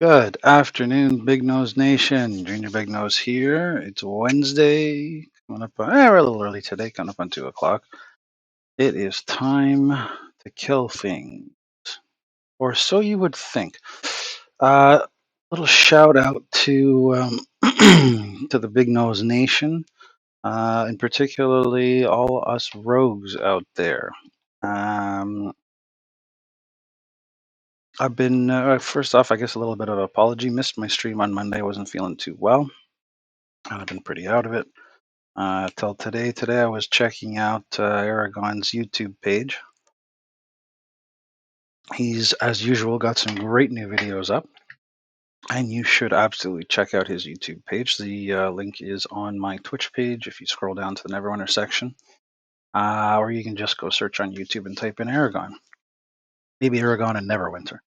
Good afternoon, Big Nose Nation. Junior Big Nose here. It's Wednesday. Coming up on, we're a little early today, coming up on 2 o'clock. It is time to kill things. Or so you would think. Little shout out to to the Big Nose Nation, and particularly all us rogues out there. Um, I've been, first off, I guess a little bit of an apology. Missed my stream on Monday. Wasn't feeling too well. I've been pretty out of it till today. Today I was checking out Aragon's YouTube page. He's, as usual, got some great new videos up, and you should absolutely check out his YouTube page. The link is on my Twitch page if you scroll down to the Neverwinter section, or you can just go search on YouTube and type in Aragon. Maybe Aragon and Neverwinter.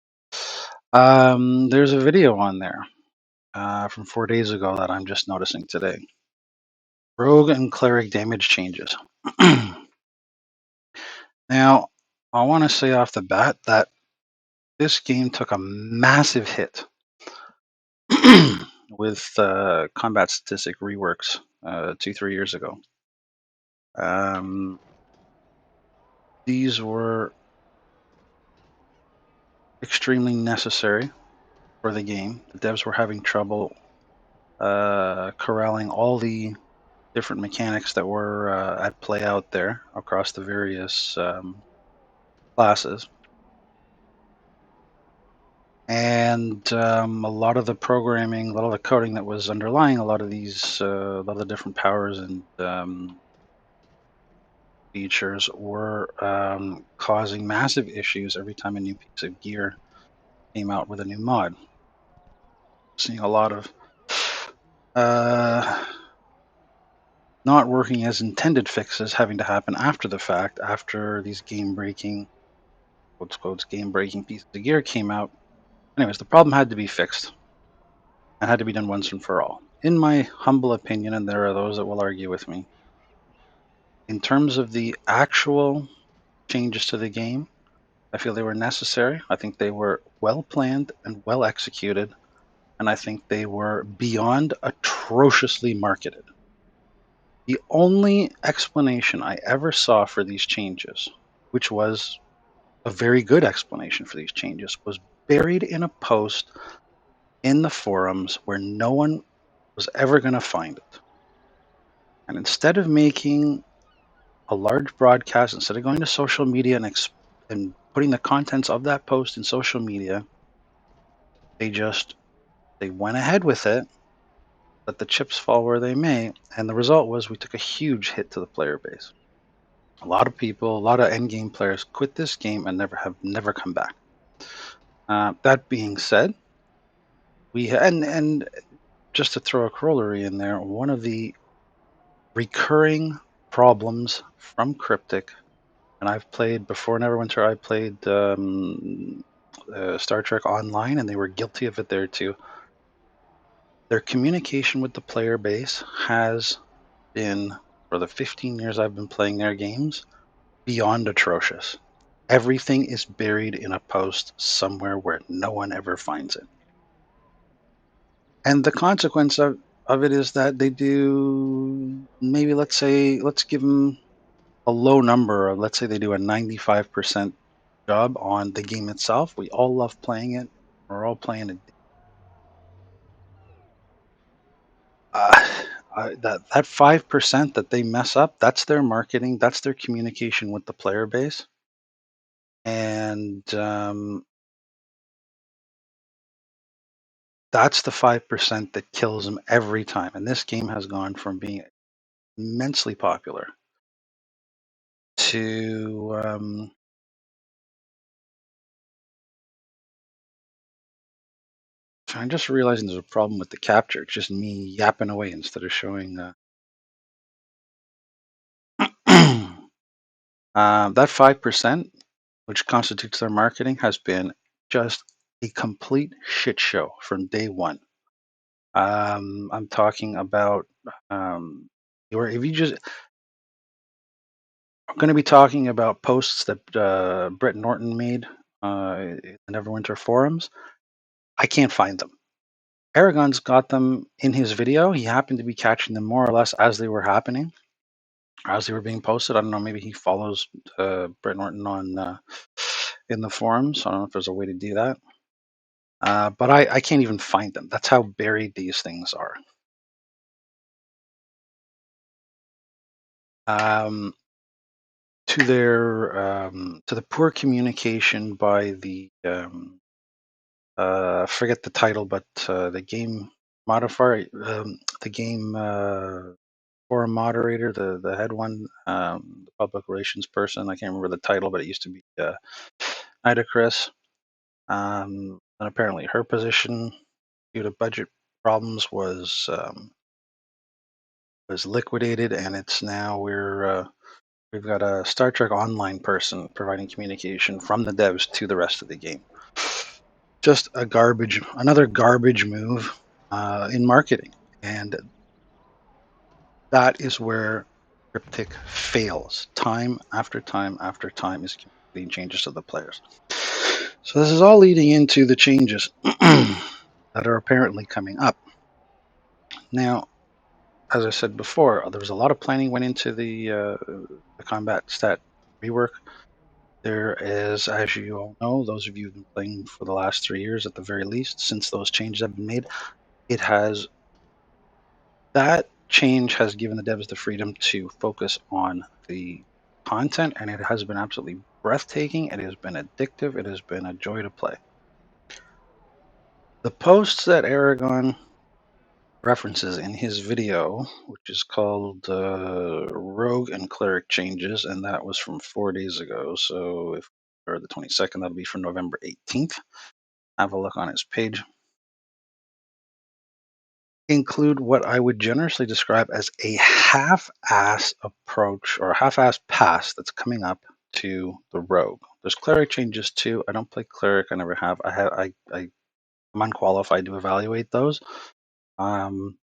There's a video on there from 4 days ago that I'm just noticing today. Rogue and cleric damage changes. Now, I want to say off the bat that this game took a massive hit with combat statistic reworks 2-3 years ago. These were extremely necessary for the game. The devs were having trouble corralling all the different mechanics that were at play out there across the various classes. And a lot of the programming, a lot of the coding that was underlying a lot of these, a lot of the different powers and features were causing massive issues every time a new piece of gear came out with a new mod. Seeing a lot of not working as intended fixes having to happen after the fact, after these game-breaking, quotes, game-breaking pieces of gear came out. Anyways, the problem had to be fixed. It had to be done once and for all. In my humble opinion, and there are those that will argue with me, in terms of the actual changes to the game, I feel they were necessary. I think they were well planned and well executed, and I think they were beyond atrociously marketed. The only explanation I ever saw for these changes, which was a very good explanation for these changes, was buried in a post in the forums where no one was ever going to find it. And instead of making a large broadcast, instead of going to social media and putting the contents of that post in social media, they went ahead with it, let the chips fall where they may, and the result was we took a huge hit to the player base. A lot of people, a lot of endgame players quit this game and have never come back. That being said, and just to throw a corollary in there, one of the recurring problems from Cryptic, and I've played before Neverwinter. I played Star Trek Online, and they were guilty of it there too. Their communication with the player base has been, for the 15 years I've been playing their games, beyond atrocious. Everything is buried in a post somewhere where no one ever finds it. And the consequence of it is that they do, maybe let's give them a low number of, let's say they do a 95% job on the game itself. We all love playing it. We're all playing it. Uh, that 5% that they mess up, that's their marketing, that's their communication with the player base, and that's the 5% that kills them every time. And this game has gone from being immensely popular to I'm just realizing there's a problem with the capture. It's just me yapping away instead of showing. That 5%, which constitutes their marketing, has been just a complete shit show from day one. I'm talking about, or if you just, I'm going to be talking about posts that Brett Norton made in the Neverwinter forums. I can't find them. Aragon's got them in his video. He happened to be catching them more or less as they were happening, as they were being posted. I don't know. Maybe he follows Brett Norton on in the forums. I don't know if there's a way to do that. But I can't even find them. That's how buried these things are. Um, to the poor communication by the forget the title, but the game modifier, the game forum moderator, the head one, the public relations person. I can't remember the title, but it used to be Ida Chris. And apparently, her position due to budget problems was liquidated, and it's now we've got a Star Trek Online person providing communication from the devs to the rest of the game. Just another garbage move in marketing, and that is where Cryptic fails time after time after time is communicating changes to the players. So this is all leading into the changes that are apparently coming up. Now, as I said before, there was a lot of planning went into the combat stat rework. There is, as you all know, those of you who've been playing for the last 3 years at the very least, since those changes have been made, it has that change has given the devs the freedom to focus on the content, and it has been absolutely breathtaking. It has been addictive. It has been a joy to play. The posts that Aragon references in his video, which is called Rogue and Cleric Changes, and that was from 4 days ago. So, if or the 22nd, that'll be from November 18th. Have a look on his page. Include what I would generously describe as a half-ass approach or a half-ass pass that's coming up to the Rogue. There's Cleric changes too. I don't play Cleric. I never have. I'm unqualified to evaluate those. Um,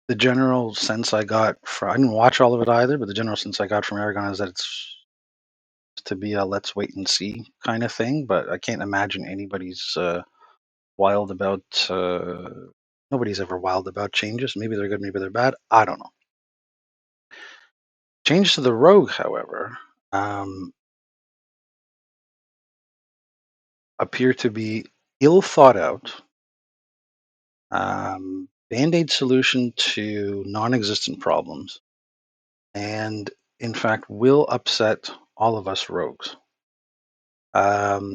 the general sense I got from I didn't watch all of it either, but the general sense I got from Aragon is that it's to be a let's wait and see kind of thing. But I can't imagine anybody's wild about. Nobody's ever wild about changes. Maybe they're good, maybe they're bad. I don't know. Changes to the Rogue, however, um, appear to be ill thought out. Band aid solution to non existent problems, and in fact, will upset all of us rogues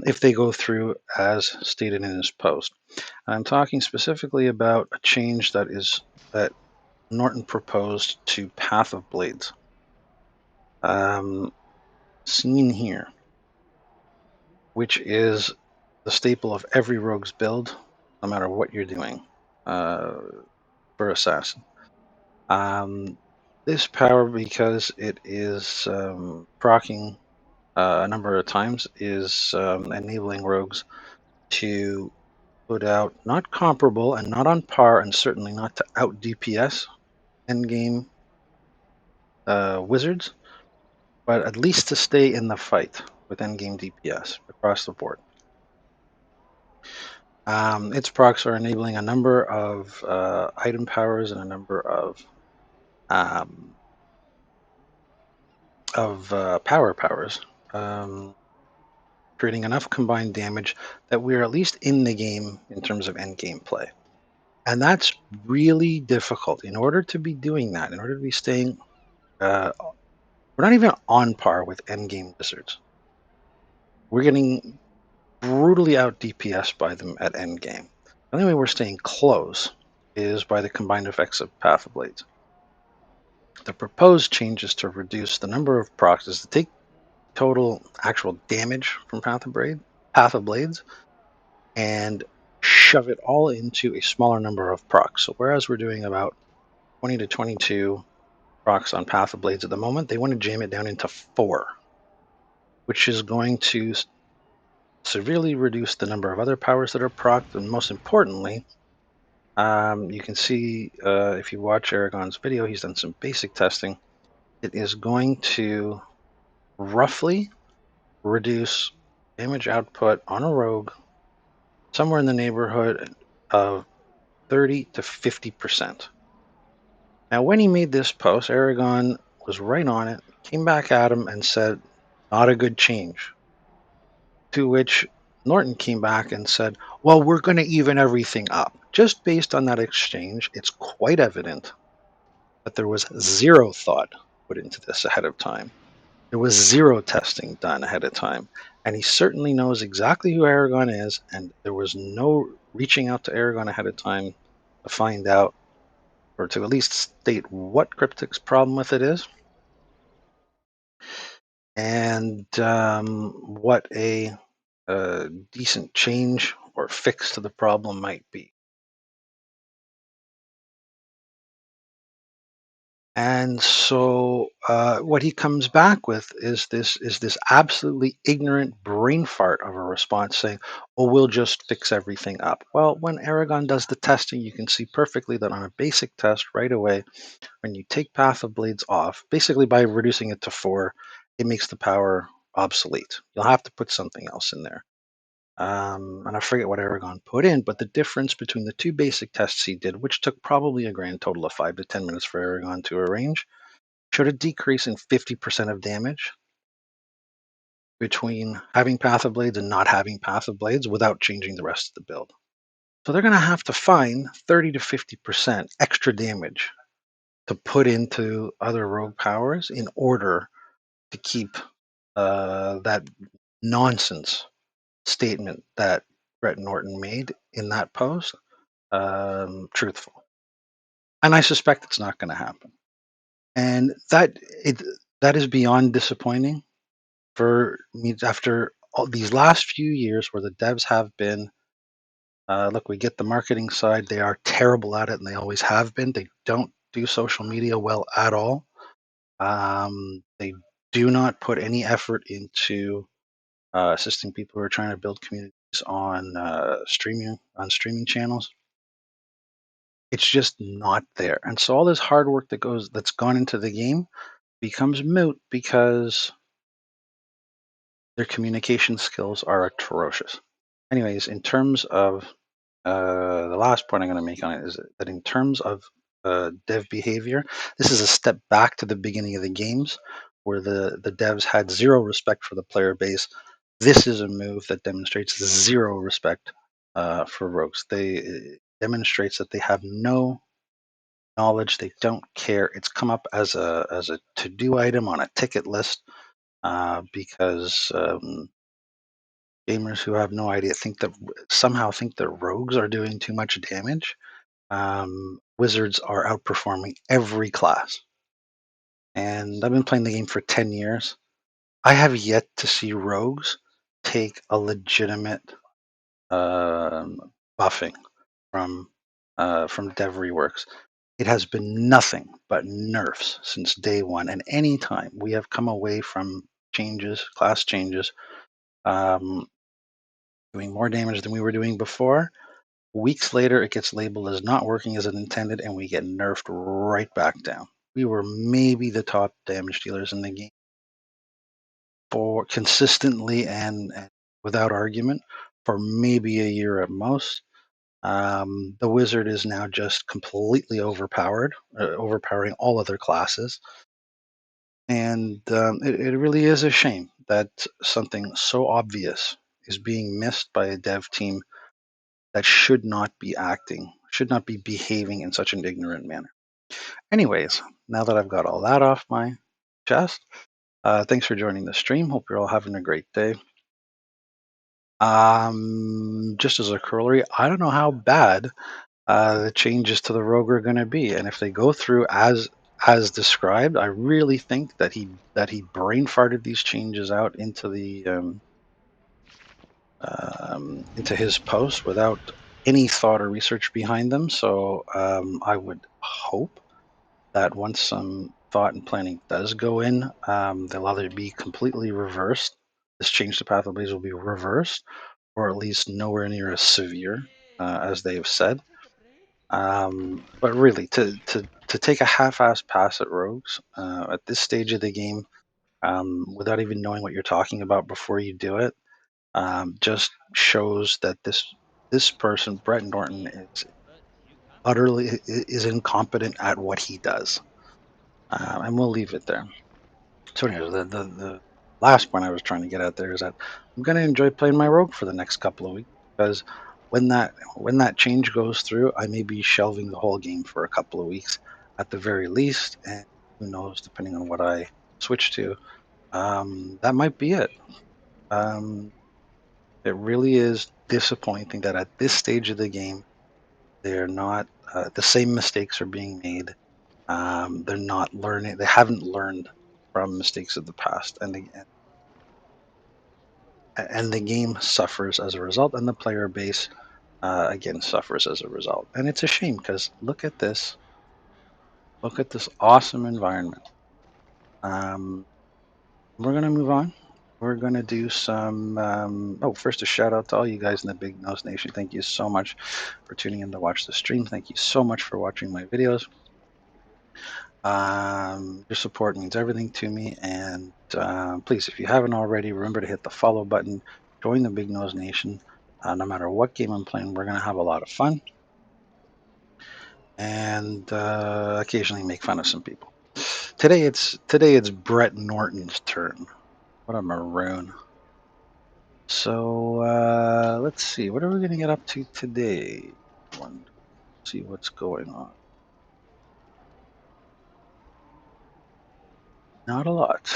if they go through as stated in his post. And I'm talking specifically about a change that Norton proposed to Path of Blades, um, seen here, which is the staple of every rogue's build, no matter what you're doing uh, for assassin. This power, because it is proccing a number of times, is enabling rogues to put out not comparable and not on par, and certainly not to out DPS endgame wizards, but at least to stay in the fight with endgame DPS across the board. Its procs are enabling a number of item powers and a number um, of power powers, um, creating enough combined damage that we're at least in the game in terms of end game play. And that's really difficult. In order to be doing that, in order to be staying, we're not even on par with end game wizards. We're getting brutally out DPS by them at end game. The only way we're staying close is by the combined effects of Path of Blades. The proposed changes to reduce the number of procs is to take total actual damage from Path of Blades, and shove it all into a smaller number of procs. So whereas we're doing about 20 to 22 procs on Path of Blades at the moment, they want to jam it down into 4, which is going to severely reduce the number of other powers that are procced, and most importantly, you can see if you watch Aragon's video, he's done some basic testing. It is going to roughly reduce damage output on a rogue somewhere in the neighborhood of 30 to 50%. Now, when he made this post, Aragon was right on it, came back at him and said, not a good change. To which Norton came back and said, well, we're going to even everything up. Just based on that exchange, it's quite evident that there was zero thought put into this ahead of time. There was zero testing done ahead of time. And he certainly knows exactly who Aragon is. And there was no reaching out to Aragon ahead of time to find out or to at least state what Cryptic's problem with it is and what a decent change or fix to the problem might be. And so, what he comes back with is this absolutely ignorant brain fart of a response saying, "Oh, we'll just fix everything up." Well, when Aragon does the testing, you can see perfectly that on a basic test right away, when you take Path of Blades off, basically by reducing it to 4, it makes the power obsolete. You'll have to put something else in there. And I forget what Aragon put in, but the difference between the two basic tests he did, which took probably a grand total of 5 to 10 minutes for Aragon to arrange, showed a decrease in 50% of damage between having Path of Blades and not having Path of Blades without changing the rest of the build. So they're going to have to find 30 to 50% extra damage to put into other rogue powers in order to keep that nonsense statement that Brett Norton made in that post truthful. And I suspect it's not going to happen. And it that is beyond disappointing for me after all these last few years where the devs have been look, we get the marketing side. They are terrible at it and they always have been. They don't do social media well at all. They do not put any effort into assisting people who are trying to build communities on streaming channels. It's just not there, and so all this hard work that's gone into the game becomes moot because their communication skills are atrocious. Anyways, in terms of the last point I'm going to make on it is that in terms of dev behavior, this is a step back to the beginning of the games where the devs had zero respect for the player base. This is a move that demonstrates zero respect for rogues. It demonstrates that they have no knowledge. They don't care. It's come up as a to do item on a ticket list because gamers who have no idea somehow think that rogues are doing too much damage. Wizards are outperforming every class, and I've been playing the game for 10 years. I have yet to see rogues take a legitimate buffing from Dev Reworks. It has been nothing but nerfs since day one. And anytime we have come away from class changes, um, doing more damage than we were doing before, weeks later it gets labeled as not working as it intended, and we get nerfed right back down. We were maybe the top damage dealers in the game for consistently and without argument for maybe a year at most. The wizard is now just completely overpowered, overpowering all other classes. And it really is a shame that something so obvious is being missed by a dev team that should not be behaving in such an ignorant manner. Anyways, now that I've got all that off my chest, thanks for joining the stream. Hope you're all having a great day. Just as a corollary, I don't know how bad the changes to the rogue are going to be, and if they go through as described, I really think that he brain farted these changes out into his post without any thought or research behind them. So I would hope that once some thought and planning does go in, they'll either be completely reversed. This change to Path of Blaze will be reversed, or at least nowhere near as severe as they have said. But really, to take a half-assed pass at rogues at this stage of the game, without even knowing what you're talking about before you do it, just shows that this this person, Brett Norton, is utterly is incompetent at what he does, and we'll leave it there. So, anyways, the last point I was trying to get at there is that I'm going to enjoy playing my rogue for the next couple of weeks because when that change goes through, I may be shelving the whole game for a couple of weeks at the very least, and who knows, depending on what I switch to, that might be it. Um, it really is disappointing that at this stage of the game, they're not the same mistakes are being made. They're not learning. They haven't learned from mistakes of the past, and the game suffers as a result, and the player base again suffers as a result. And it's a shame because look at this. Look at this awesome environment. Um, we're gonna move on. We're gonna do some. First, a shout out to all you guys in the Big Nose Nation. Thank you so much for tuning in to watch the stream. Thank you so much for watching my videos. Your support means everything to me. And please, if you haven't already, remember to hit the follow button. Join the Big Nose Nation. No matter what game I'm playing, we're gonna have a lot of fun and occasionally make fun of some people. Today it's Brett Norton's turn. What a maroon. So let's see. What are we gonna get up to today? See what's going on. Not a lot.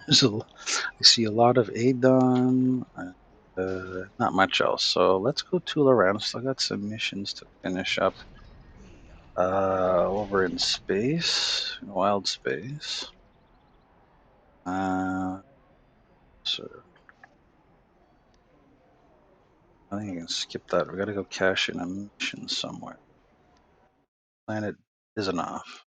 I see a lot of Adon, and not much else. So let's go tool around. Still got some missions to finish up over in space, in wild space. So I think you can skip that. We got to go cash in a mission somewhere. Planet isn't off.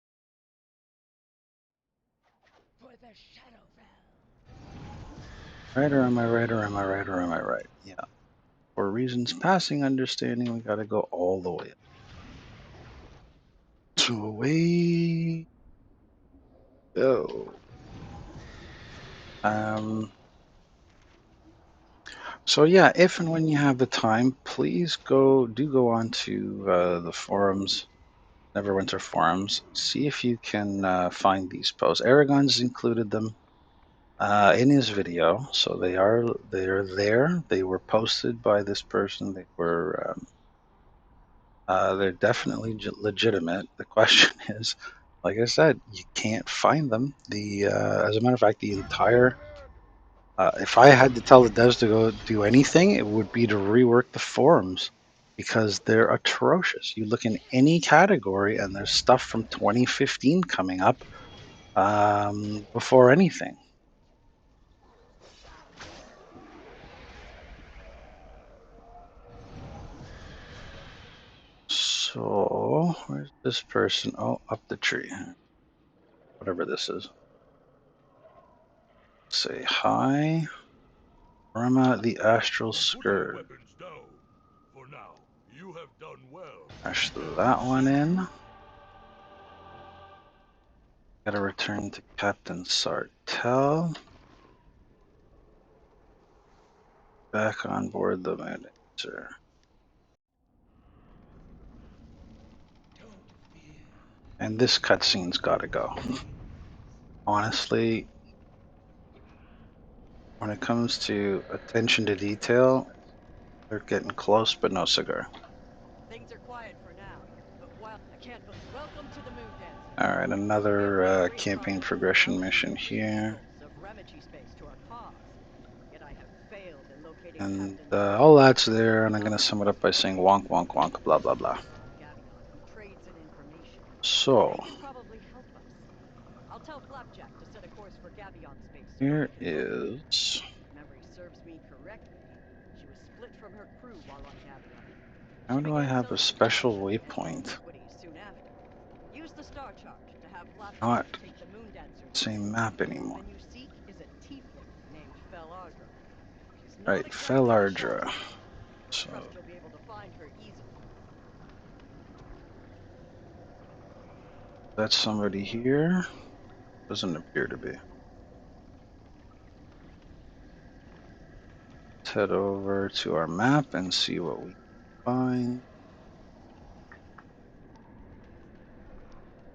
Right, or am I right, or am I right, or am I right? Yeah. For reasons passing understanding, we got to go all the way up. So away go. So yeah, if and when you have the time, please go on to the forums, Neverwinter forums. See if you can find these posts. Aragon's included them in his video, so they're there. They were posted by this person. They're definitely legitimate. The question is, like I said, you can't find them. As a matter of fact, the entire if I had to tell the devs to go do anything, it would be to rework the forums because they're atrocious. You look in any category and there's stuff from 2015 coming up before anything. So, where's this person? Oh, up the tree. Whatever this is. Say hi. Burma the Astral Scourge. Dash that one in. Gotta return to Captain Sartell. Back on board the Manager. And this cutscene's gotta go. Honestly, when it comes to attention to detail, they're getting close, but no cigar. Things are quiet for now, but I can't. Welcome to the moon dance. All right, another campaign progression mission here. And all that's there, and I'm going to sum it up by saying wonk, wonk, wonk, blah, blah, blah. So, here is... How do I have a special waypoint? Not same map anymore. Right, Felardra. So that's somebody here. Doesn't appear to be. Let's head over to our map and see what we fine.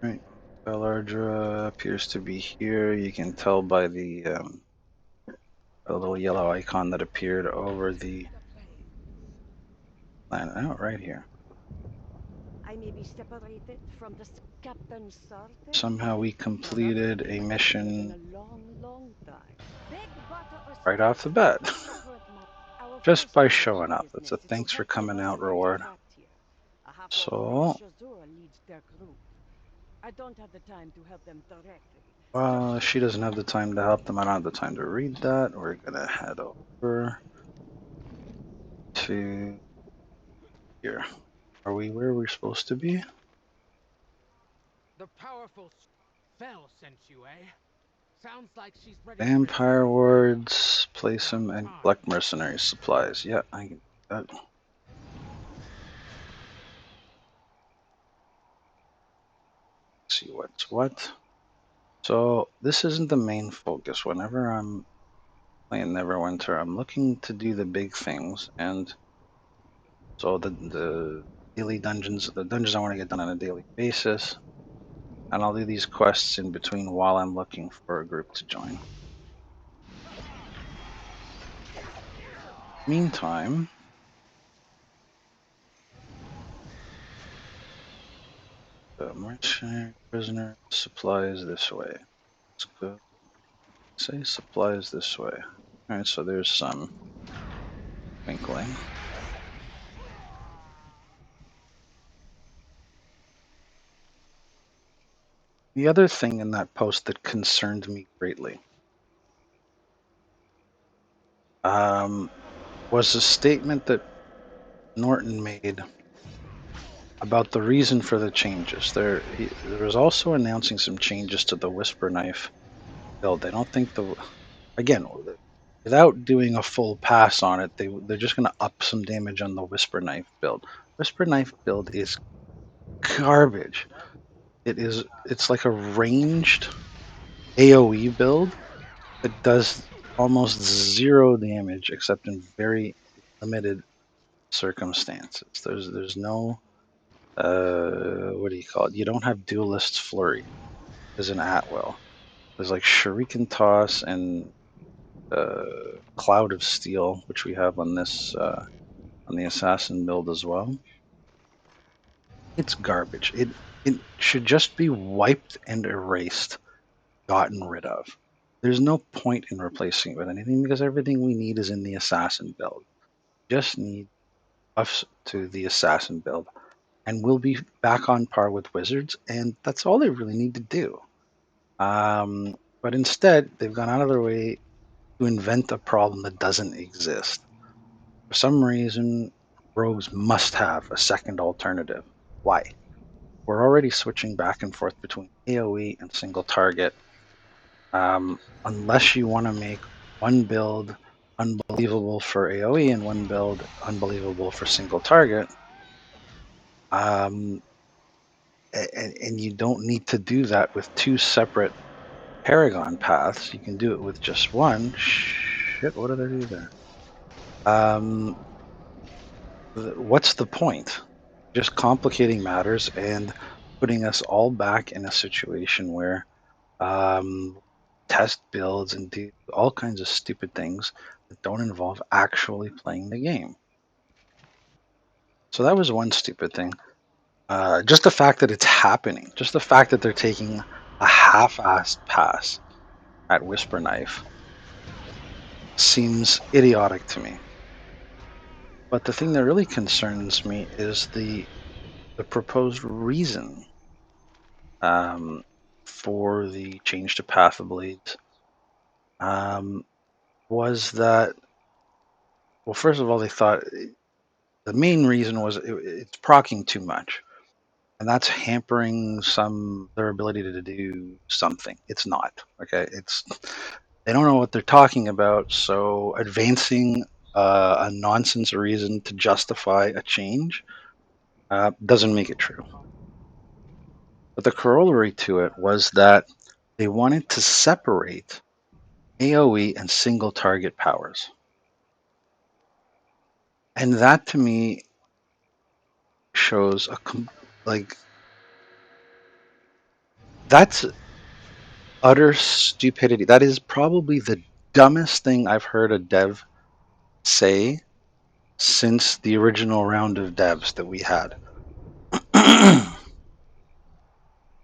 Right. Belardra appears to be here. You can tell by the little yellow icon that appeared over the planet. Oh, right here. I may be separated from the Captain Sartre. Somehow we Now that's the completed a biggest mistake in mission a long, long time. Big butter or right off the spicy? bat, What's your current map? Our just first by order of showing up. That's a business is to thanks for help the coming out mercenaries reward. trapped here. A half-orc named So, Shazura leads their group. I don't have the time to help them directly. Just while shoot she me doesn't down. have the time to help them, I don't have the time to read that. We're gonna head over to here. Are we where we're supposed to be? The powerful Fell sent you, eh? Sounds like she's ready for a Vampire taste. wards, place About them, and time. collect mercenary supplies. Yeah, I can do that. See what's what. So this isn't the main focus. Whenever I'm playing Neverwinter, I'm looking to do the big things, and so the daily dungeons, the dungeons I want to get done on a daily basis, and I'll do these quests in between while I'm looking for a group to join. Meantime, the mercenary prisoner supplies this way. Let's go. Say supplies this way. All right, so there's some twinkling. The other thing in that post that concerned me greatly um, was a statement that Norton made about the reason for the changes. There was also announcing some changes to the Whisper Knife build. I don't think again, without doing a full pass on it, they're just going to up some damage on the Whisper Knife build. Whisper Knife build is garbage. It's like a ranged AoE build that does almost zero damage except in very limited circumstances. There's no what do you call it? You don't have duelist's flurry as an at will. There's like shuriken toss and uh, cloud of steel, which we have on this on the assassin build as well. It's garbage. It should just be wiped and erased, gotten rid of. There's no point in replacing it with anything because everything we need is in the assassin build. Just need buffs to the assassin build, and we'll be back on par with wizards, and that's all they really need to do. But instead, they've gone out of their way to invent a problem that doesn't exist. For some reason, rogues must have a second alternative. Why? We're already switching back and forth between AoE and single target. Unless you want to make one build unbelievable for AoE and one build unbelievable for single target, um, and you don't need to do that with two separate Paragon paths. You can do it with just one. Shit, what did I do there? Um, what's the point? Just complicating matters and putting us all back in a situation where um, test builds and do all kinds of stupid things that don't involve actually playing the game. So that was one stupid thing. Just the fact that it's happening, just the fact that they're taking a half-assed pass at Whisper Knife seems idiotic to me. But the thing that really concerns me is the proposed reason um, for the change to Path of Blades um, was that, well, first of all, they thought the main reason was it's procking too much, and that's hampering their ability to do something. It's not okay. It's they don't know what they're talking about, so advancing a nonsense reason to justify a change doesn't make it true. But the corollary to it was that they wanted to separate AoE and single target powers. And that to me shows like that's utter stupidity. That is probably the dumbest thing I've heard a dev say since the original round of devs that we had.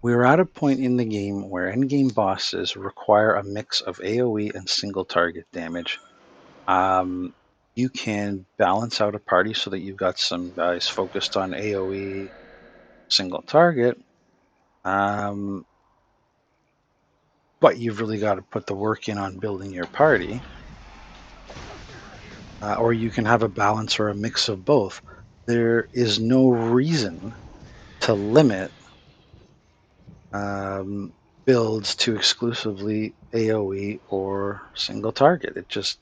We're at a point in the game where endgame bosses require a mix of AoE and single target damage. Um, you can balance out a party so that you've got some guys focused on AoE single target, um, but you've really got to put the work in on building your party. Or you can have a balance or a mix of both. There is no reason to limit um, builds to exclusively AoE or single target. It just,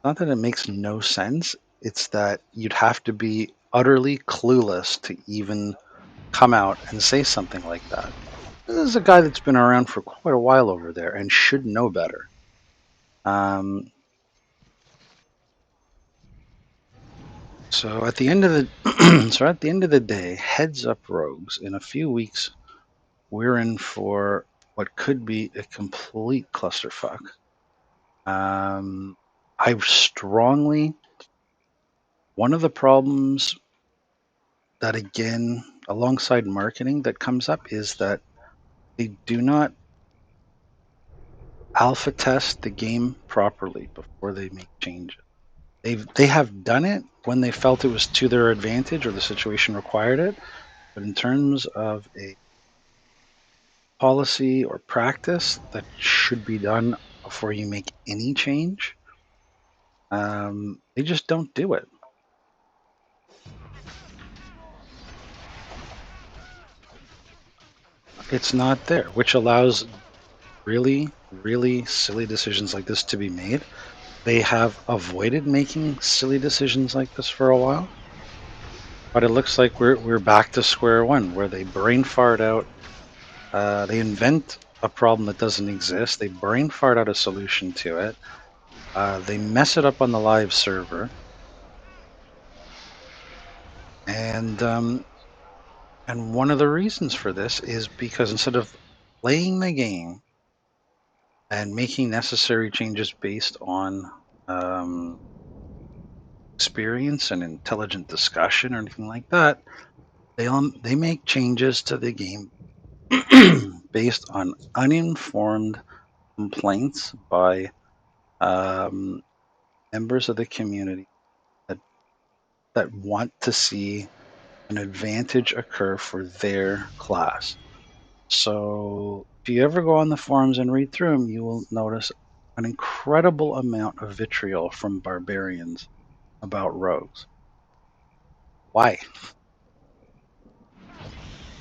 not that it makes no sense, it's that you'd have to be utterly clueless to even come out and say something like that. This is a guy that's been around for quite a while over there and should know better. Um, so at the end of the at the end of the day, heads up, rogues. In a few weeks, we're in for what could be a complete clusterfuck. I strongly, one of the problems that, again, alongside marketing that comes up is that they do not alpha test the game properly before they make changes. They have done it when they felt it was to their advantage or the situation required it, but in terms of a policy or practice that should be done before you make any change, they just don't do it. It's not there, which allows really, really silly decisions like this to be made. They have avoided making silly decisions like this for a while, but it looks like we're back to square one, where they brain fart out. They invent a problem that doesn't exist. They brain fart out a solution to it. They mess it up on the live server, and and one of the reasons for this is because instead of playing the game and making necessary changes based on um, experience and intelligent discussion or anything like that, they make changes to the game based on uninformed complaints by um, members of the community that want to see an advantage occur for their class. So if you ever go on the forums and read through them, you will notice an incredible amount of vitriol from barbarians about rogues. Why?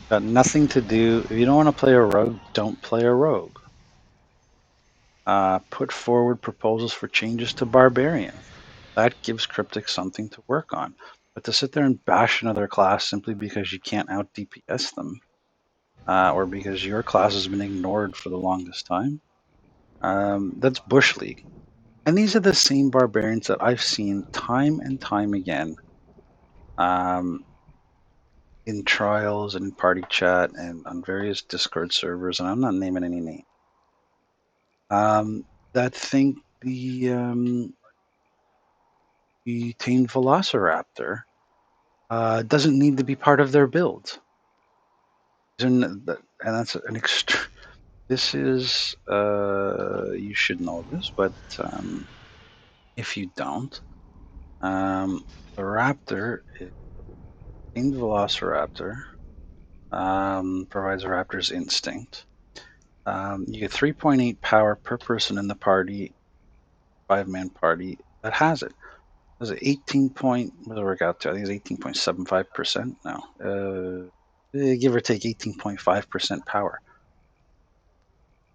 Got nothing to do. If you don't want to play a rogue, don't play a rogue. Put forward proposals for changes to barbarian. That gives cryptics something to work on. But to sit there and bash another class simply because you can't out DPS them, or because your class has been ignored for the longest time, that's Bush League. And these are the same barbarians that I've seen time and time again um, in trials and in party chat and on various Discord servers, and I'm not naming any names, that think the tamed Velociraptor doesn't need to be part of their build. And that's an this is, you should know this, but if you don't, the raptor is tamed Velociraptor. Provides a raptor's instinct. You get 3.8 power per person in the party, 5-man party that has it. Was it 18 point? What does it work out to? I think it's 18.75%. No, give or take 18.5% power.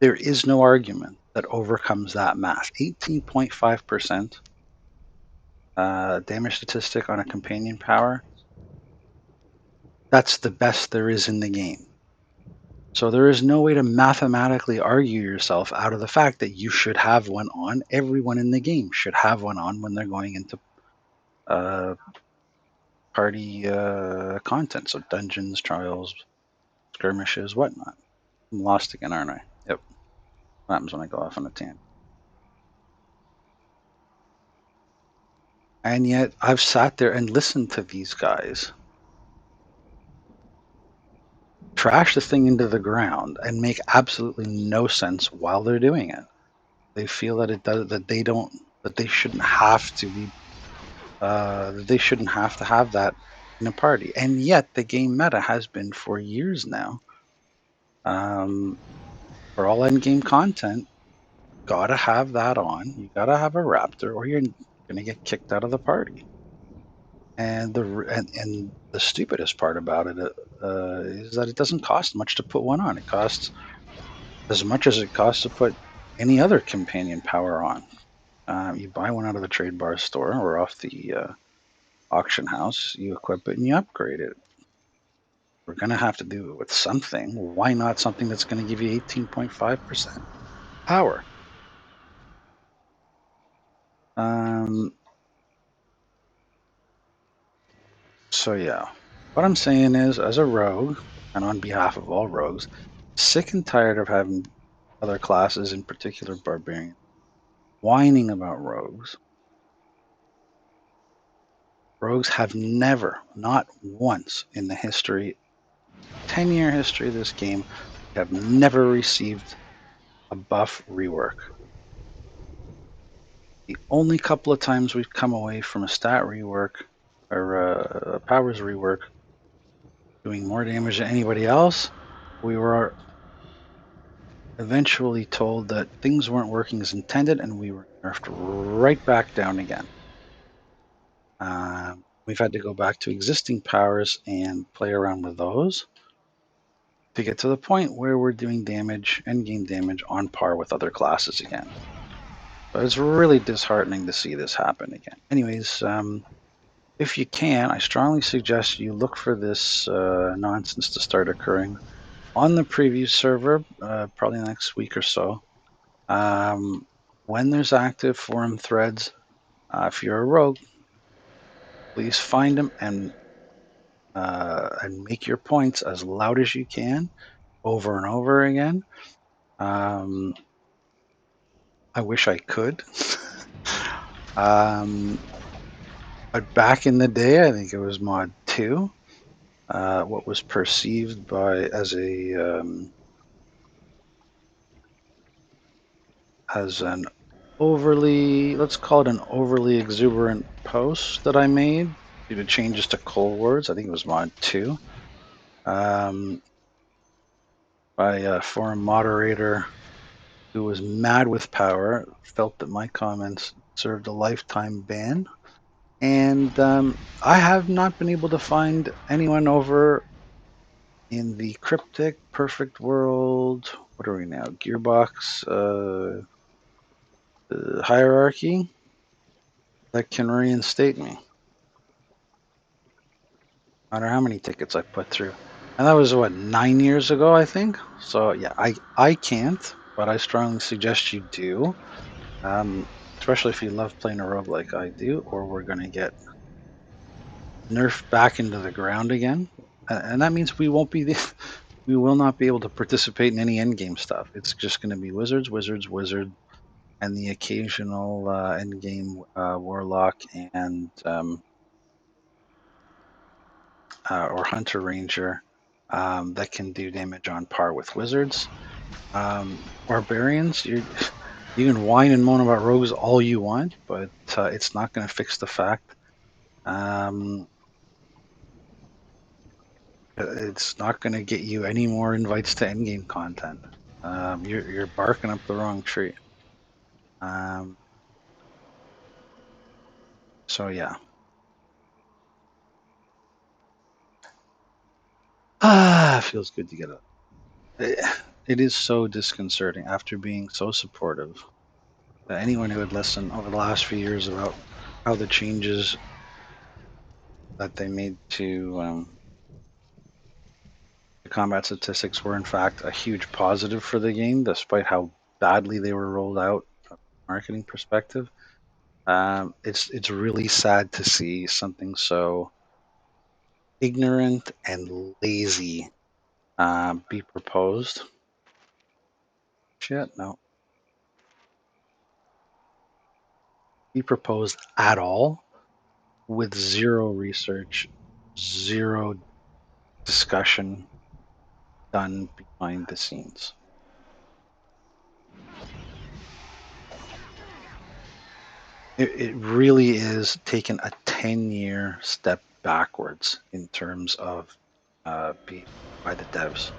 There is no argument that overcomes that math. 18.5% damage statistic on a companion power. That's the best there is in the game. So there is no way to mathematically argue yourself out of the fact that you should have one on. Everyone in the game should have one on when they're going into party content, so dungeons, trials, skirmishes, whatnot. I'm lost again, aren't I? Yep. What happens when I go off on a tangent? And yet I've sat there and listened to these guys trash the thing into the ground and make absolutely no sense while they're doing it. They feel that it does that they don't that they shouldn't have to be that they shouldn't have to have that in a party. And yet the game meta has been for years now. Um, for all end game content, gotta have that on. You gotta have a raptor, or you're gonna get kicked out of the party. And the stupidest part about it is that it doesn't cost much to put one on. It costs as much as it costs to put any other companion power on. You buy one out of the trade bar store or off the auction house, you equip it and you upgrade it. We're going to have to do it with something. Why not something that's going to give you 18.5% power? Um, so, yeah, what I'm saying is, as a rogue, and on behalf of all rogues, sick and tired of having other classes, in particular barbarians, whining about rogues. Rogues have never, not once in the 10-year history of this game, have never received a buff rework. The only couple of times we've come away from a stat rework or a powers rework doing more damage than anybody else, we were eventually told that things weren't working as intended and we were nerfed right back down again. We've had to go back to existing powers and play around with those to get to the point where we're doing damage, endgame damage, on par with other classes again. But it's really disheartening to see this happen again. Anyways, if you can, I strongly suggest you look for this nonsense to start occurring on the preview server, probably next week or so. When there's active forum threads, if you're a rogue, please find them and make your points as loud as you can, over and over again. I wish I could. But back in the day, I think it was mod 2, what was perceived by as an overly, let's call it an overly exuberant post that I made due to changes to cold words. I think it was mod 2, by a forum moderator who was mad with power, felt that my comments served a lifetime ban. And I have not been able to find anyone over in the cryptic perfect world. What are we now? Gearbox hierarchy that can reinstate me. No matter how many tickets I put through. And that was what, 9 years ago, I think. So yeah, I can't, but I strongly suggest you do. Especially if you love playing a rogue like I do, or we're gonna get nerfed back into the ground again. And that means we won't be we will not be able to participate in any endgame stuff. It's just going to be wizards, wizards, wizard, and the occasional endgame warlock and or hunter ranger that can do damage on par with wizards. Barbarians, you can whine and moan about rogues all you want, but it's not going to fix the fact. It's not going to get you any more invites to endgame content. You're barking up the wrong tree. So yeah. Feels good to get up. It is so disconcerting after being so supportive. Anyone who had listened over the last few years about how the changes that they made to the combat statistics were in fact a huge positive for the game, despite how badly they were rolled out from a marketing perspective. It's really sad to see something so ignorant and lazy be proposed. Shit, no. Be proposed at all with zero research, zero discussion done behind the scenes. It really is taken a 10-year step backwards in terms of by the devs.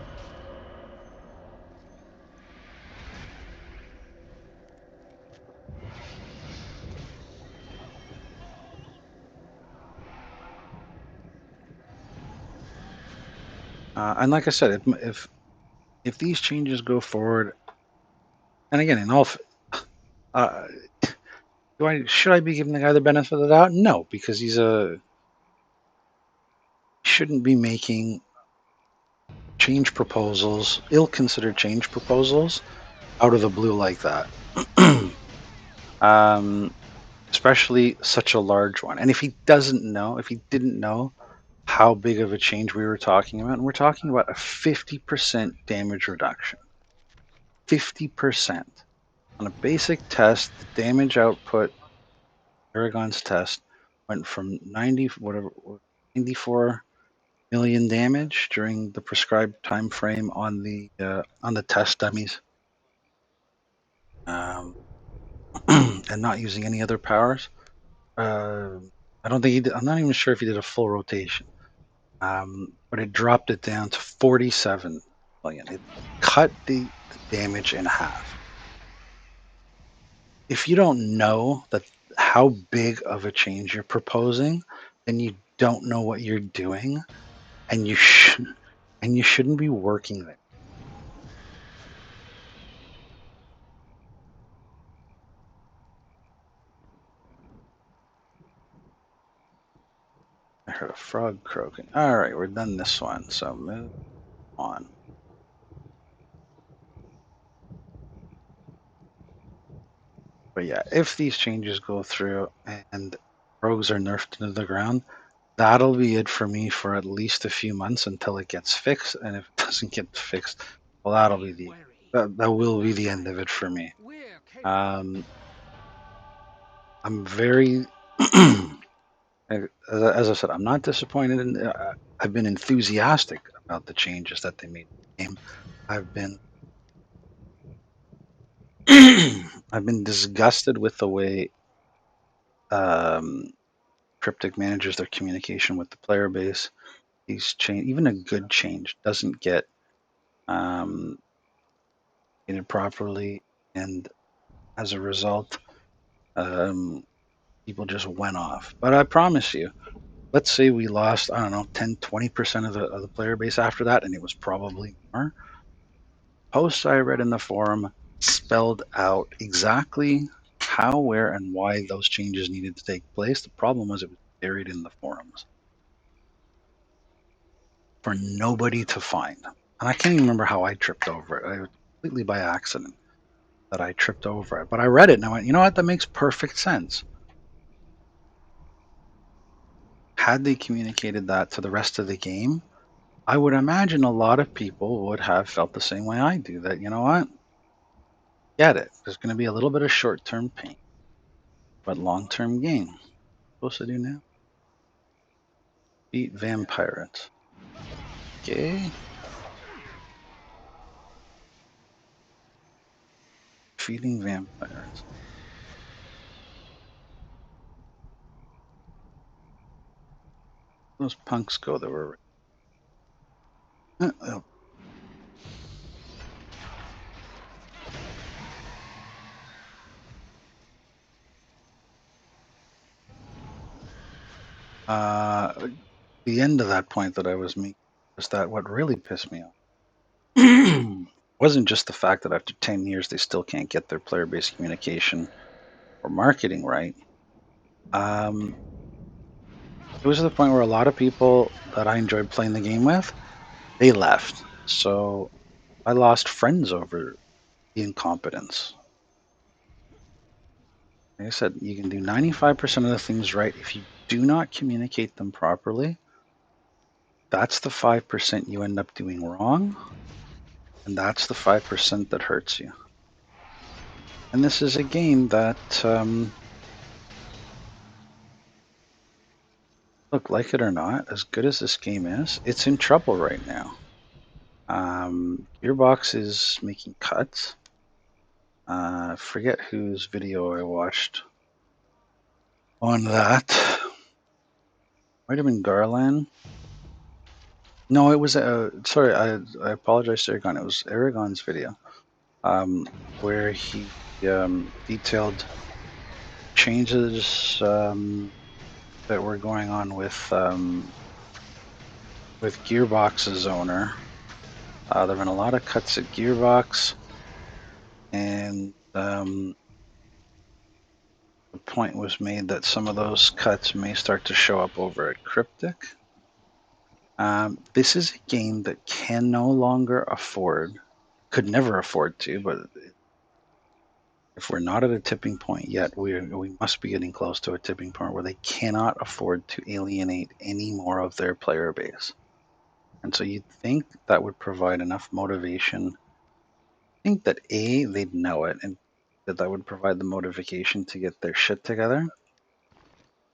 And like I said, if these changes go forward, and again, in all, uh, should I be giving the guy the benefit of the doubt? No, because shouldn't be making change proposals, ill-considered change proposals, out of the blue like that. um, Especially such a large one. And if he didn't know how big of a change we were talking about, and we're talking about a 50% damage reduction. 50%. On a basic test, the damage output, Aragon's test, went from 94 million damage during the prescribed time frame on the test dummies, um, and not using any other powers. Uh, I don't think he did. I'm not even sure if he did a full rotation. But it dropped it down to 47 million. It cut the damage in half. If you don't know that how big of a change you're proposing, then you don't know what you're doing, and you shouldn't be working there. I heard a frog croaking. All right, we're done this one, so move on. But yeah, if these changes go through and rogues are nerfed into the ground, that'll be it for me for at least a few months until it gets fixed. And if it doesn't get fixed, well, that will be the end of it for me. Um, I'm very, as I said, I'm not disappointed. I've been enthusiastic about the changes that they made in the game. I've been, I've been disgusted with the way um, Cryptic manages their communication with the player base. These change, even a good change, doesn't get um, properly, and as a result, um, people just went off. But I promise you, let's say we lost, I don't know, 10, 20% of the player base after that, and it was probably more. Posts I read in the forum spelled out exactly how, where, and why those changes needed to take place. The problem was it was buried in the forums for nobody to find. And I can't even remember how I tripped over it. I was completely by accident that I tripped over it. But I read it and I went, you know what? That makes perfect sense. Had they communicated that to the rest of the game, I would imagine a lot of people would have felt the same way I do, that, you know what? Get it. There's going to be a little bit of short term pain, but long term gain. What's supposed to do now? Beat vampires. Okay. Feeding vampires. Those punks go that were. The end of that point that I was making was that what really pissed me off wasn't just the fact that after 10 years they still can't get their player based communication or marketing right. Um, it was to the point where a lot of people that I enjoyed playing the game with, they left. So I lost friends over the incompetence. Like I said, you can do 95% of the things right. If you do not communicate them properly, That's the 5% you end up doing wrong, and that's the 5% that hurts you. And this is a game that, look, like it or not, as good as this game is, it's in trouble right now. Gearbox is making cuts. Forget whose video I watched on that. Might have been Garland. No, it was sorry. I apologize to Aragon. It was Aragon's video, where he detailed changes that were going on with Gearbox's owner. There have been a lot of cuts at Gearbox, and the point was made that some of those cuts may start to show up over at Cryptic. This is a game that can no longer afford, could never afford to, but if we're not at a tipping point yet, we must be getting close to a tipping point where they cannot afford to alienate any more of their player base. And so you'd think that would provide enough motivation. I think that A, they'd know it, and that would provide the motivation to get their shit together.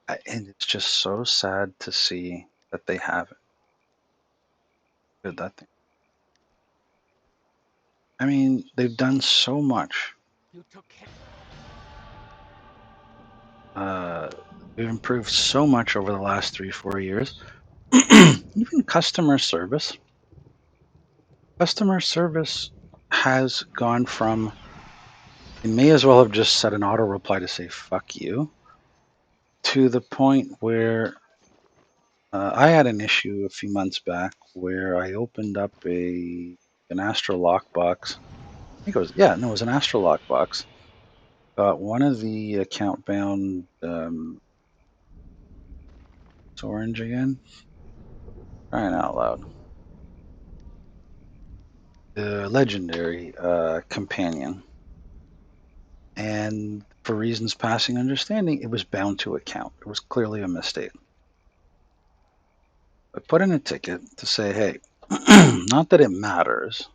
And it's just so sad to see that they haven't. That thing. I mean, they've done so much. You took care. Uh, we've improved so much over the last 3, 4 years. Even customer service. Customer service has gone from, they may as well have just set an auto reply to say fuck you, to the point where I had an issue a few months back where I opened up an Astro lockbox. I think it was, yeah, no, it was an Astro lockbox. Got one of the account bound, it's orange again. Crying out loud. The legendary companion. And for reasons passing understanding, it was bound to account. It was clearly a mistake. I put in a ticket to say, hey, not that it matters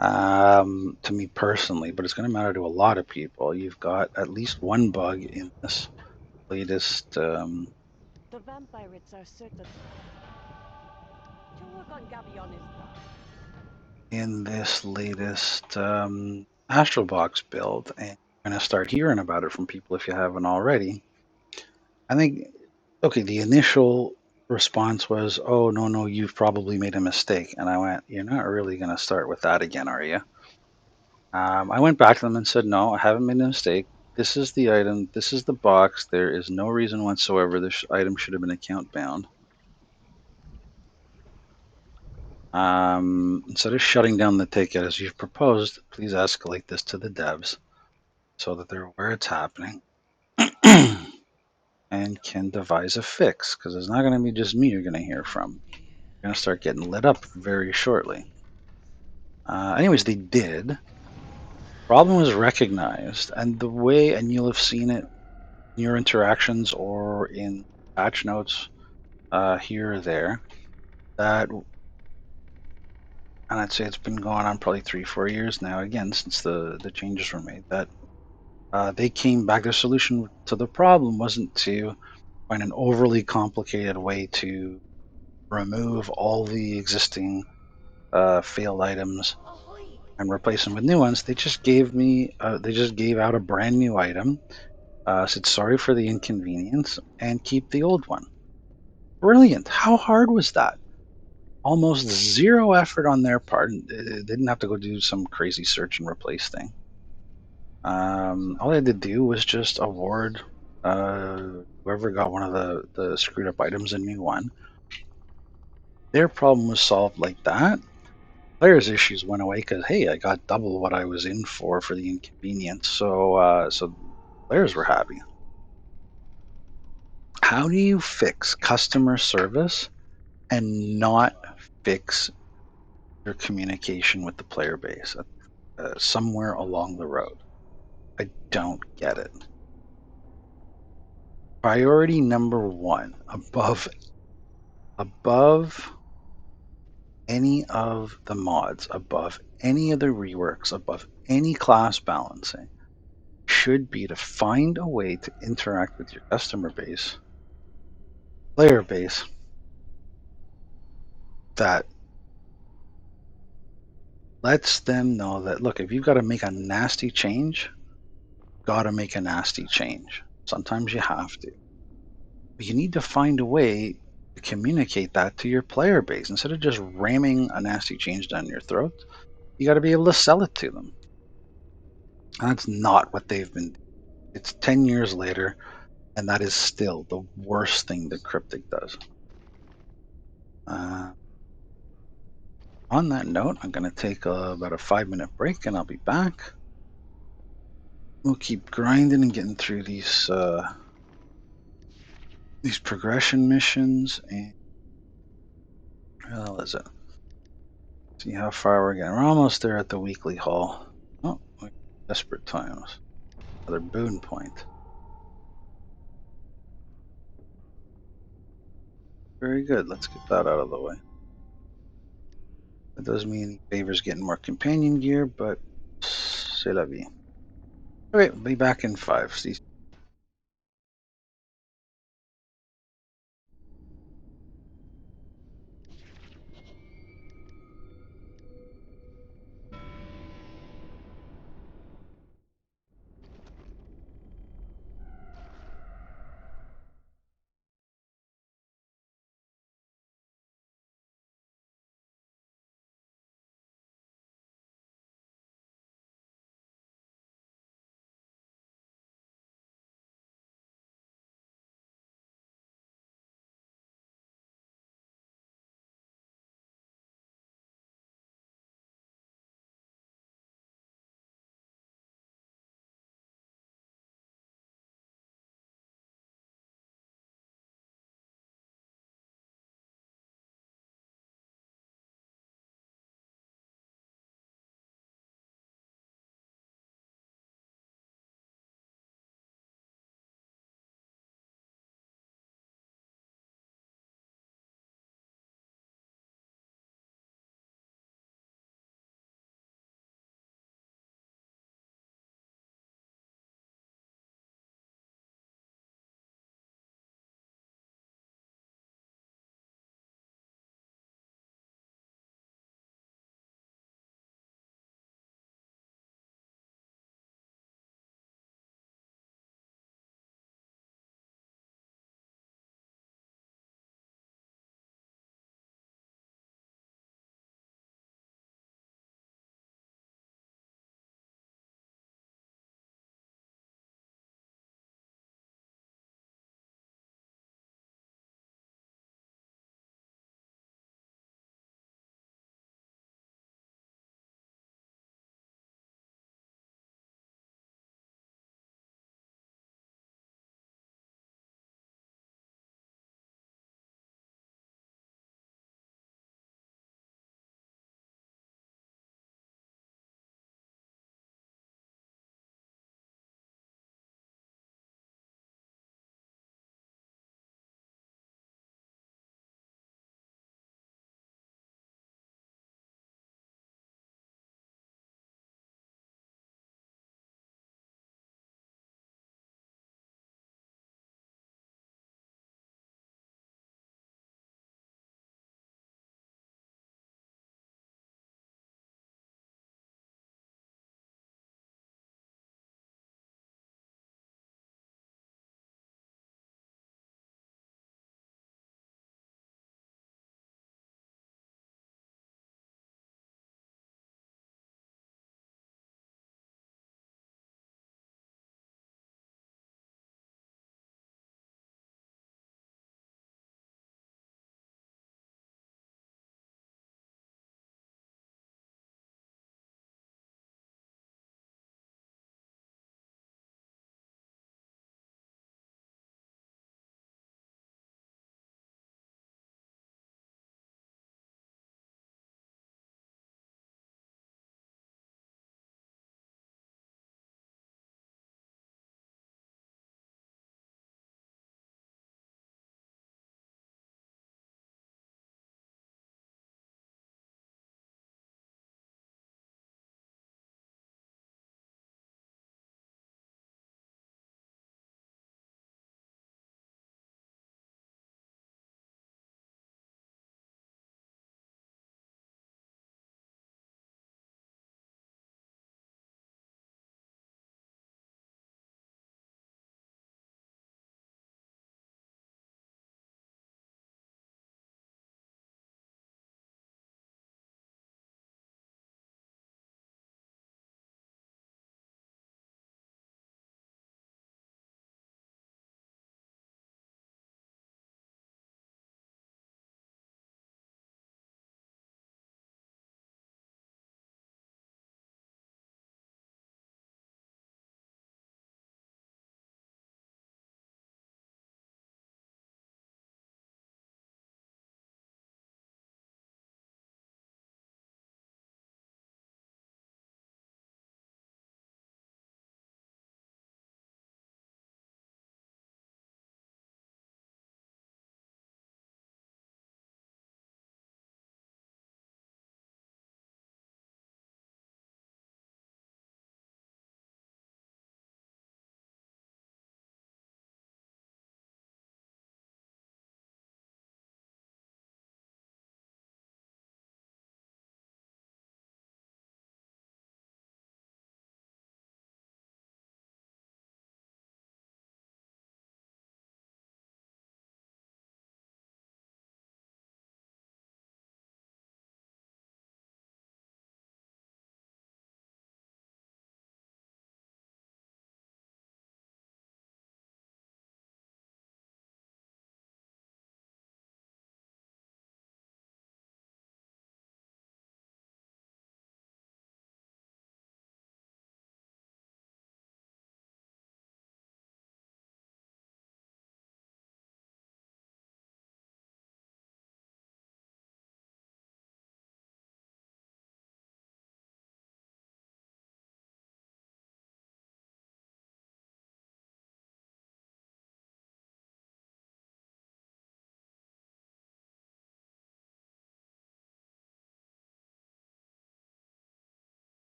to me personally, but it's going to matter to a lot of people. You've got at least one bug in this latest The vampires are certain to work on Gabion is done. Astrobox build, and you're going to start hearing about it from people if you haven't already. I think, okay, the initial response was, oh, no, no, you've probably made a mistake. And I went, you're not really going to start with that again, are you? I went back to them and said, no, I haven't made a mistake. This is the item. This is the box. There is no reason whatsoever this item should have been account bound. Instead of shutting down the ticket as you've proposed, please escalate this to the devs so that they're aware it's happening and can devise a fix, because it's not going to be just me you're going to hear from. You're going to start getting lit up very shortly. Anyways, they did. Problem was recognized, and the way, and you'll have seen it in your interactions or in patch notes here or there, that, and I'd say it's been going on probably 3, 4 years now, again, since the changes were made, that they came back. Their solution to the problem wasn't to find an overly complicated way to remove all the existing failed items and replace them with new ones. They just gave out a brand new item, said sorry for the inconvenience, and keep the old one. Brilliant. How hard was that? Almost zero effort on their part. They didn't have to go do some crazy search and replace thing. All they had to do was just award whoever got one of the screwed up items a new one. Their problem was solved like that. Players' issues went away because, hey, I got double what I was in for the inconvenience. So players were happy. How do you fix customer service and not fix your communication with the player base somewhere along the road? I don't get it. Priority number one, above any of the mods, above any of the reworks, above any class balancing, should be to find a way to interact with your customer base, player base, that lets them know that, look, if you've got to make a nasty change, got to make a nasty change. Sometimes you have to. But you need to find a way to communicate that to your player base. Instead of just ramming a nasty change down your throat, you got to be able to sell it to them. And that's not what they've been. It's 10 years later, and that is still the worst thing that Cryptic does. On that note, I'm going to take about a 5-minute break, and I'll be back. We'll keep grinding and getting through these progression missions. And where the hell is it? See how far we're getting. We're almost there at the weekly haul. Oh, desperate times. Another boon point. Very good. Let's get that out of the way. That doesn't mean he favors getting more companion gear, but c'est la vie. All right, we'll be back in 5. See you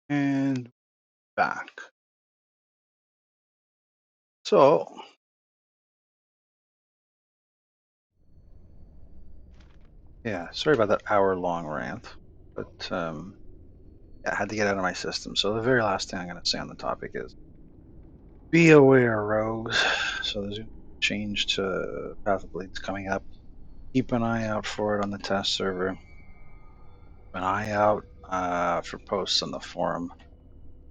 And back. So, yeah, sorry about that hour-long rant, but yeah, I had to get out of my system. So the very last thing I'm going to say on the topic is be aware, rogues. So there's a change to Path of Blades coming up. Keep an eye out for it on the test server. Keep an eye out for posts on the forum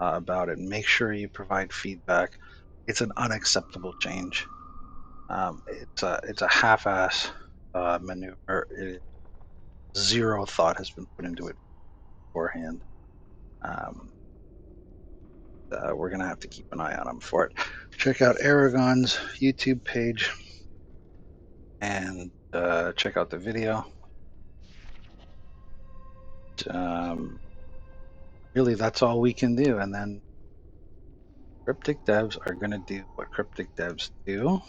about it. Make sure you provide feedback. It's an unacceptable change. It's a half-ass maneuver. Zero thought has been put into it beforehand. Um, we're gonna have to keep an eye on them for it. Check out Aragon's YouTube page and check out the video. Really, that's all we can do. And then cryptic devs are gonna do what cryptic devs do,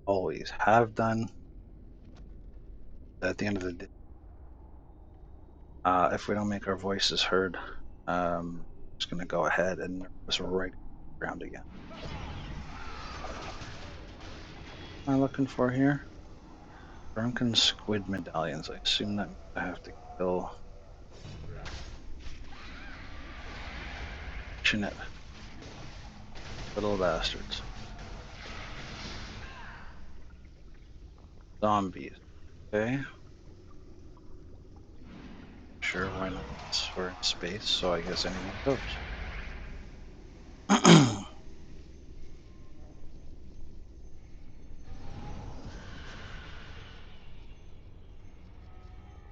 always have done. At the end of the day, if we don't make our voices heard, just gonna go ahead and just right around again. What am I looking for here? Drunken squid medallions. I assume that means I have to kill Chinette. Little bastards. Zombies. Okay. Sure, why not? We're in space, so I guess anything goes.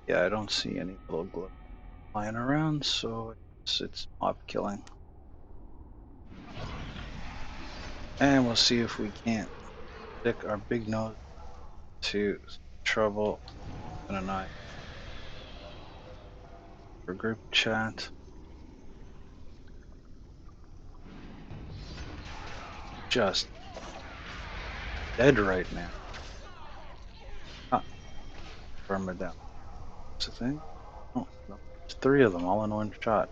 Yeah, I don't see any little glow flying around, so it's mob killing. And we'll see if we can't stick our big nose to trouble and I for group chat. Just dead right now. Ah, burn it down. What's the thing? Oh, no. There's three of them all in one shot.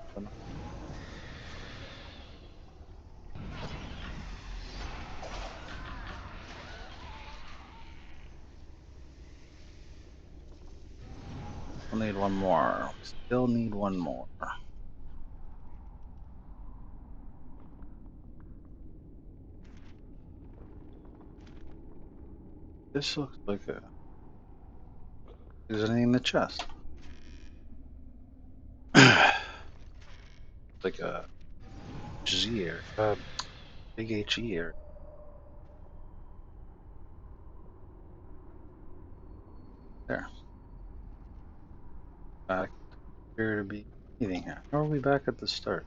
We'll need one more. We still need one more. This looks like a. Is anything in the chest? Like a Z area. Big HE area. There. Back here to be anything here. How are we back at the start?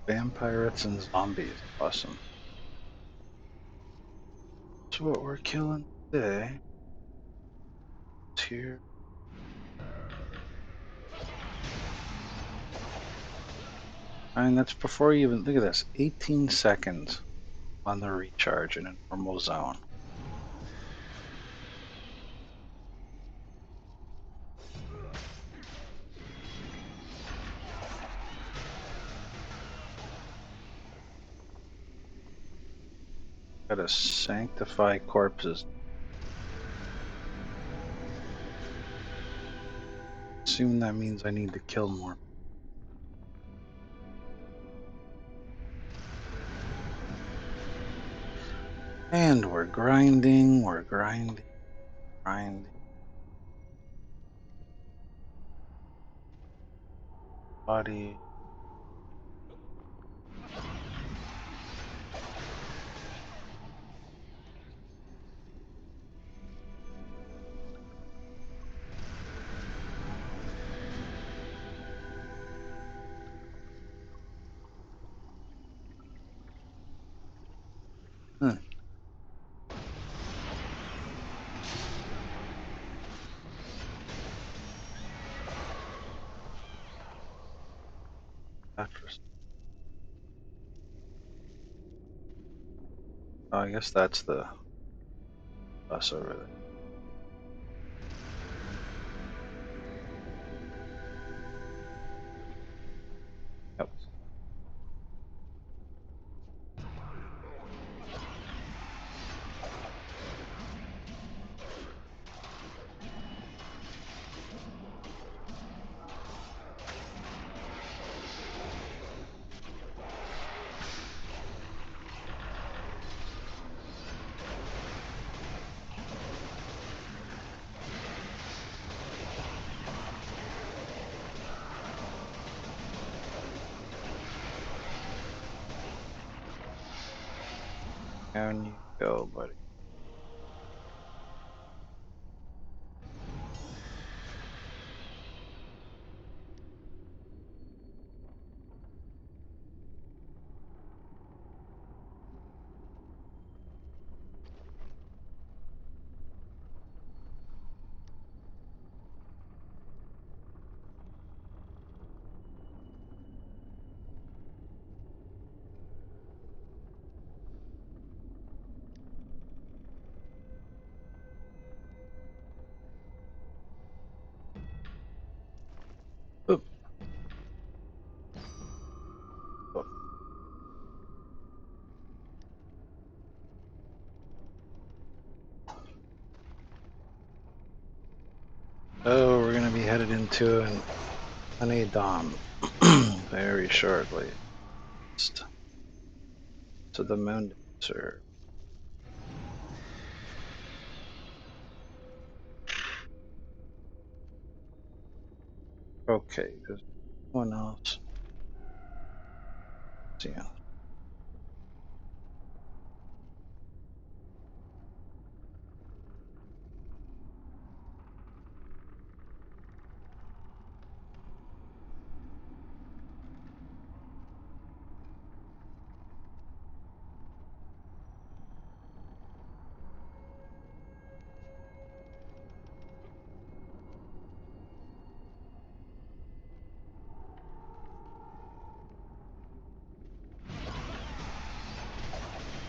Vampirates and zombies. Awesome. So what we're killing today is here. And that's before you even look at this. 18 seconds on the recharge in a normal zone. Gotta sanctify corpses. Assume that means I need to kill more. And we're grinding, grinding. Body. Hmm. Oh, I guess that's the bus over there. Yep. Down you go, buddy. Oop. Oop. Oh, we're gonna be headed into an Dom very shortly. To the moon dancer. Okay, there's no one else. Yeah.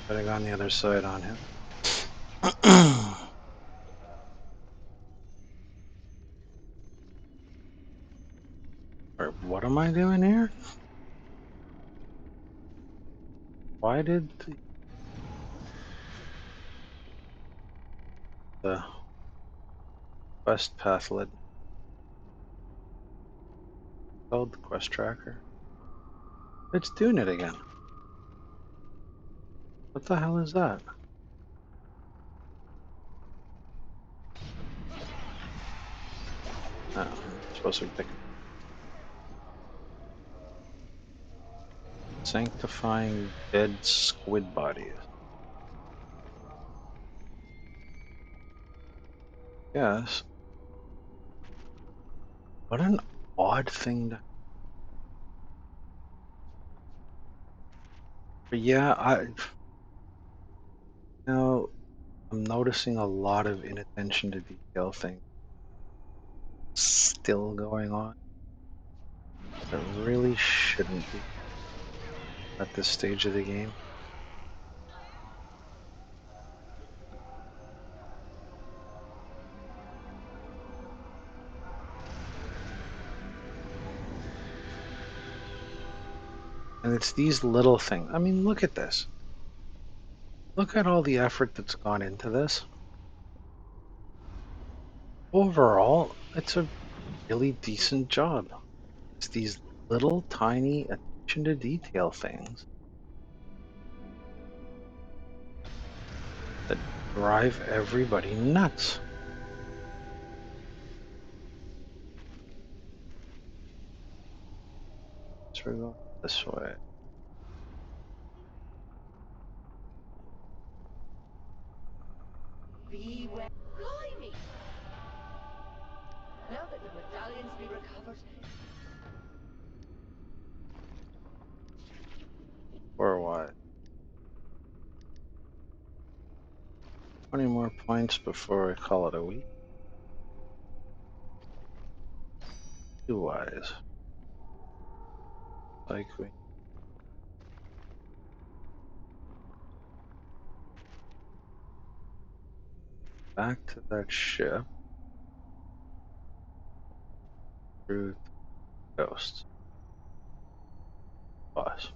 Putting on the other side on him. Or what am I doing here? Why did the quest path lead called the quest tracker? It's doing it again. What the hell is that? Oh, I'm supposed to be picking. Sanctifying dead squid bodies. Yes. What an odd thing to. But yeah, know, I'm noticing a lot of inattention to detail things still going on. That really shouldn't be at this stage of the game. And it's these little things. I mean, look at this. Look at all the effort that's gone into this. Overall, it's a really decent job. It's these little tiny attention to detail things that drive everybody nuts. So we're going this way. Beware. Blimey! Now that the medallion's been recovered, Or what? 20 more points before I call it a week. Too wise. Like we. back to that ship through the ghosts. Pause.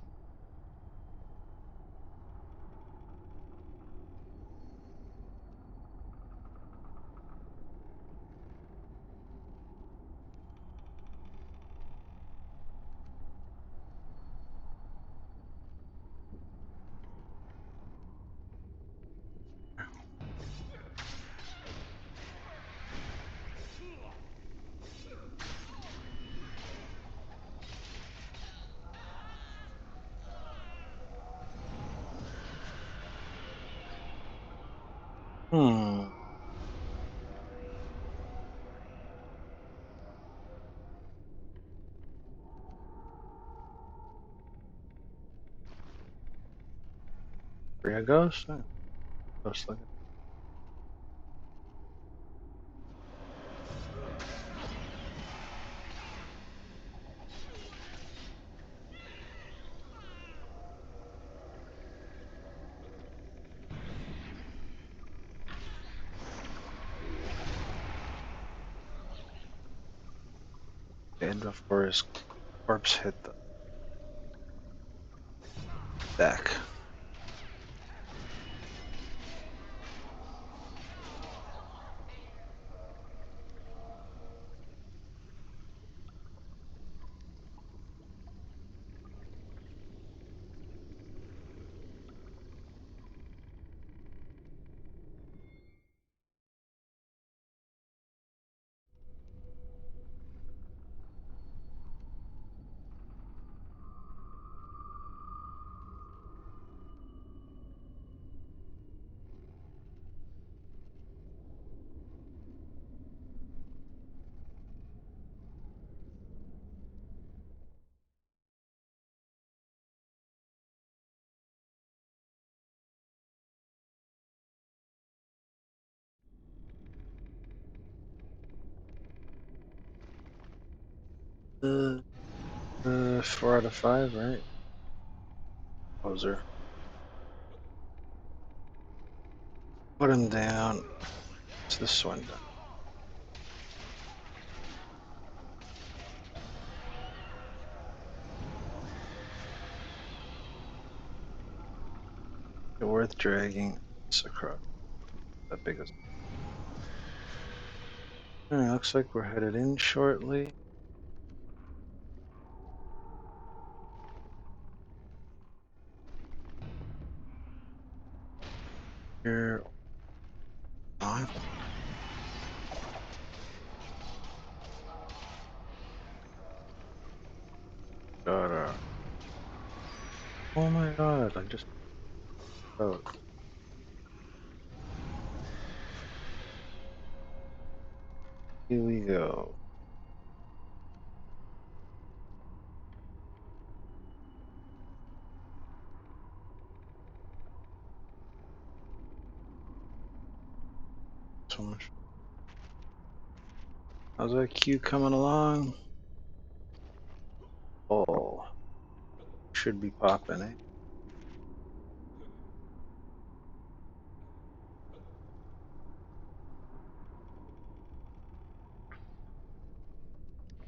Hmm. Where a ghost? Ghost looking. And before his corpse hit the deck. Uh, 4 out of 5, right? Poser. Put him down. It's this one done. Worth dragging this across that biggest. Alright, looks like we're headed in shortly. Here on. Got oh my god, I just oh. Here we go. So much. How's that queue coming along? Oh, should be popping, eh?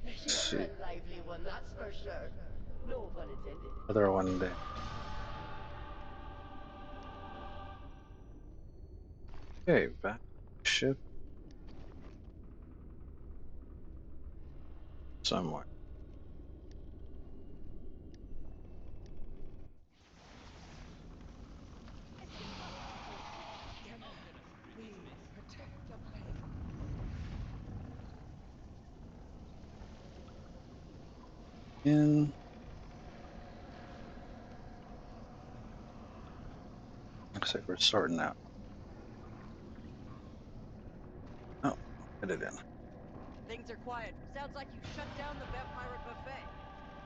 Let's see. You're a lively one, that's for sure. No pun intended. Other one day. Okay, back to ship somewhere. We protect the faith. In. Looks like we're sorting out. Oh, headed in. Things are quiet. Sounds like you shut down the vampire buffet.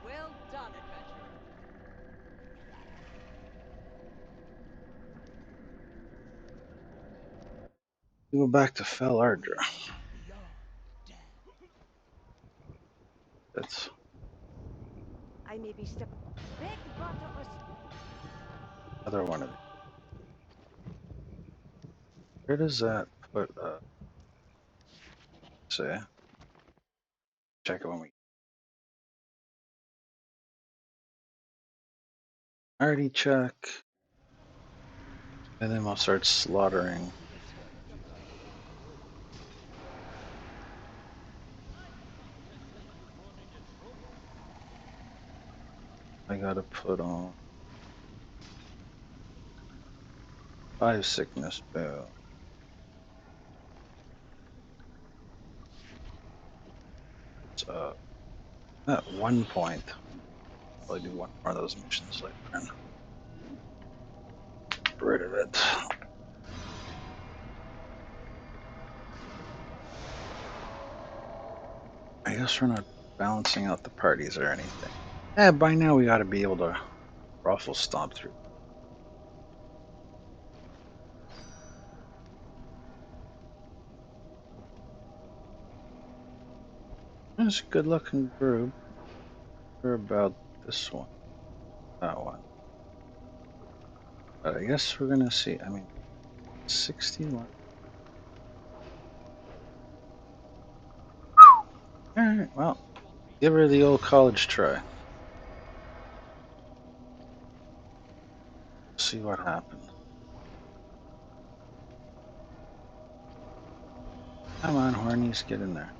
Well done, adventurer. We go back to Fel Ardra. You're dead. That's I may be step big bottomless. other one of these. Where does that But say check it when we already check, and then we'll start slaughtering. I gotta put on 5 sickness bow. It's at 1 point. I'll do one more of those missions later and get rid of it. I guess we're not balancing out the parties or anything. Yeah, by now we ought to be able to ruffle stomp through. It's a good looking group. We're about this one, that one. But I guess we're gonna see. I mean, 61. Alright, well, give her the old college try. See what happens. Come on, hornies, get in there.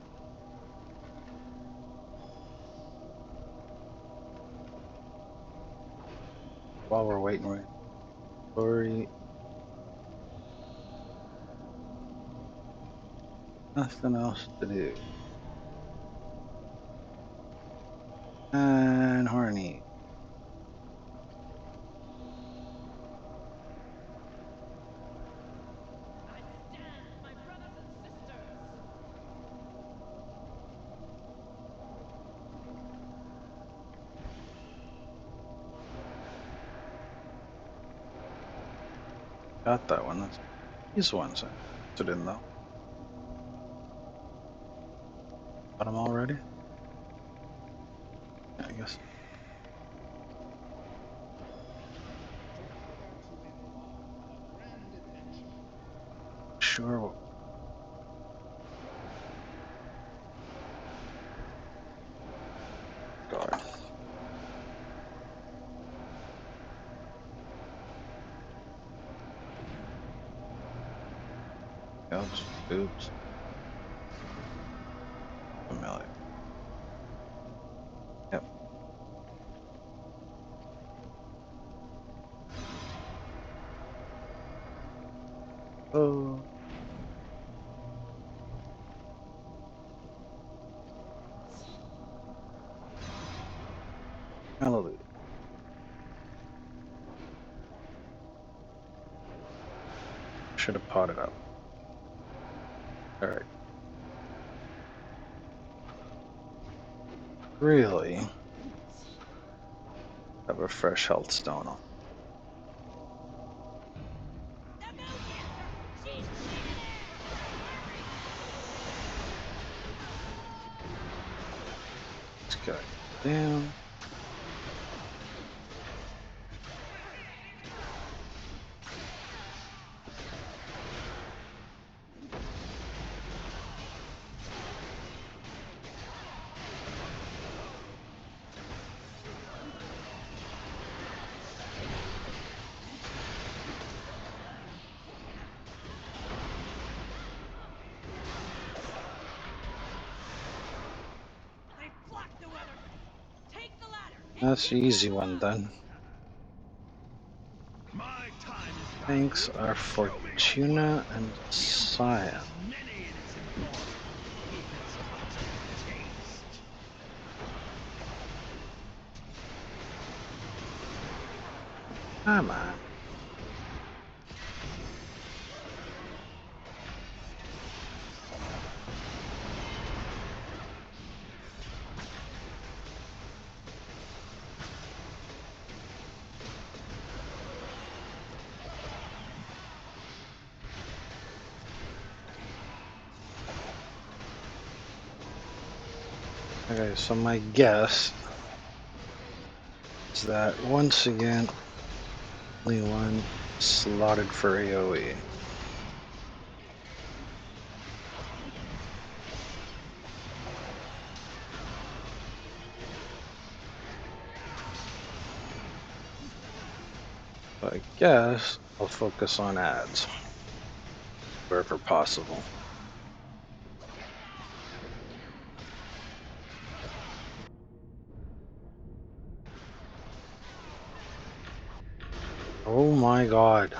While we're waiting, we're Lori. Nothing else to do. And horny. I stand with my brothers and sisters. Got that one. That's these ones I put in though. Got them already? Yeah, I guess. Sure. God. Scouts, boobs, familiar. Yep. Oh. Hallelujah. Should have potted up. Alright. Really? Have a fresh health stone on. The moon dancer! She's bleeding in! This guy down. They blocked the weather! Take the ladder! That's the easy one done. My time is Thanks valuable. are Show me your worth. Fortuna and The empire Saya. has many in its employ. Keep its touch and taste. Come on. Okay, so my guess is that once again, only one slotted for AoE. I guess I'll focus on ads wherever possible. Oh my god.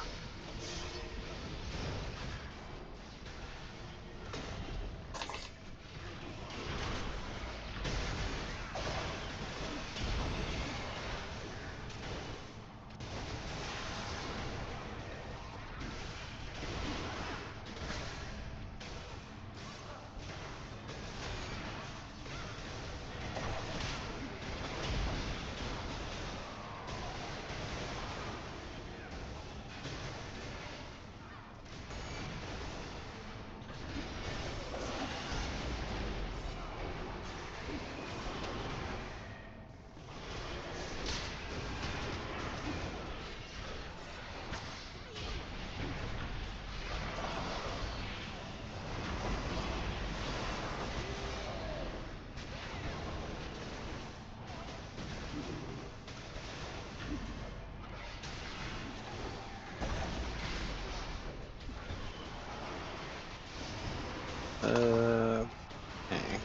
Tank.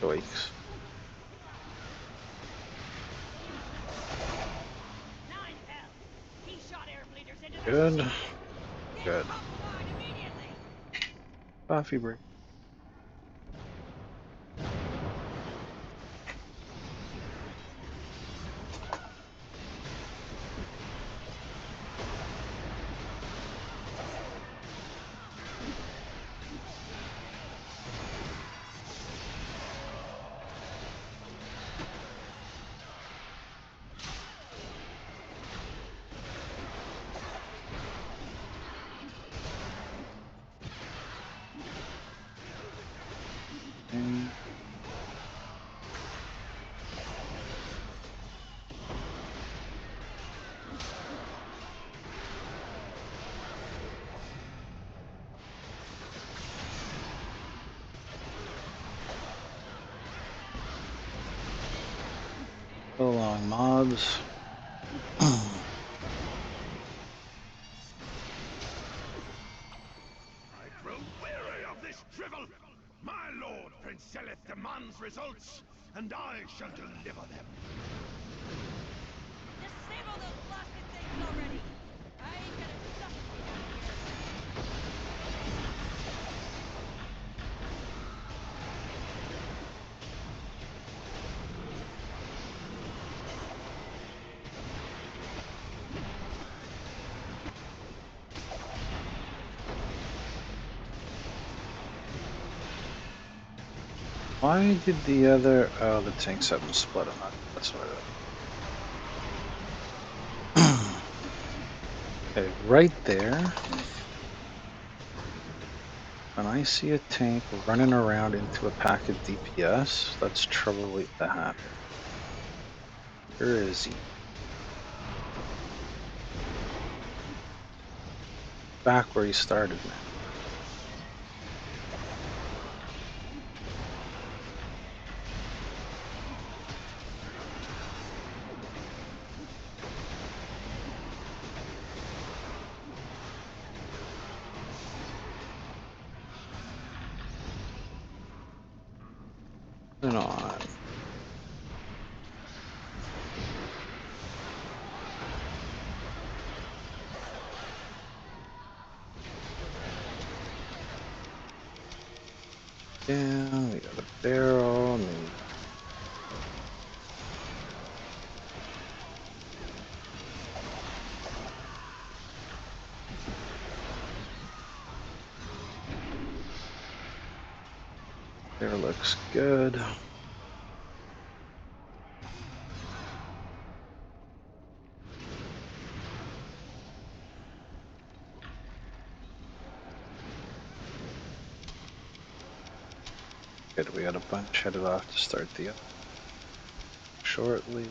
Yikes. Nine hell! He shot air bleeders into the Good. ship! Get Good. topside immediately! Coffee break. And so long, mobs. I grow weary of this drivel. My lord Prince Seleth demands results, and I shall deliver them. Disable those blasted things already! I ain't gonna suffocate out here! Why did the other... Oh, the tanks haven't split on that. That's what it... Okay, right there. When I see a tank running around into a pack of DPS, that's trouble waiting to happen. Where is he? Back where he started, man. Moving on. Down, we got a barrel, and then there looks good. Good, we got a bunch headed off to start the other shortly.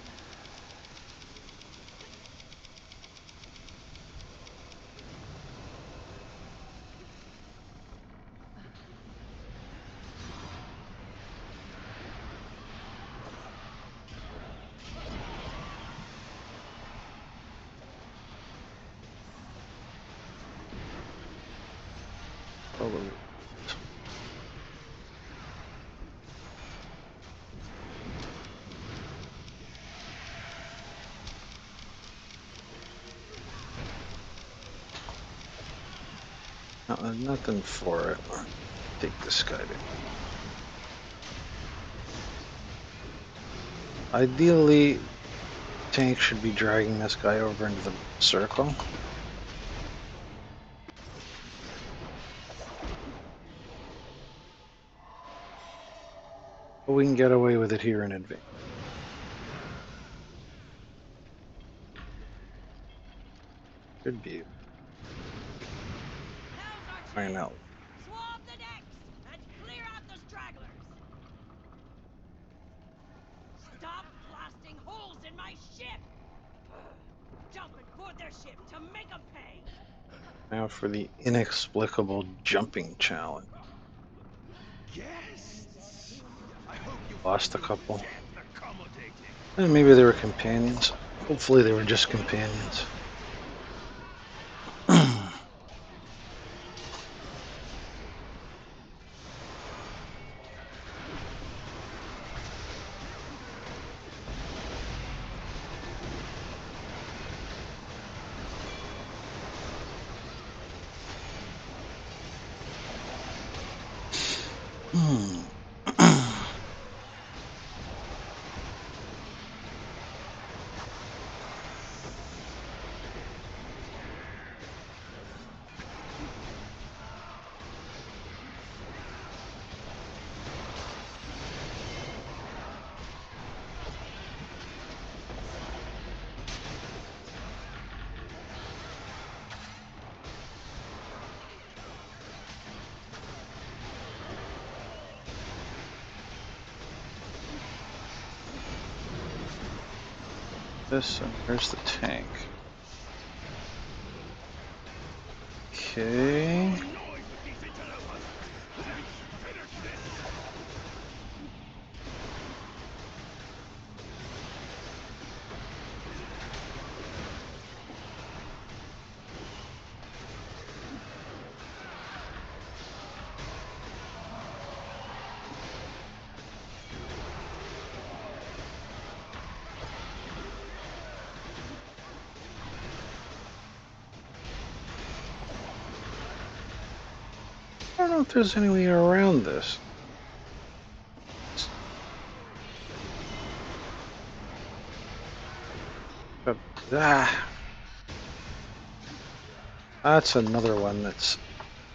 No, there's nothing for it. Take this guy down. Ideally, tank should be dragging this guy over into the circle. But we can get away with it here in advance. Could be. Find out. Swab the decks and clear out the stragglers. Stop blasting holes in my ship. Jump and board their ship to make them pay. Now for the inexplicable jumping challenge. Guests? I hope you Lost find a your couple. death accommodating. And maybe they were companions. Hopefully they were just companions. This, and there's the tank. Okay. Annoyed with these interlopers. Let's finish this. I don't know if there's any way around this. But, that's another one that's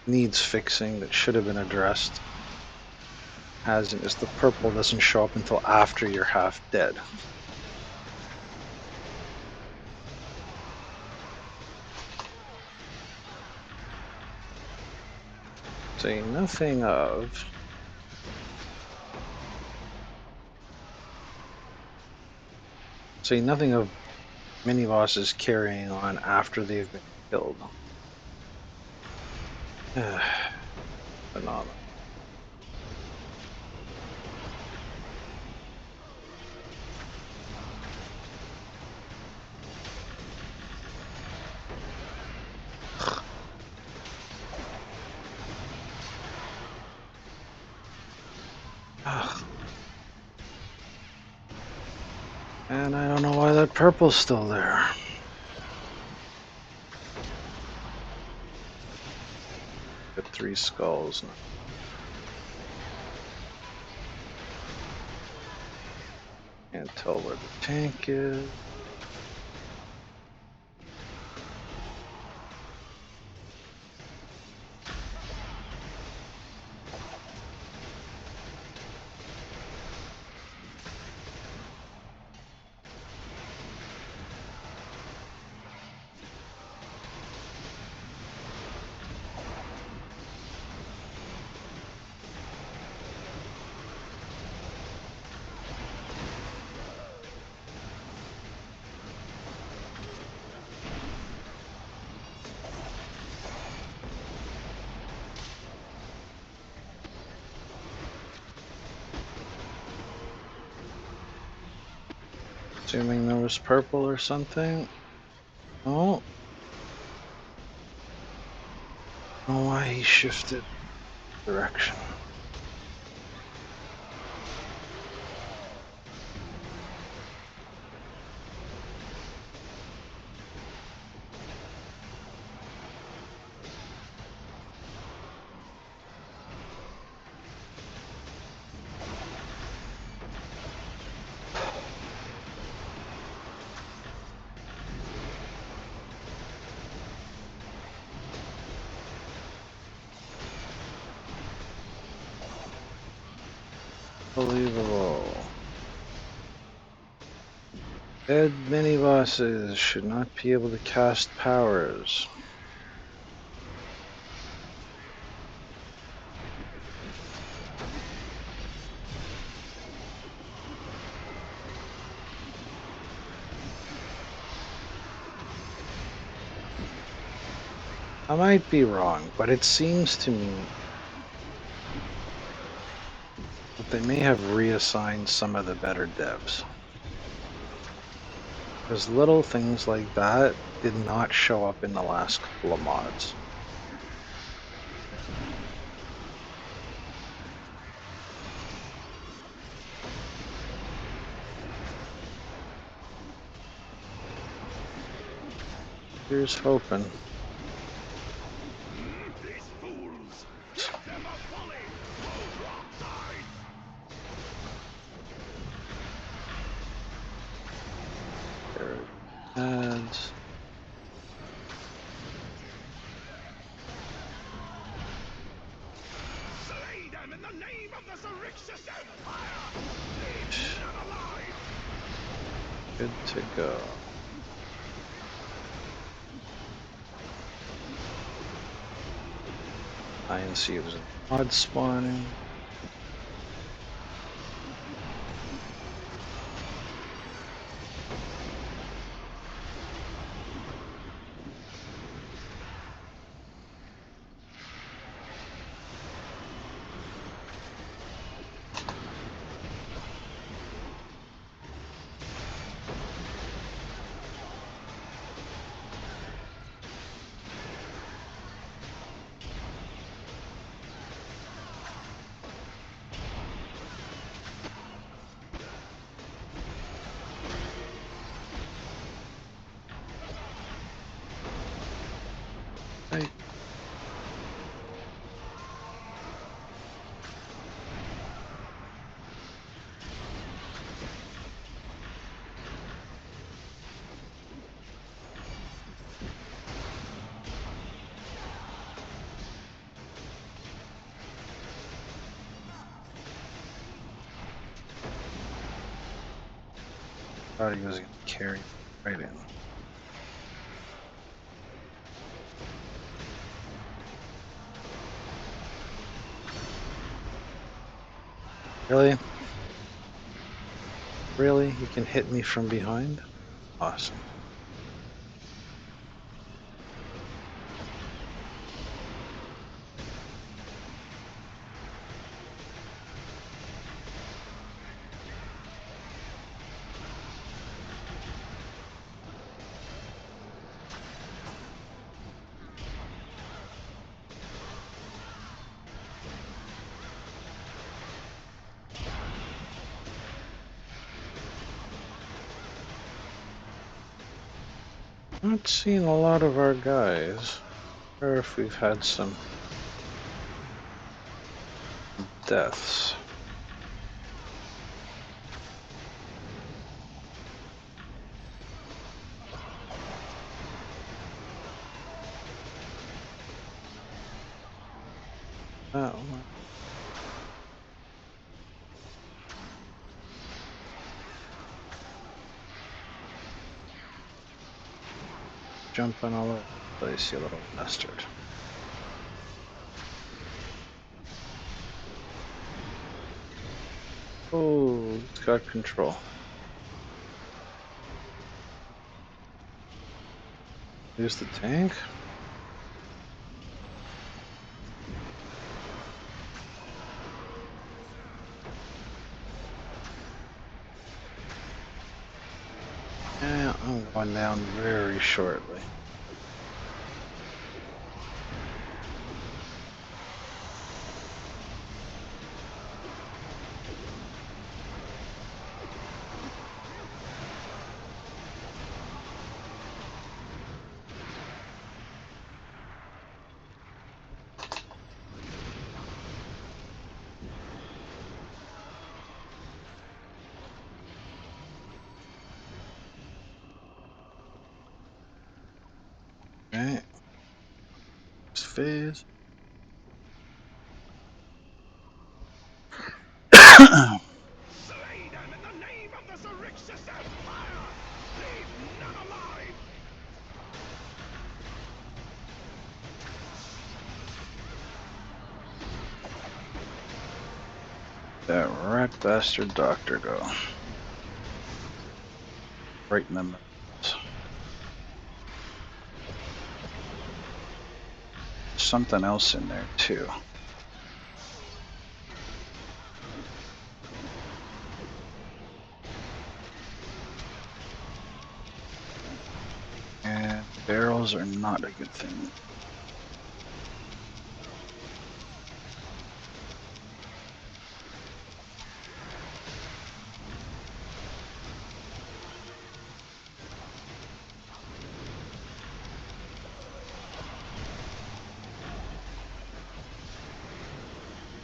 needs fixing that should have been addressed. Hasn't, is the purple doesn't show up until after you're half dead. Say nothing of. Say nothing of mini bosses carrying on after they've been killed. Phenomenal. And I don't know why that purple's still there. Got 3 skulls now. Can't tell where the tank is. Assuming there was purple or something. Oh. I don't know why he shifted direction. Unbelievable. Dead mini bosses should not be able to cast powers. I might be wrong, but it seems to me that they may have reassigned some of the better devs. Because little things like that did not show up in the last couple of mods. Here's hoping. These fools! Give them a volley! Hold wrong side! There it adds. Slay them in the name of the Xerxes Empire! Leave none alive! Good to go. I can see it was an odd spawning. Right. Thought he was going to carry right in. Really? Really? You can hit me from behind? Awesome. Not seeing a lot of our guys. Or if we've had some deaths. Oh, jumping all over the place, you little bastard. Oh, it's got control. Here's the tank. Yeah, I'm going down very shortly. Okay. Next phase. That rat bastard doctor go? Right in the middle. Something else in there too. And barrels are not a good thing.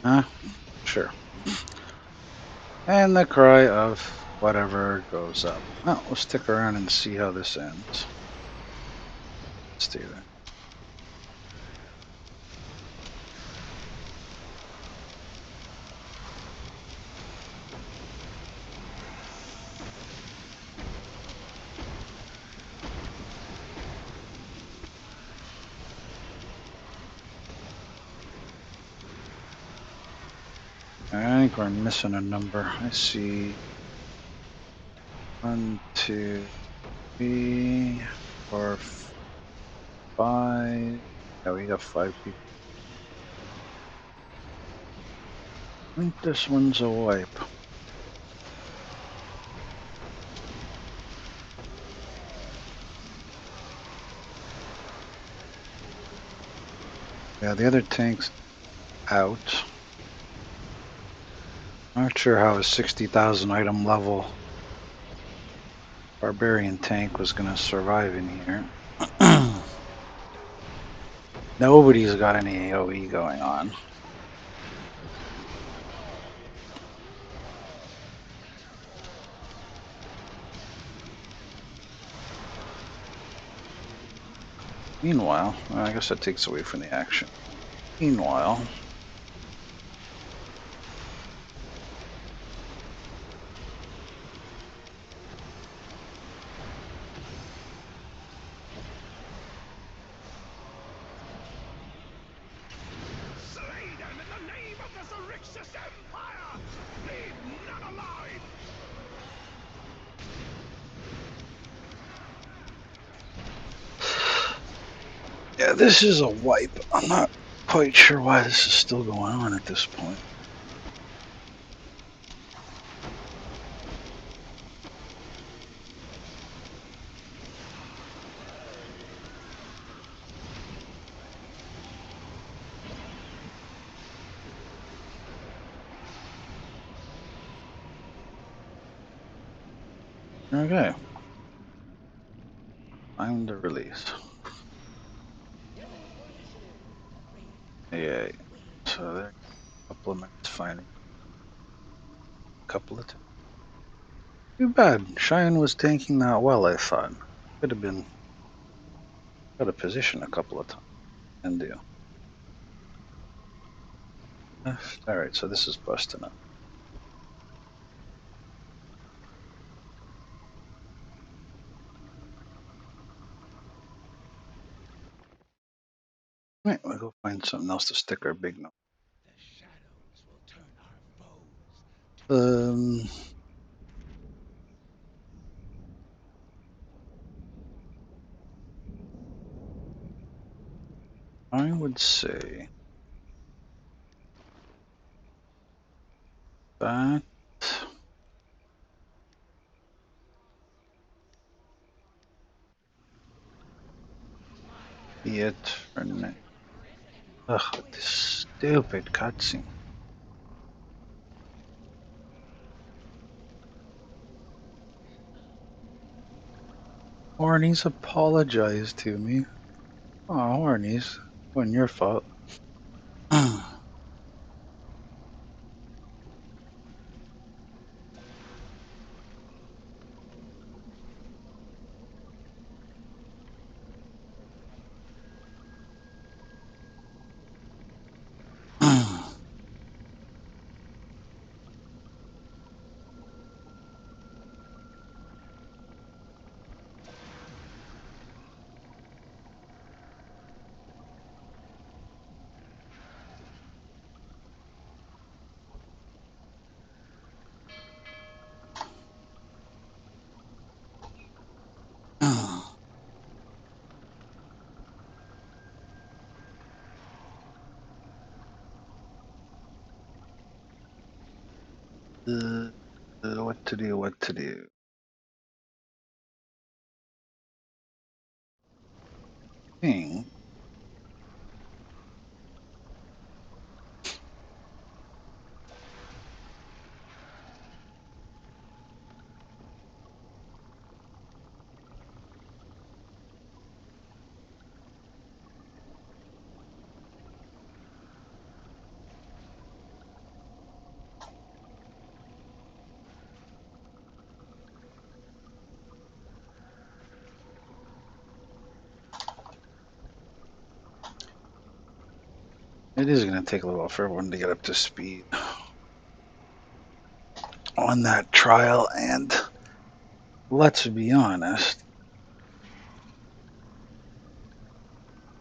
Huh? Sure. And the cry of whatever goes up. Well, we'll stick around and see how this ends. Stay there. I think we're missing a number. I see 1, 2, 3, 4, 5. Yeah, we got 5 people. I think this one's a wipe. Yeah, the other tank's out. Not sure how a 60,000 item level barbarian tank was going to survive in here. Nobody's got any AoE going on. Meanwhile, well, I guess that takes away from the action. Meanwhile, Slay them in the name of the Zerixus Empire! Leave none alive! yeah, this is a wipe. I'm not quite sure why this is still going on at this point. Okay. Time to release. Yeah. So there, a couple of minutes finally. Couple of times. Too bad. Cheyenne was tanking that well, I thought. Could have been out of position a couple of times. And do. Alright, so this is busting up. Right, we'll go find something else to stick our big note. The shadows will turn our foes to I would say that be it for now. Ugh, this stupid cutscene. Hornies apologized to me. Oh, Hornies. Wasn't your fault. What to do? What to do? Thing. It is going to take a little while for everyone to get up to speed on that trial, and let's be honest,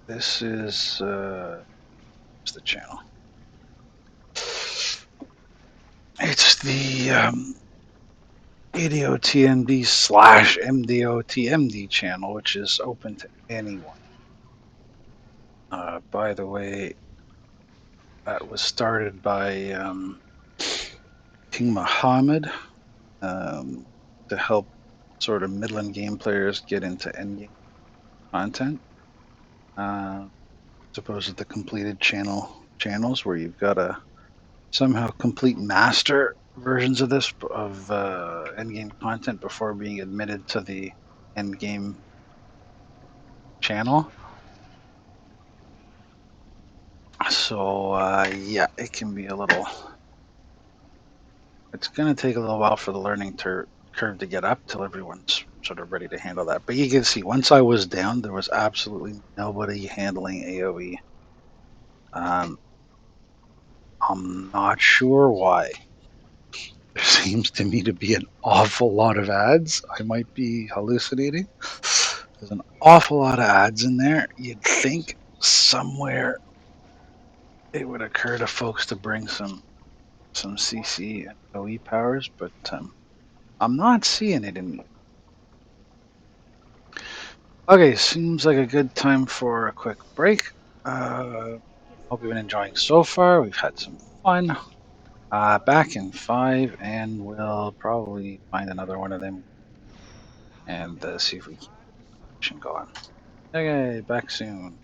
this is what's the channel? It's the ADOTMD slash MDOTMD channel, which is open to anyone. By the way, that was started by King Muhammad to help sort of middling game players get into endgame content. Opposed to the completed channels where you've got to somehow complete master versions of this of endgame content before being admitted to the endgame channel. So yeah, it can be a little. It's going to take a little while for the learning curve to get up till everyone's sort of ready to handle that. But you can see once I was down, there was absolutely nobody handling AOE. I'm not sure why. There seems to me to be an awful lot of ads. I might be hallucinating. There's an awful lot of ads in there. You'd think somewhere it would occur to folks to bring some CC and OE powers, but I'm not seeing it in. Okay, seems like a good time for a quick break. Hope you've been enjoying so far. We've had some fun. Back in 5, and we'll probably find another one of them and see if we can go on. Okay, back soon.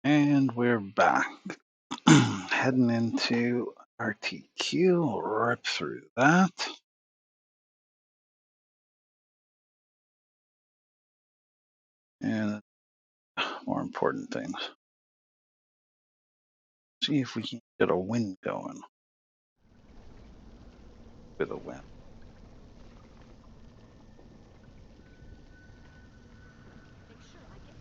And we're back. Heading into RTQ. We'll rip through that. And more important things. See if we can get a win going. With a win. Make sure I get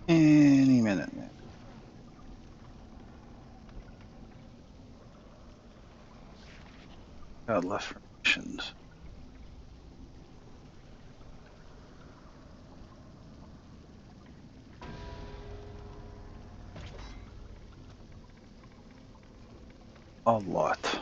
Any minute now. Got left for missions. A lot.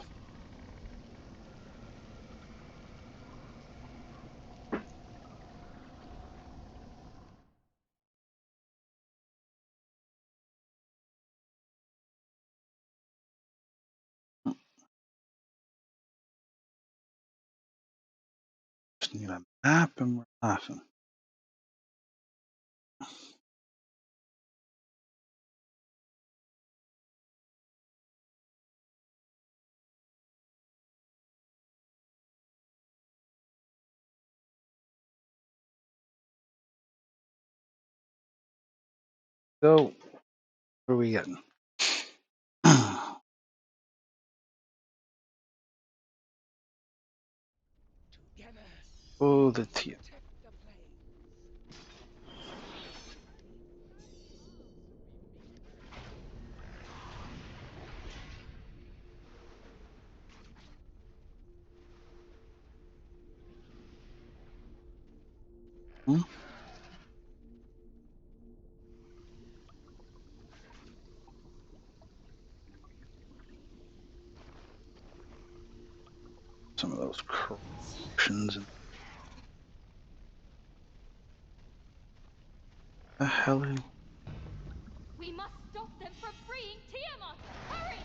Just need a map and we're laughing. So, what are we getting? Together, Oh, we the will tea. protect the plains. Hmm? Some of those corruptions and the hell is We must stop them from freeing Tiamat! Hurry!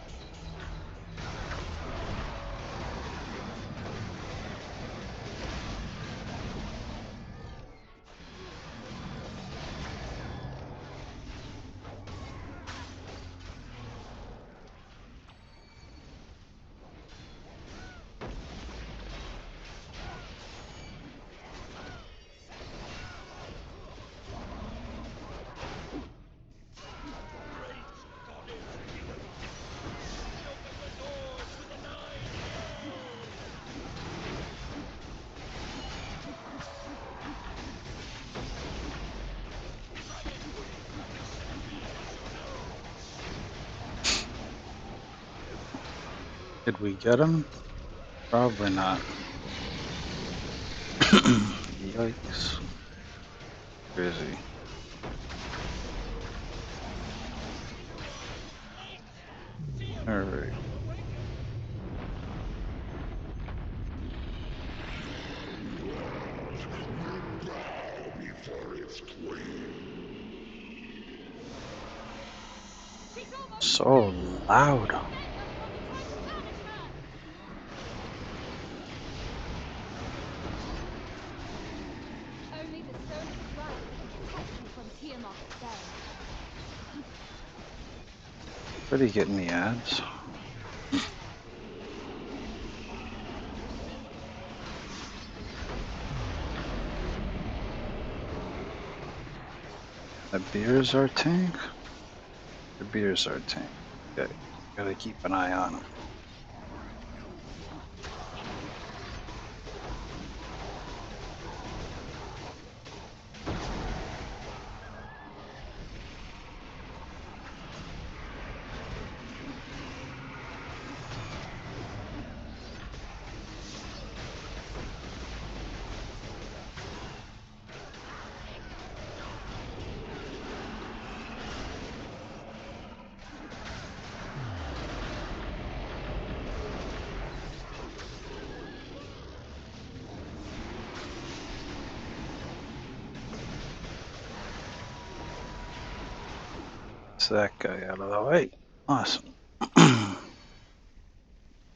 Did we get him? Probably not. Yikes. Crazy. Alright. She's almost So loud. defend us from the Titanic Man! Only the Stone of the Bride can protect you from Tiamat's spell. Pretty getting the ads. The beer's our tank? The beer's our tank. Okay. Gotta keep an eye on him. that guy out of the way. Awesome.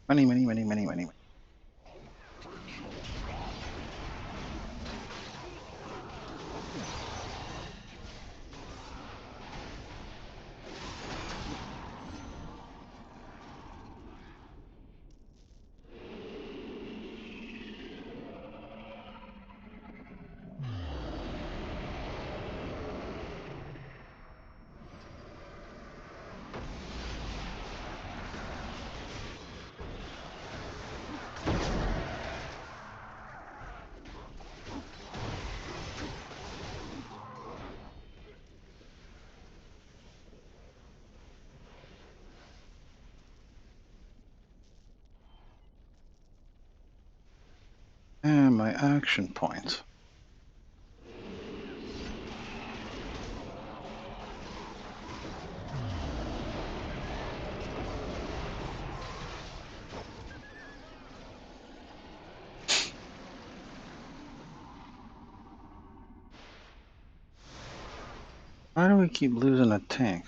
Many. And my action points. Why do we keep losing a tank?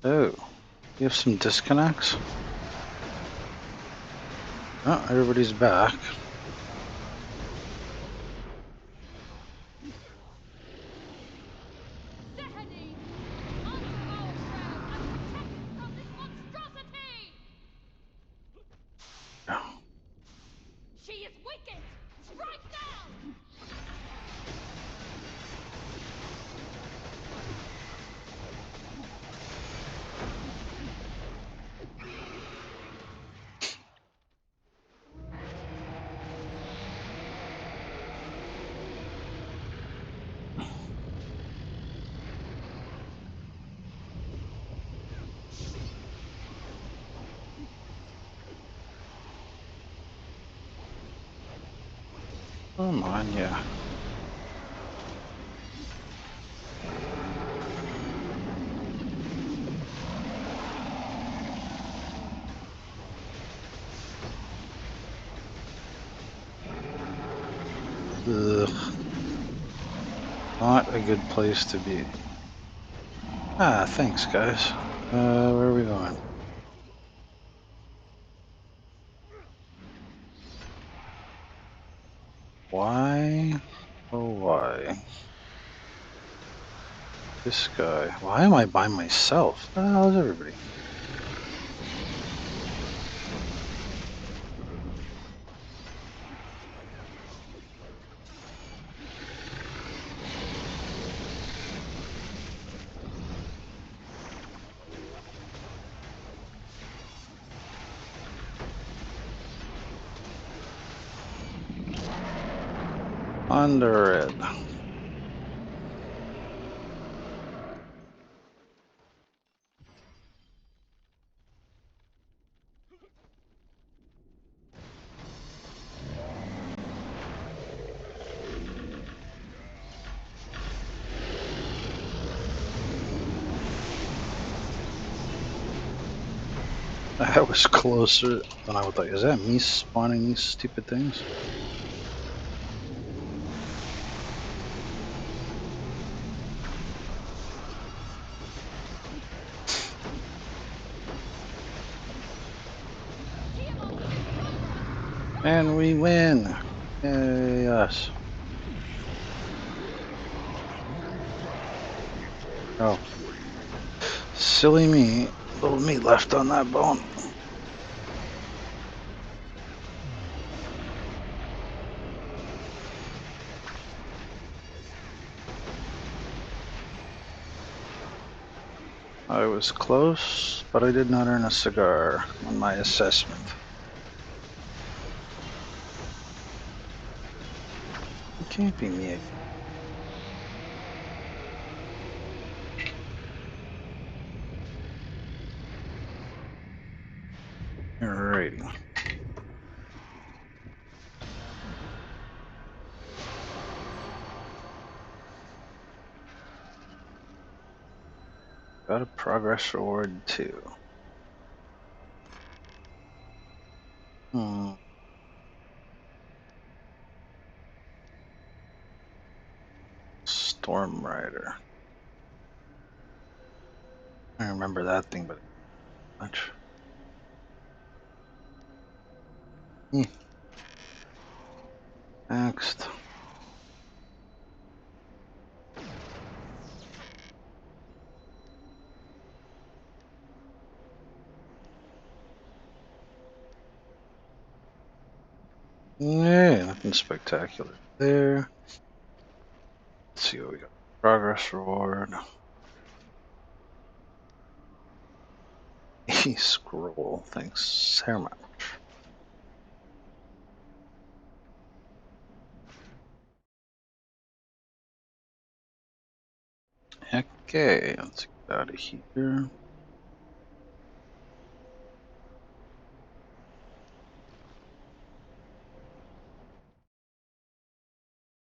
Oh, you have some disconnects? Oh, everybody's back. Zehani! Honor our crown and protect us from this monstrosity! She is weakened! Strike down! Come on, yeah. Ugh. Not a good place to be. Ah, thanks, guys. Where are we going? Why? Oh, why? This guy. Why am I by myself? Where the hell is everybody? Under it. That was closer than I would think. Is that me spawning these stupid things? Tiamat's in progress! And we win! Yay, us. Oh. Silly me. Little meat left on that bone. I was close, but I did not earn a cigar on my assessment. It can't be me again. Alrighty. Got a progress reward too. Hmm. Storm Rider. I remember that thing, but much. Next. Yeah, nothing spectacular there. Let's see what we got. Progress reward. A scroll. Thanks so much. Okay, let's get out of here.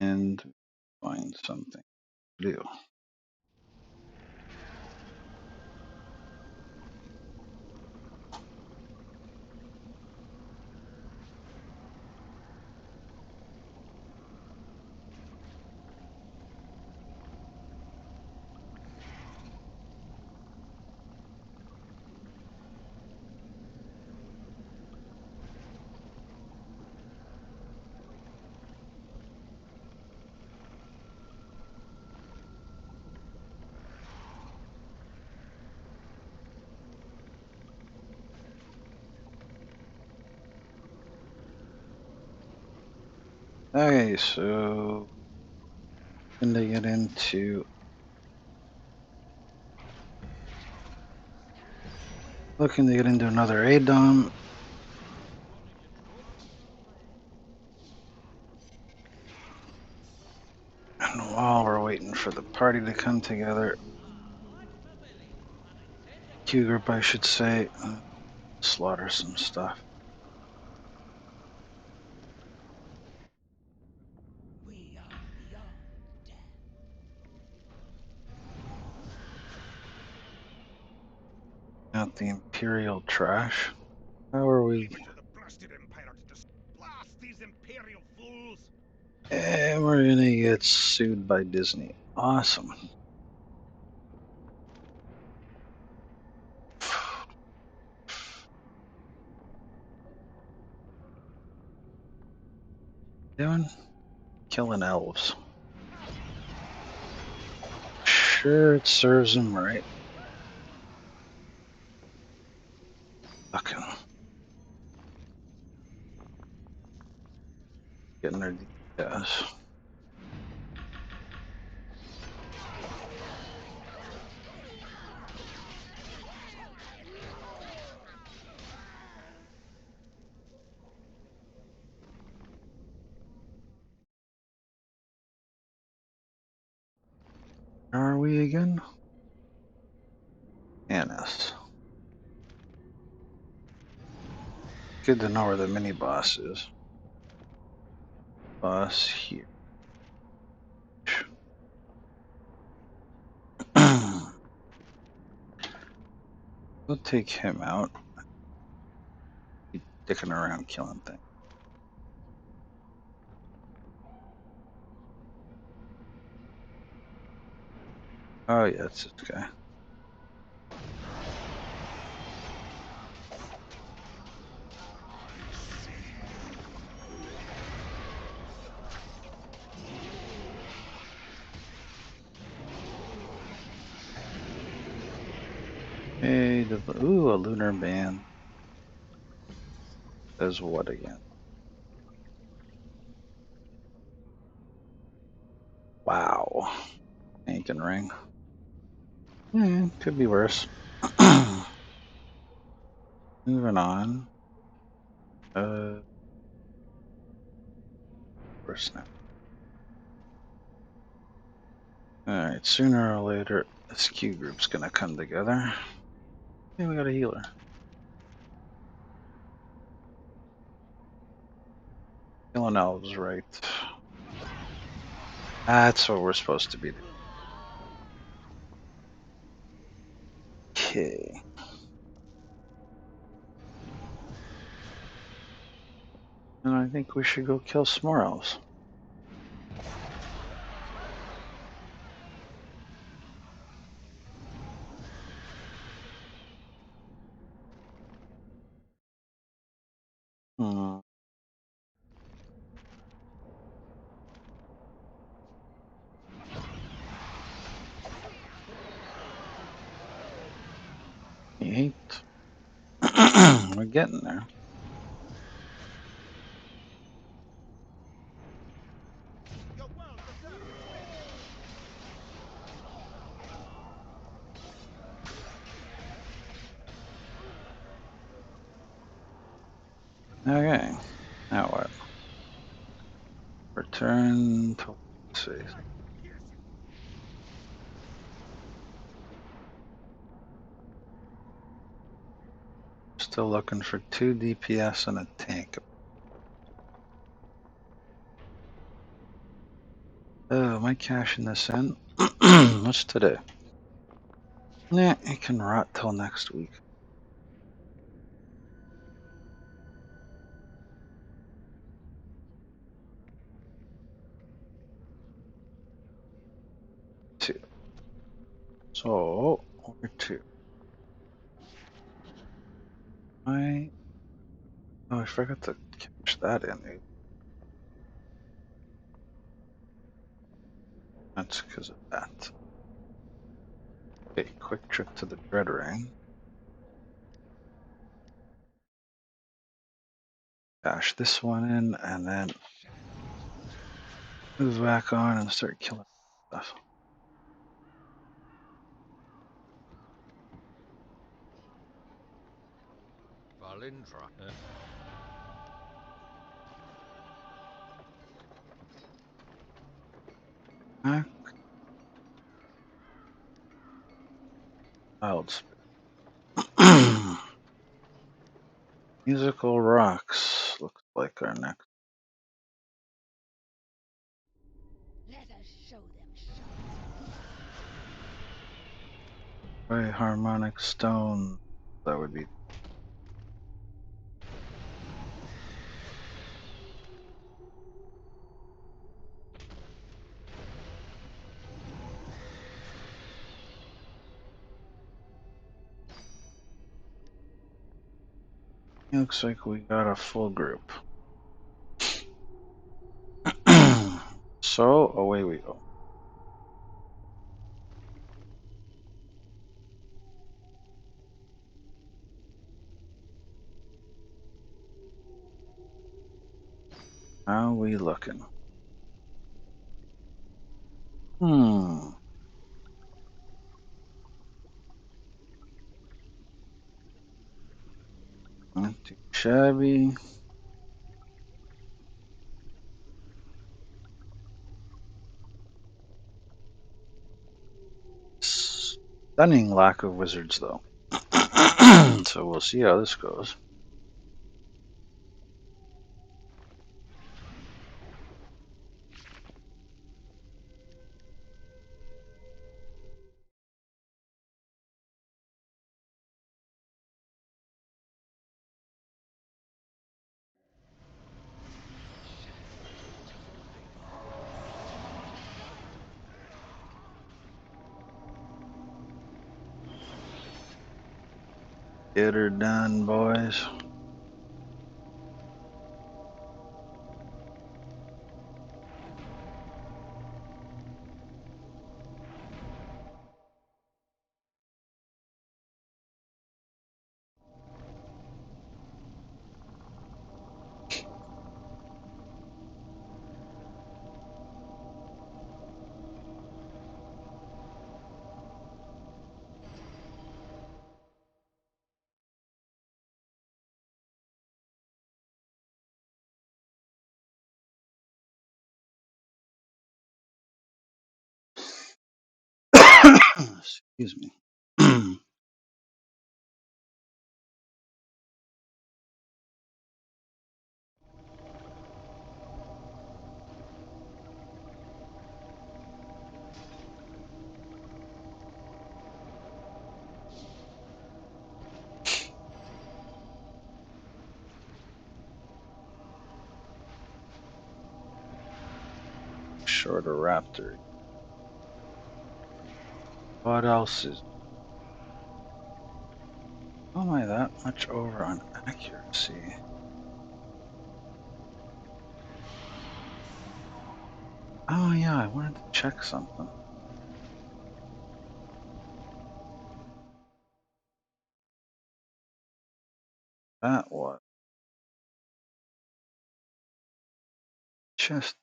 And find something to do. Okay, so when they get into looking to get into another ADOM. And while we're waiting for the party to come together, Q group I should say, slaughter some stuff. We are beyond death. Not the Imperial trash. How are we? Leave it to the blasted Empire to just blast these Imperial fools! And we're gonna get sued by Disney. Awesome. Doing? Killing elves. Sure, it serves them right. Fucking getting their DPS. Are we again? Annis. Good to know where the mini boss is. Boss here. We'll take him out. Keep dicking around killing things. Oh yeah, it's this guy. Hey, ooh, a lunar band. Says what again? Wow. Ain't ring. Could be worse. Moving on. Worse now. Alright, sooner or later, this Q group's gonna come together. Yeah, we got a healer. Killing elves, right. That's what we're supposed to be doing. Okay. And I think we should go kill some more elves. Hmm. Eight. We're getting there. Your world deserves to win. Okay. Now what? Return to space. Here's you. Still looking for 2 DPS and a tank. Oh, am I cashing this in? What's today? Nah, it can rot till next week. Two. So, where to? Oh, I forgot to cash that in. That's because of that. Okay, quick trip to the Dread Ring. Cash this one in, and then move back on and start killing stuff. Valindra. Back. Wild Spirit. Musical Rocks looks like our next. Let us show them shut. By Harmonic Stone. That would be. Looks like we got a full group. So, away we go. How we looking? Hmm. Not too shabby. Stunning lack of wizards, though. So we'll see how this goes. Get her done, boys. Excuse me. Shorter raptor. What else is? How am I that much over on accuracy? Oh yeah, I wanted to check something. That was just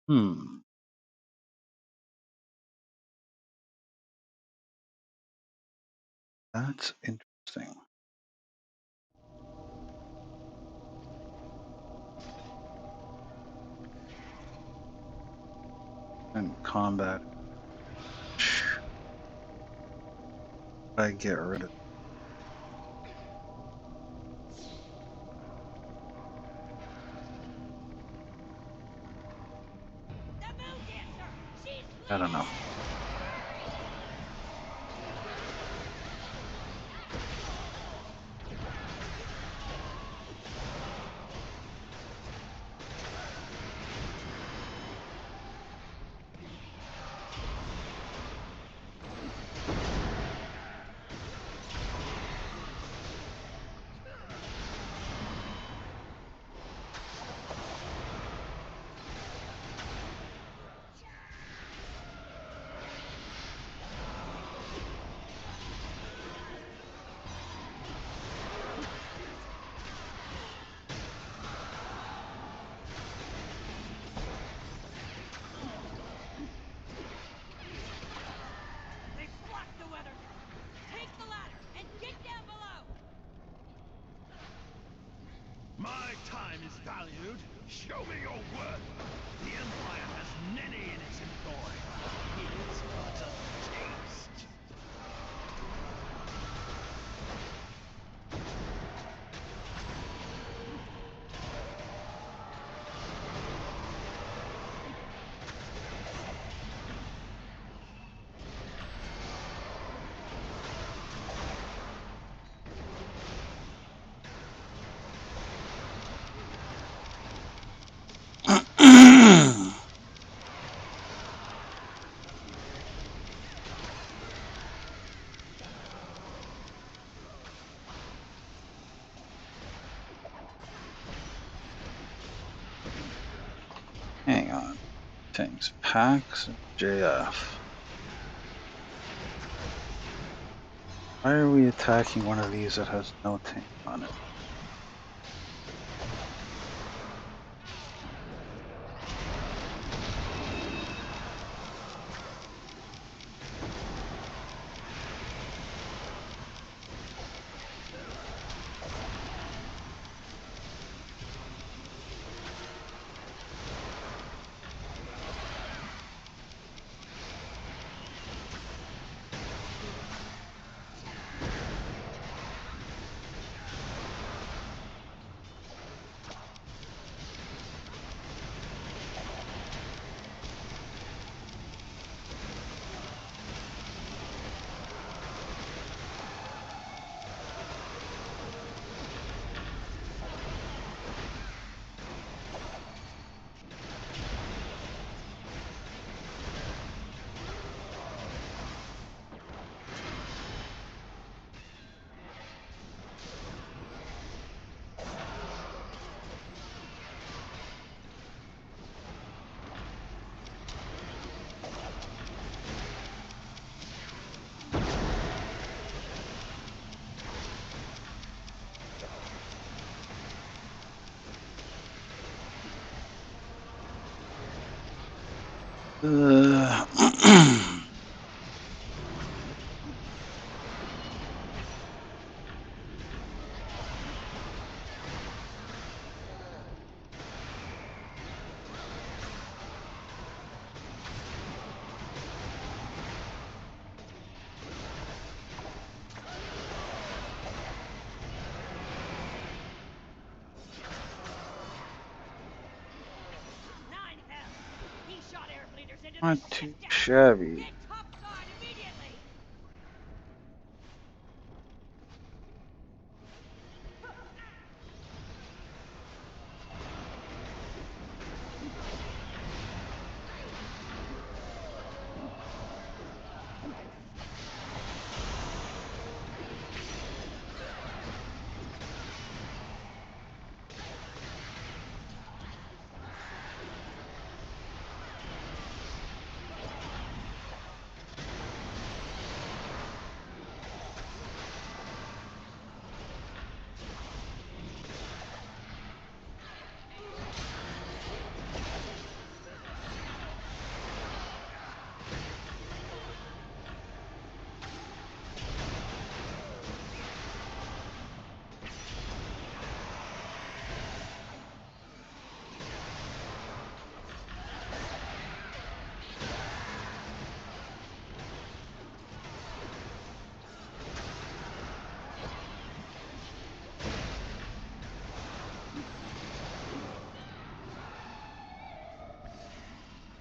hmm. That's interesting. And combat. I get rid of. The moon dancer! She's I don't know. leaving! They've blocked the weather! Take the ladder and get down below! My time is valued. Show me your worth. The Empire has many in its employ. It's but a taste. Hang on. Things. Pax JF. Why are we attacking one of these that has no tank on it? Uh, Nine hell! He shot air bleeders into the not ship too deck! shabby. Get topside immediately!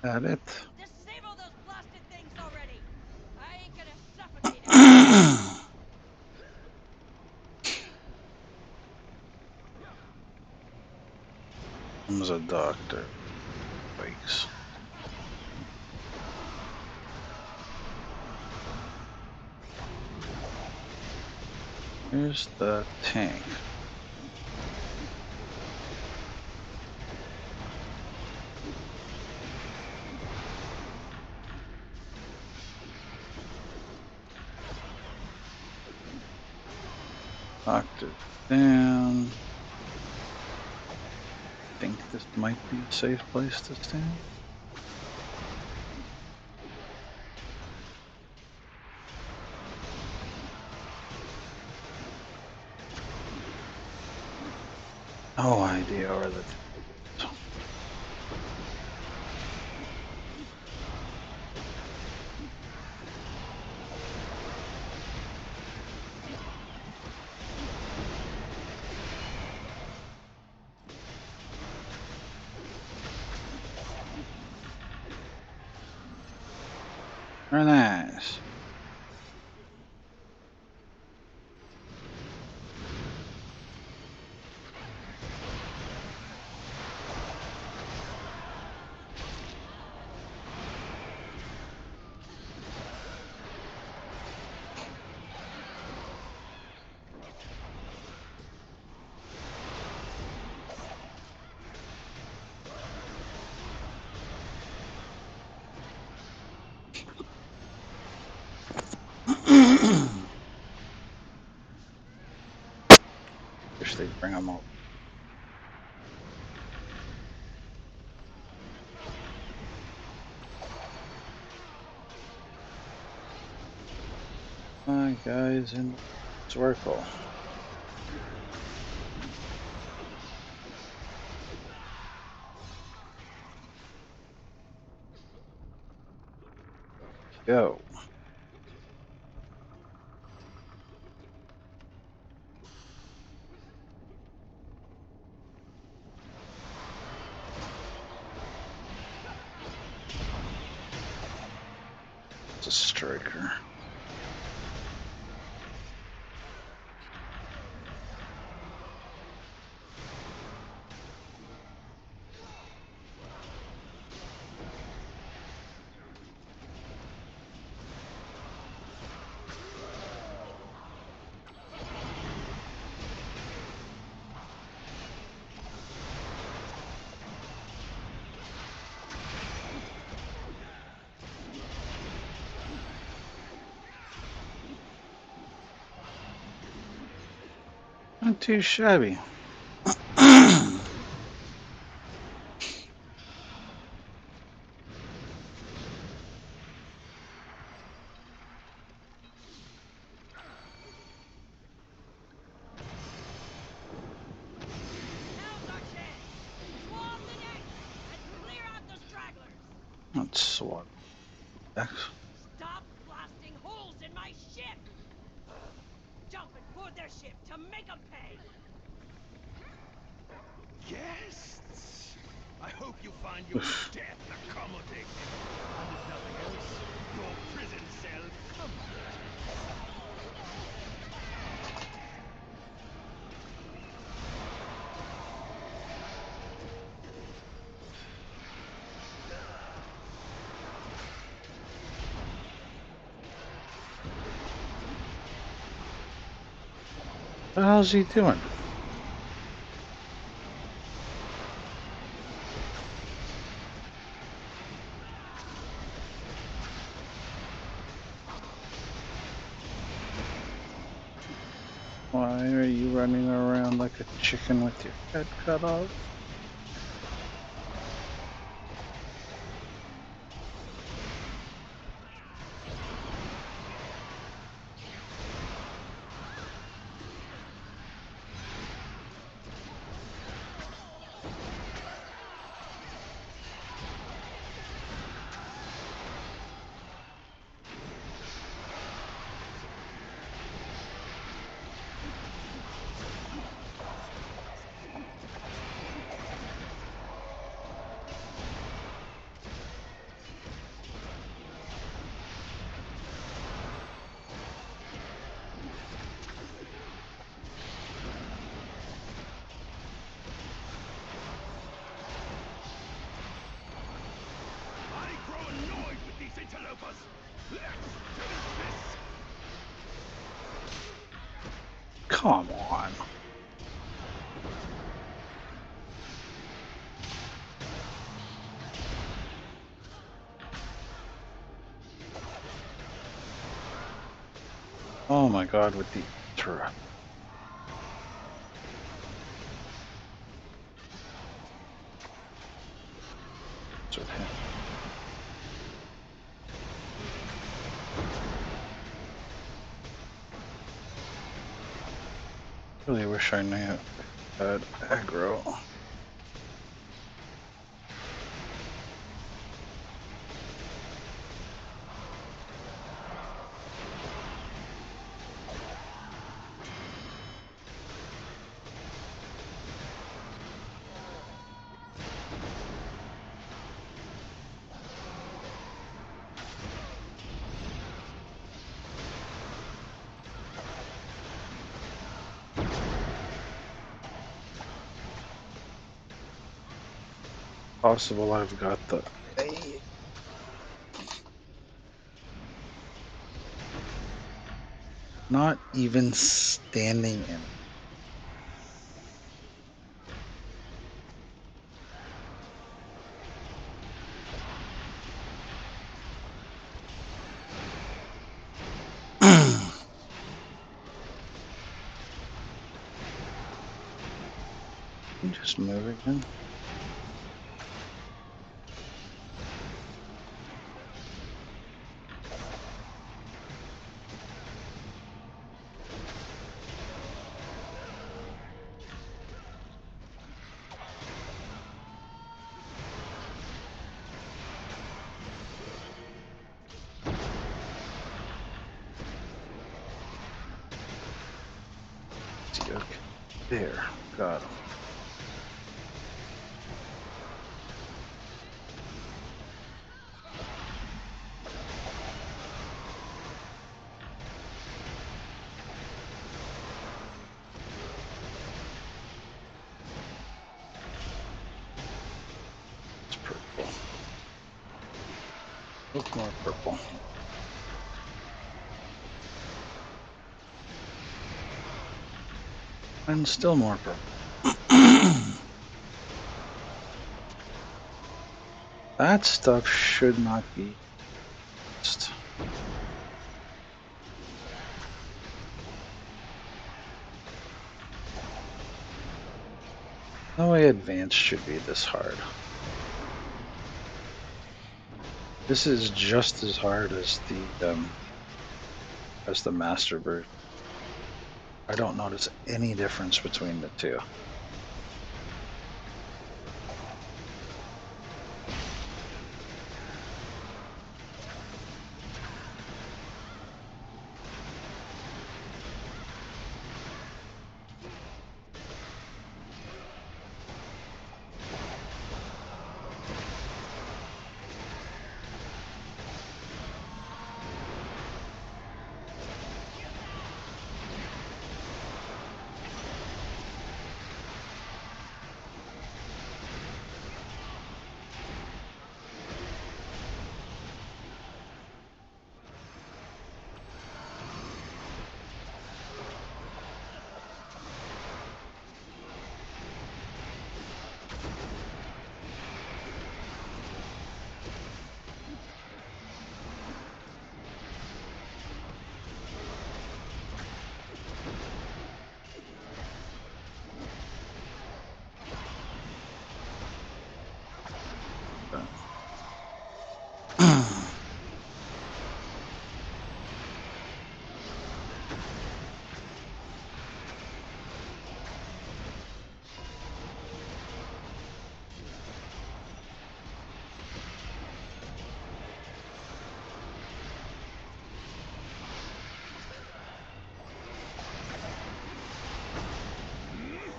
At it. Disable those blasted things already! I ain't gonna suffocate everybody! Comes a doctor. Wakes. Here's the tank. Doctor down. Think this might be a safe place to stand. No idea where the very nice. Wish they'd bring them all. My guys in circle. Go. It's a striker. Not too shabby. Now's our chance! Swarm the decks and clear out the stragglers! Let's swap. Stop blasting holes in my ship! Jump and board their ship to make 'em pay! Guests! I hope you find your death accommodating. And if nothing else, your prison cell comforting. What the hell's he doing? Why are you running around like a chicken with your head cut off? Come on. Oh my god, with the interrupt. With him. Really wish I knew that aggro. Possible I've got the. Not even standing in. Just move again. Okay. There. Got him. It's purple. Look more purple. And still more purple. That stuff should not be. No way advanced should be this hard. This is just as hard as the master version. I don't notice any difference between the two.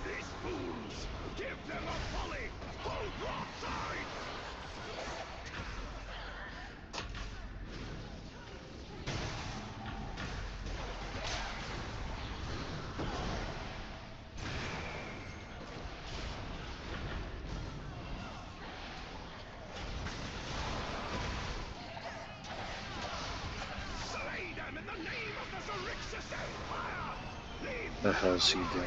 These fools! Give them a volley! Hold broadside! The hell's he doing?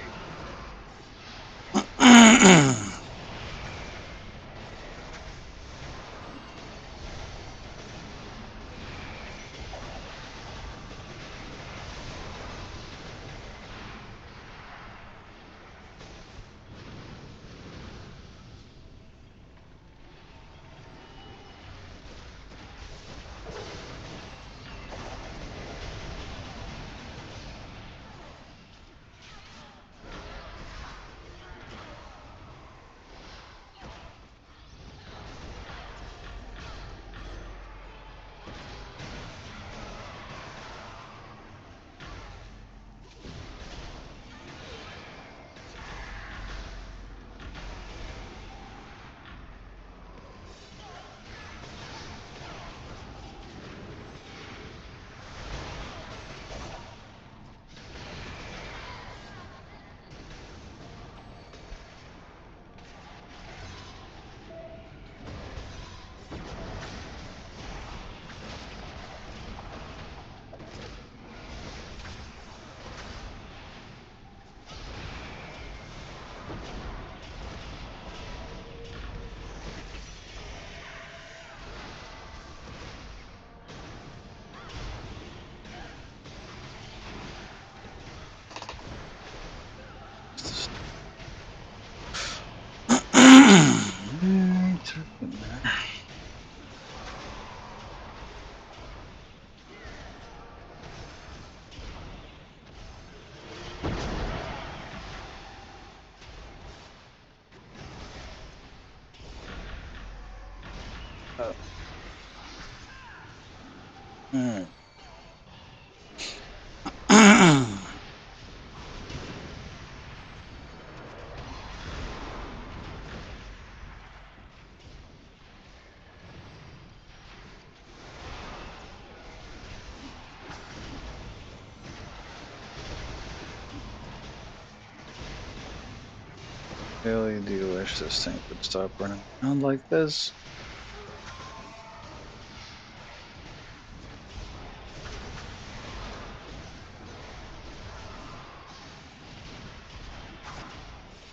Yeah, took him there. Oh. Mm. Really do wish this thing would stop running around like this.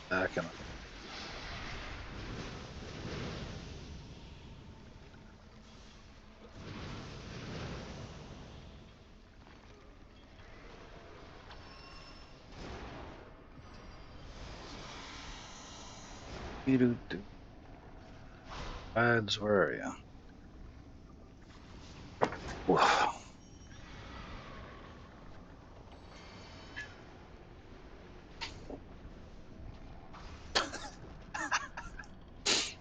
Back and do. Ads, where are you? Oof.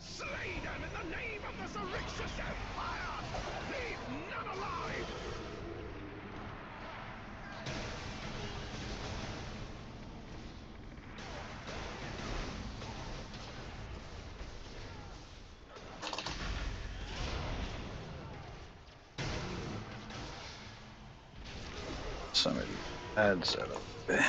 Slay them in the name of the Zerixus Empire! Leave none alive! Some of these ads out of the way.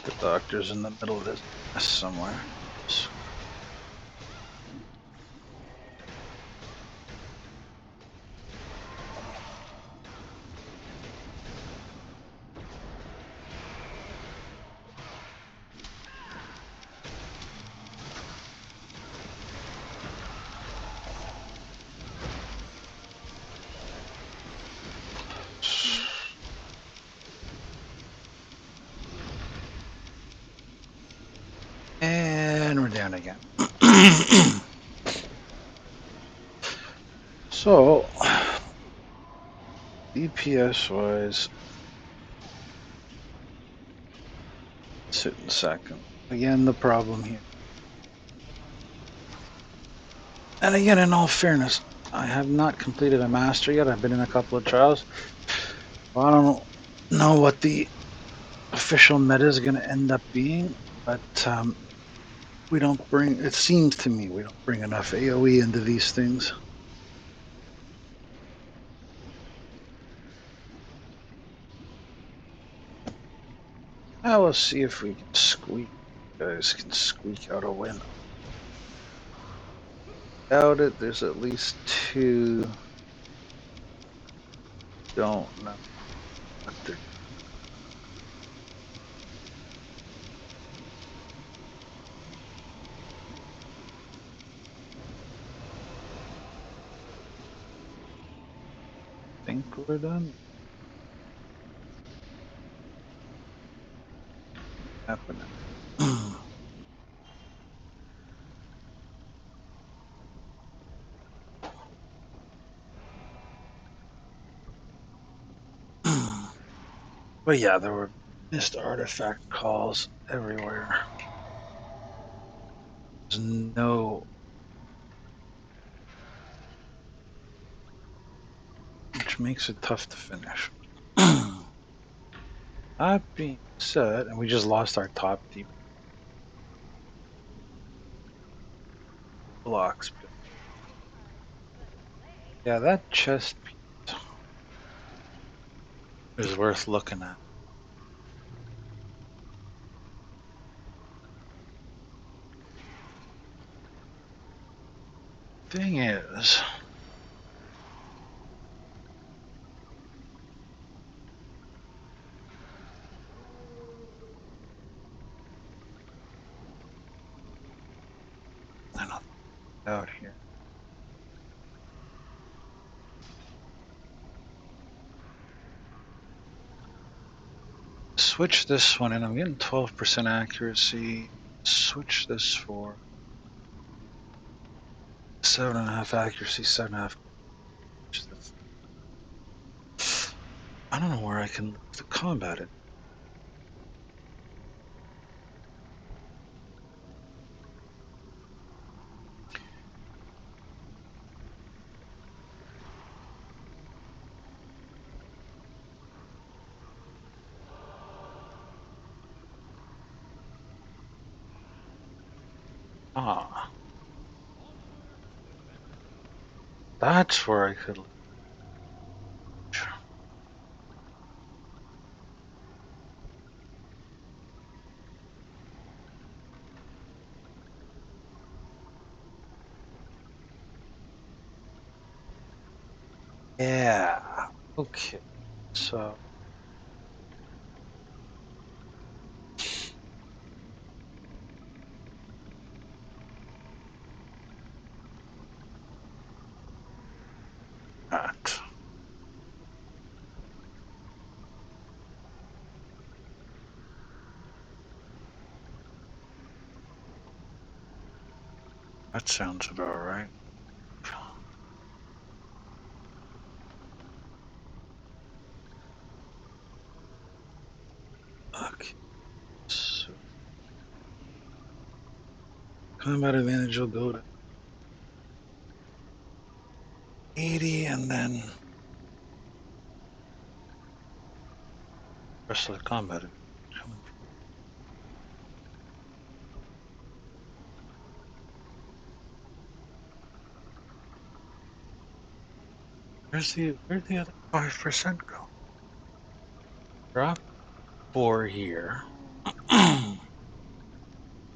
The doctor's in the middle of this mess somewhere. And we're down again. So, DPS wise, sitting second. Again, the problem here. And again, in all fairness, I have not completed a master yet. I've been in a couple of trials. Well, I don't know what the official meta is going to end up being, but We don't bring. It seems to me we don't bring enough AOE into these things. Now let's see if we can squeak. Guys can squeak out a win. Doubt it. There's at least two. Don't know what they're. Think we're done. Happening. But yeah, there were missed artifact calls everywhere. There's no, which makes it tough to finish. That being said, and we just lost our top deep blocks. But yeah, that chest piece is worth looking at. Thing is, they're not out here. Switch this one, and I'm getting 12% accuracy. Switch this for 7.5 accuracy, 7.5. I don't know where I can look the combat it. Ah, that's where I could look. Yeah. Okay. So that. That sounds about right. Okay. So combat advantage will go to 80, and then rest of the combat advantage. Where'd the other 5% go? Drop 4 here.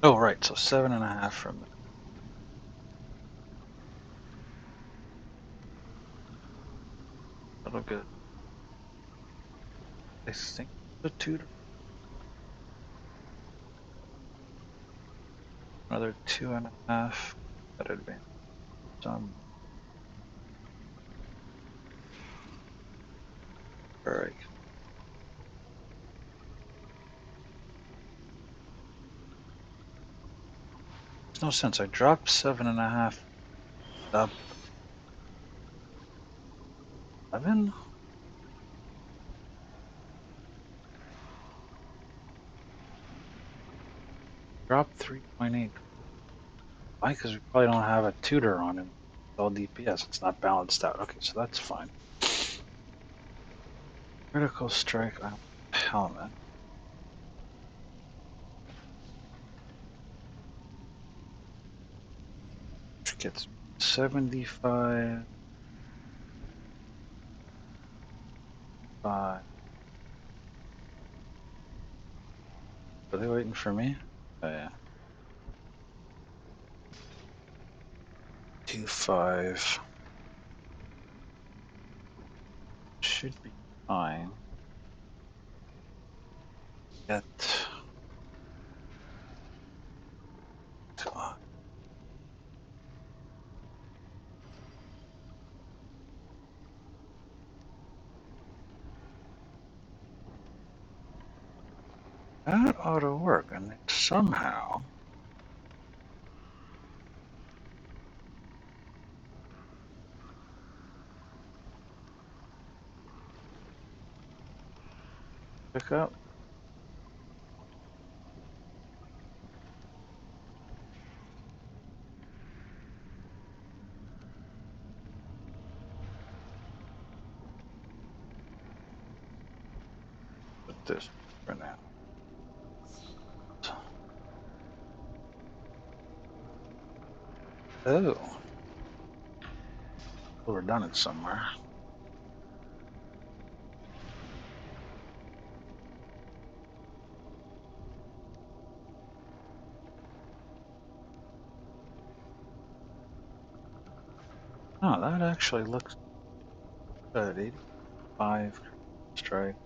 Oh right, so 7.5 from that. That'll get, I think, the tutor. Another 2.5 at advantage. Some. Alright. Makes no sense. I dropped 7.5 up 11. Dropped 3.8. Why? Because we probably don't have a tutor on him. It's all DPS. It's not balanced out. Okay, so that's fine. Critical strike on helmet. gets 75. 5. Are they waiting for me? Oh yeah. 2-5. Should be fine. Get. That ought to work, and then somehow pick up. Put this for now. Oh, well, we're done it somewhere. Oh, that actually looks good. 85 strike.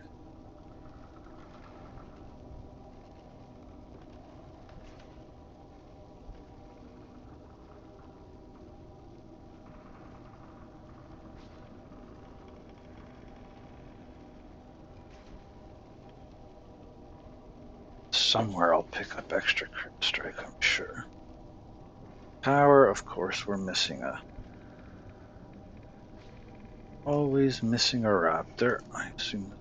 Somewhere I'll pick up extra crit strike, I'm sure. Power, of course, we're missing a. Always missing a raptor. I assume.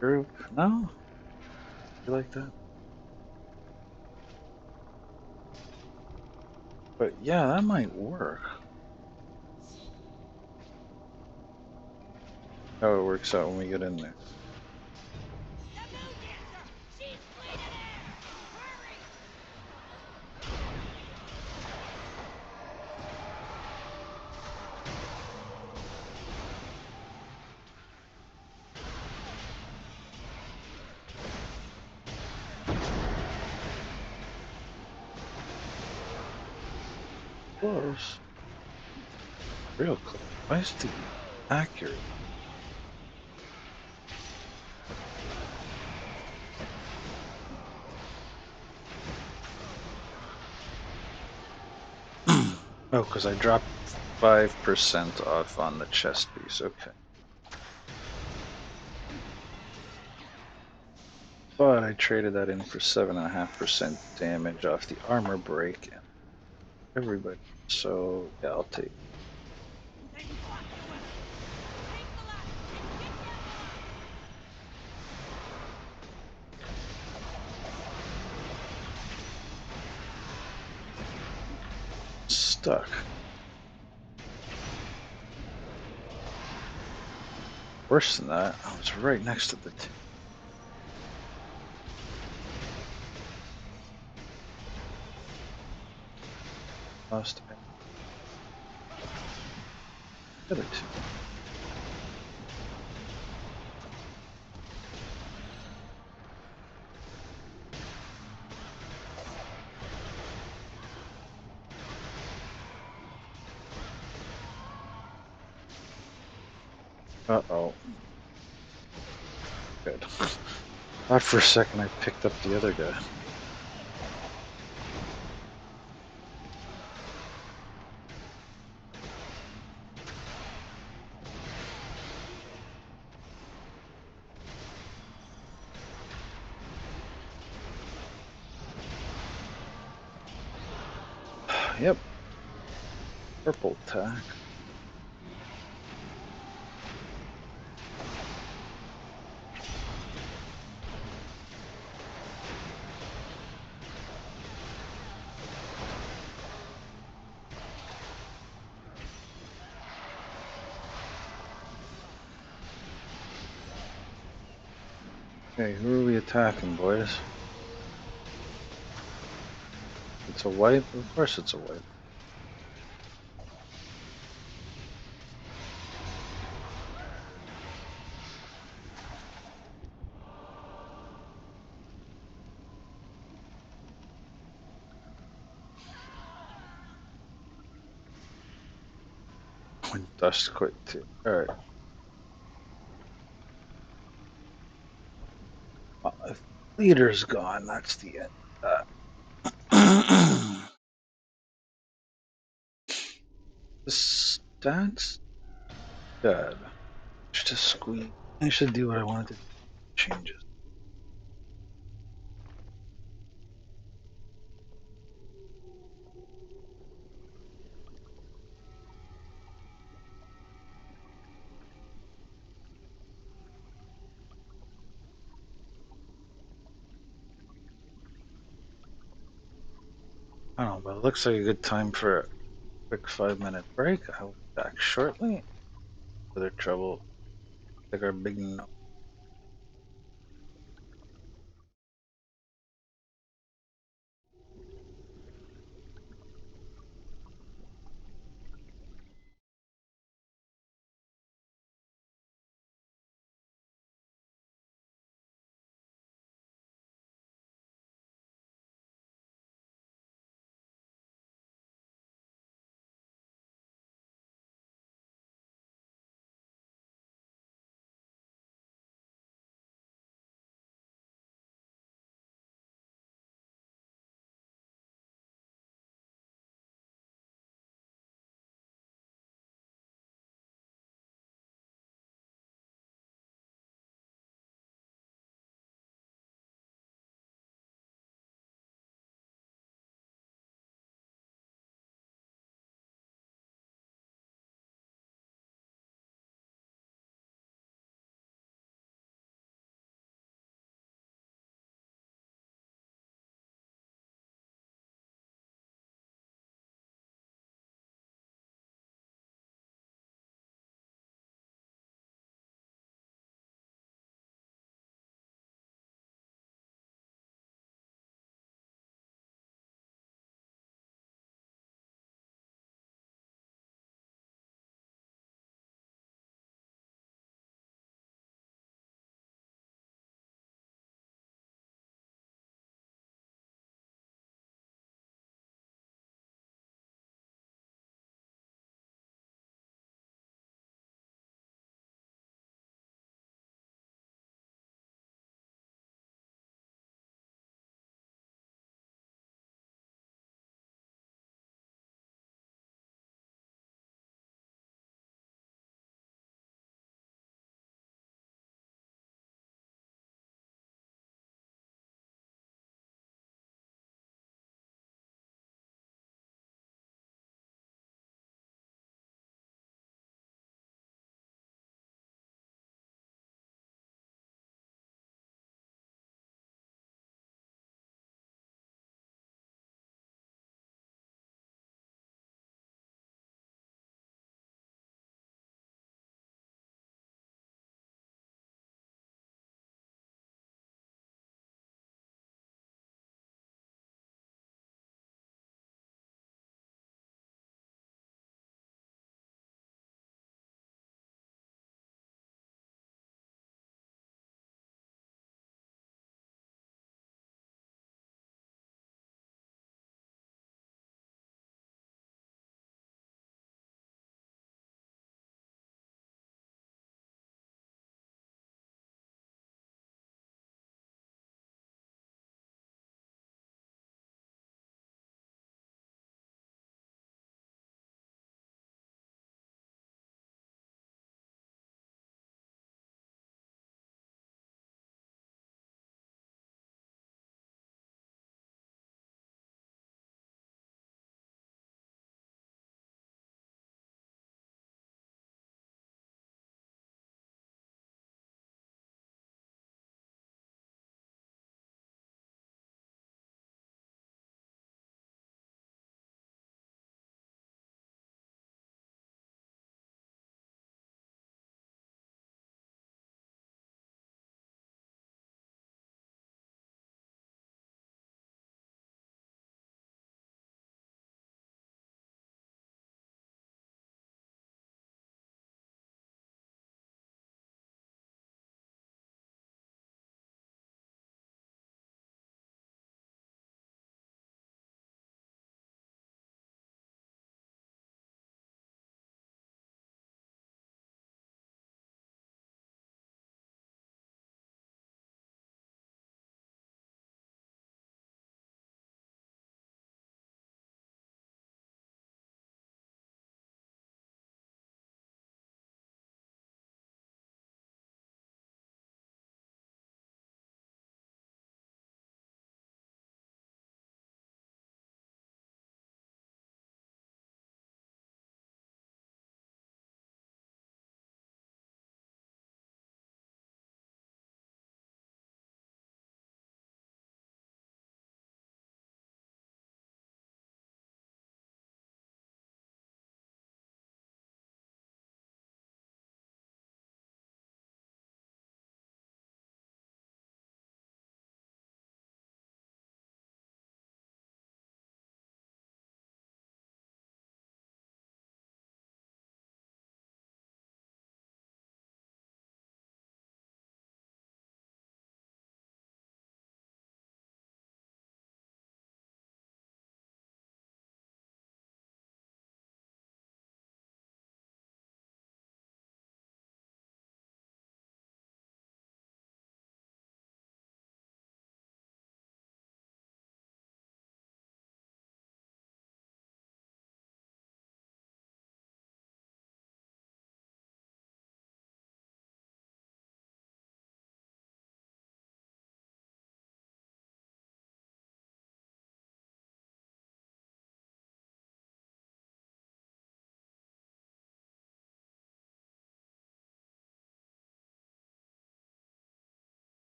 Group? No? You like that? But yeah, that might work. How it works out when we get in there. The moon dancer! She's clean in air! Hurry! Close. Real close. Why is the accurate? Oh, because I dropped 5% off on the chest piece. Okay. But I traded that in for 7.5% damage off the armor break and everybody. So yeah, I'll take. Then block the weapon! Take the ladder and get down the line! Stuck. Worse than that, I was right next to the two. Lost the other two. Uh-oh. Good. Thought for a second I picked up the other guy. Yep. Purple tack. Okay, who are we attacking, boys? It's a wipe. Of course, it's a wipe. When dust quit too. All right. Well, if the leader's gone, that's the end. The stats good. Just a squeeze. I should do what I wanted to do. Changes. I don't know, but it looks like a good time for a quick 5 minute break. I'll be back shortly. Other trouble. Take our big note.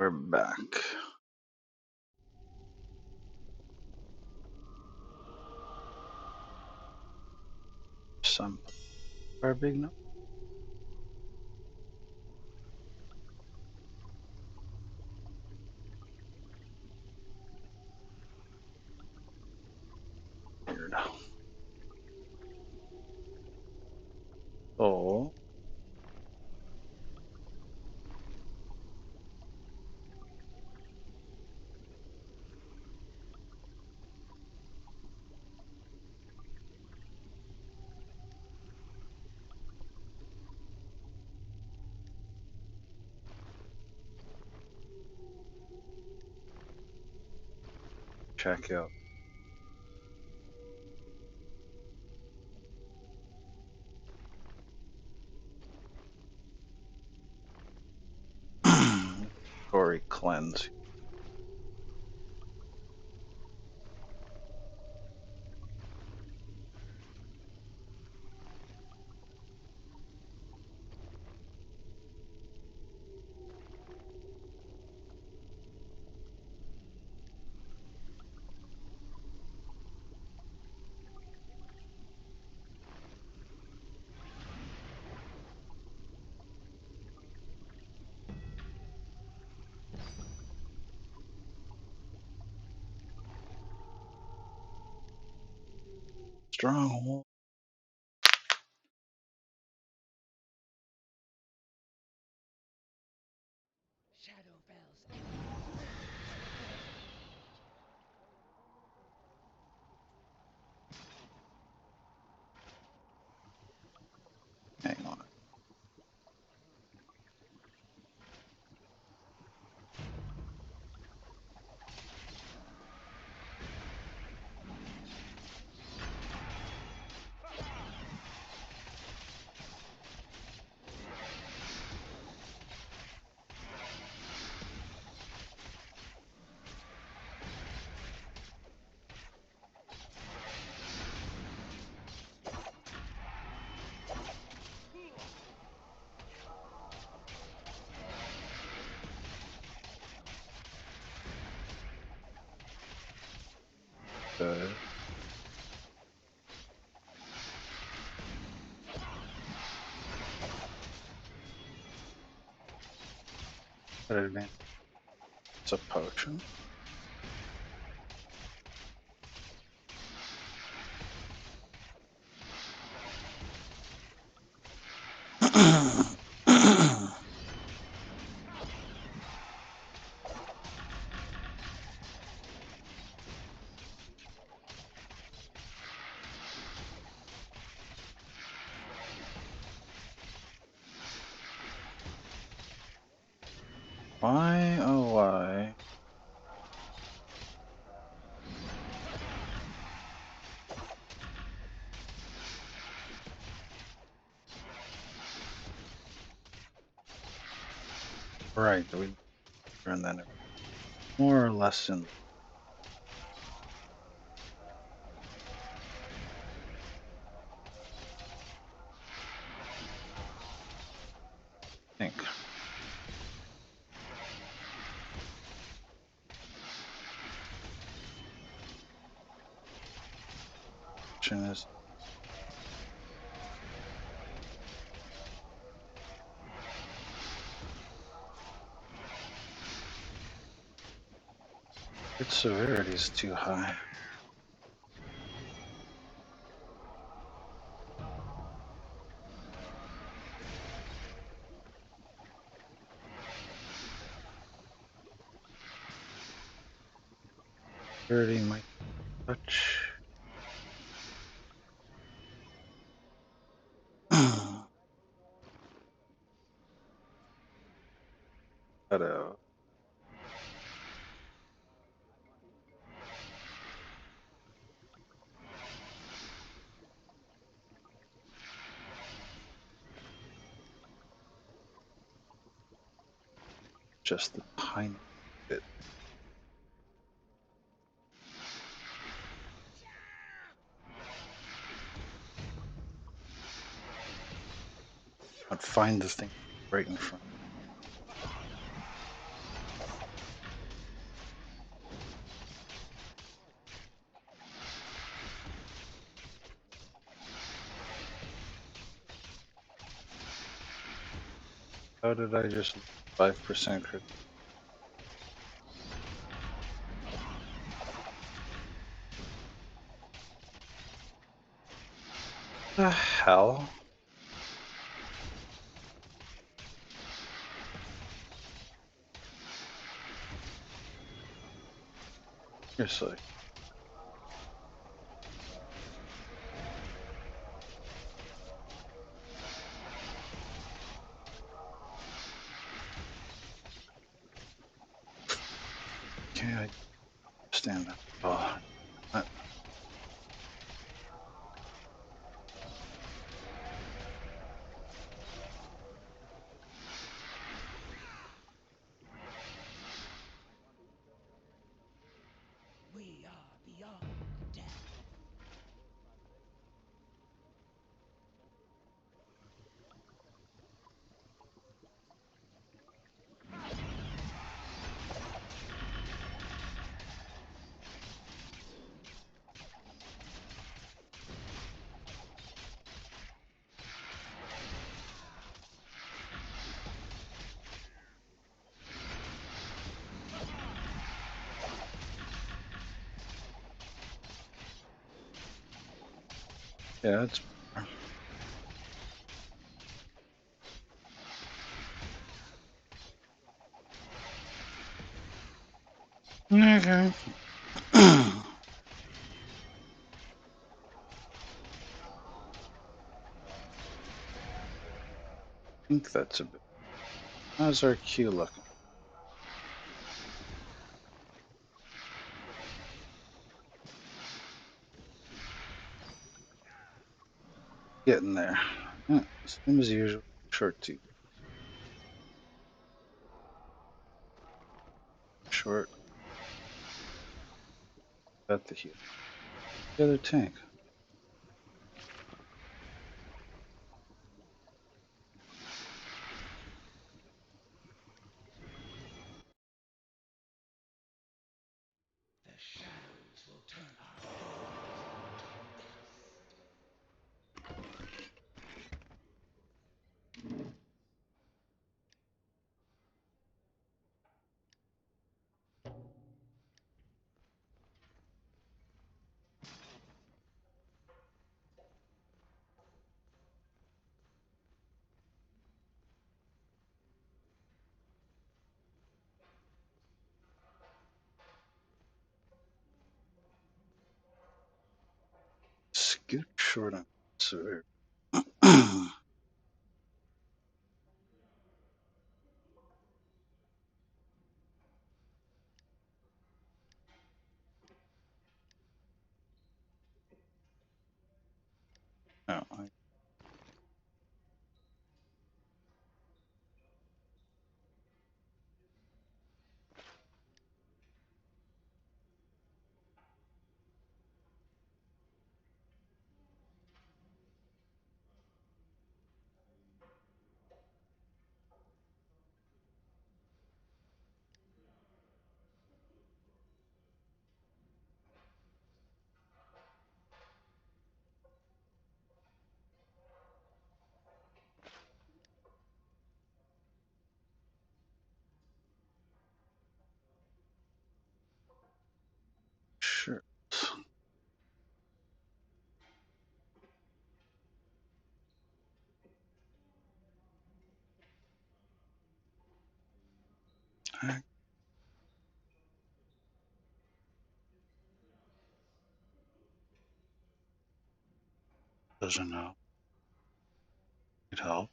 We're back. Some are big enough. Weird. Oh, check out. Story cleanse. Stronghold. Shadowfell's enemies. Hang on. Good. At advantage. It's a potion. Why, oh why? Right, we turn that more or less in sync. Question is, its severity is too high. Severity might touch. Shadow. Just the tiny bit. I'd find the thing right in front. How did I just 5% crit? The hell? Seriously. Okay, I stand up. Oh, uh, We are beyond death. yeah, it's okay. I think that's a bit. How's our Q looking? Getting there. Yeah, same as usual. Short two. Short. Got the heal. The other tank. The shadows will turn our bones to dust. Scoot short on severe. No, I, sure. Heck, doesn't know. Need help.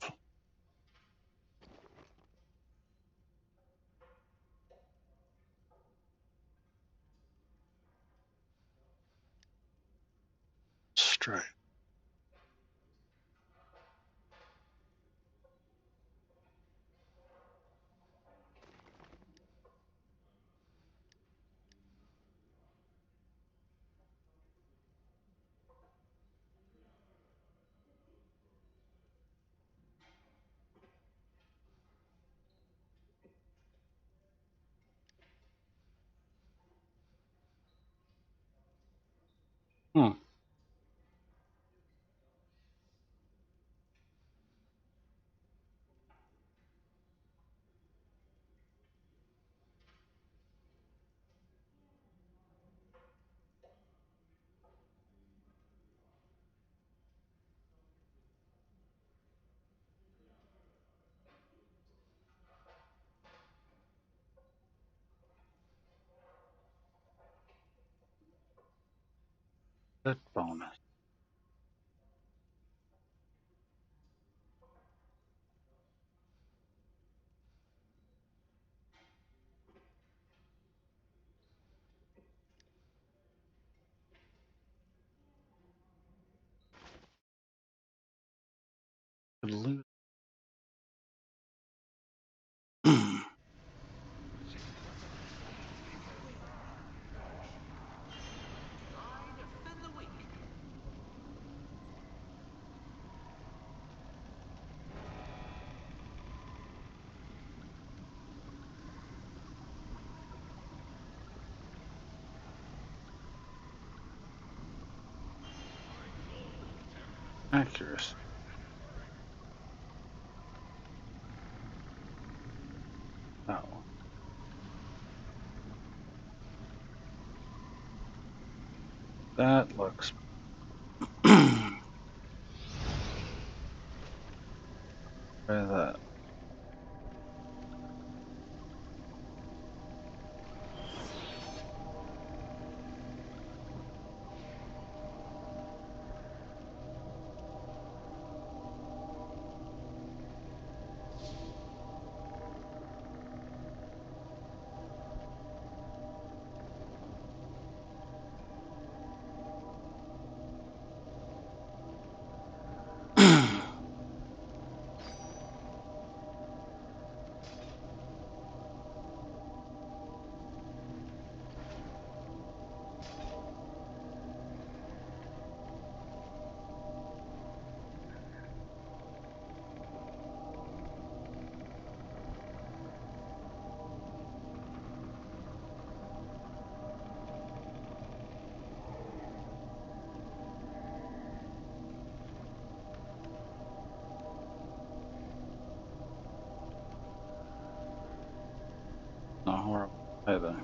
Straight. Hmm. That bonus. Could lose. I defend the weak. Accuracy. Oh, that looks. Try that. Not horrible either.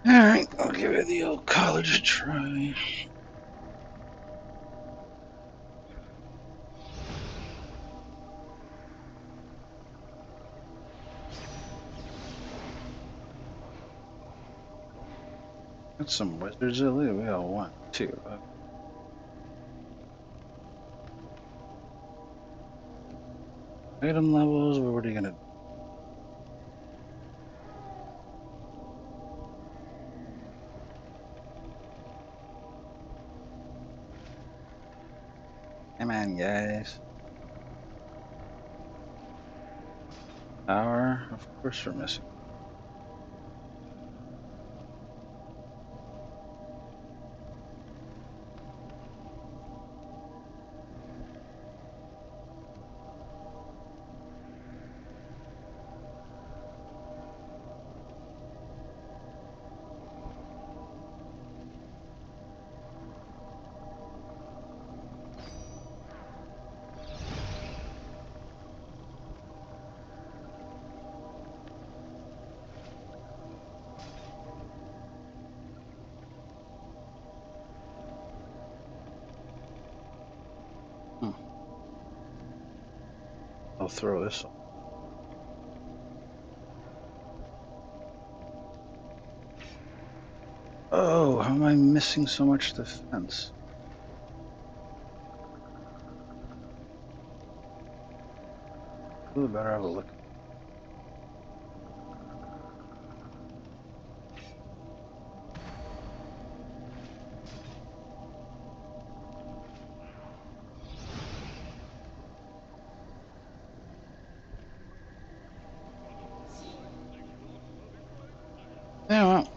Alright, I'll give it the old college try. Got some wizards elite. We got one, two. Item levels. What are you gonna do? Come on, guys. Power. Of course, we're missing. Hmm. I'll throw this. Oh, how am I missing so much defense? Ooh, better have a look. Yeah, well,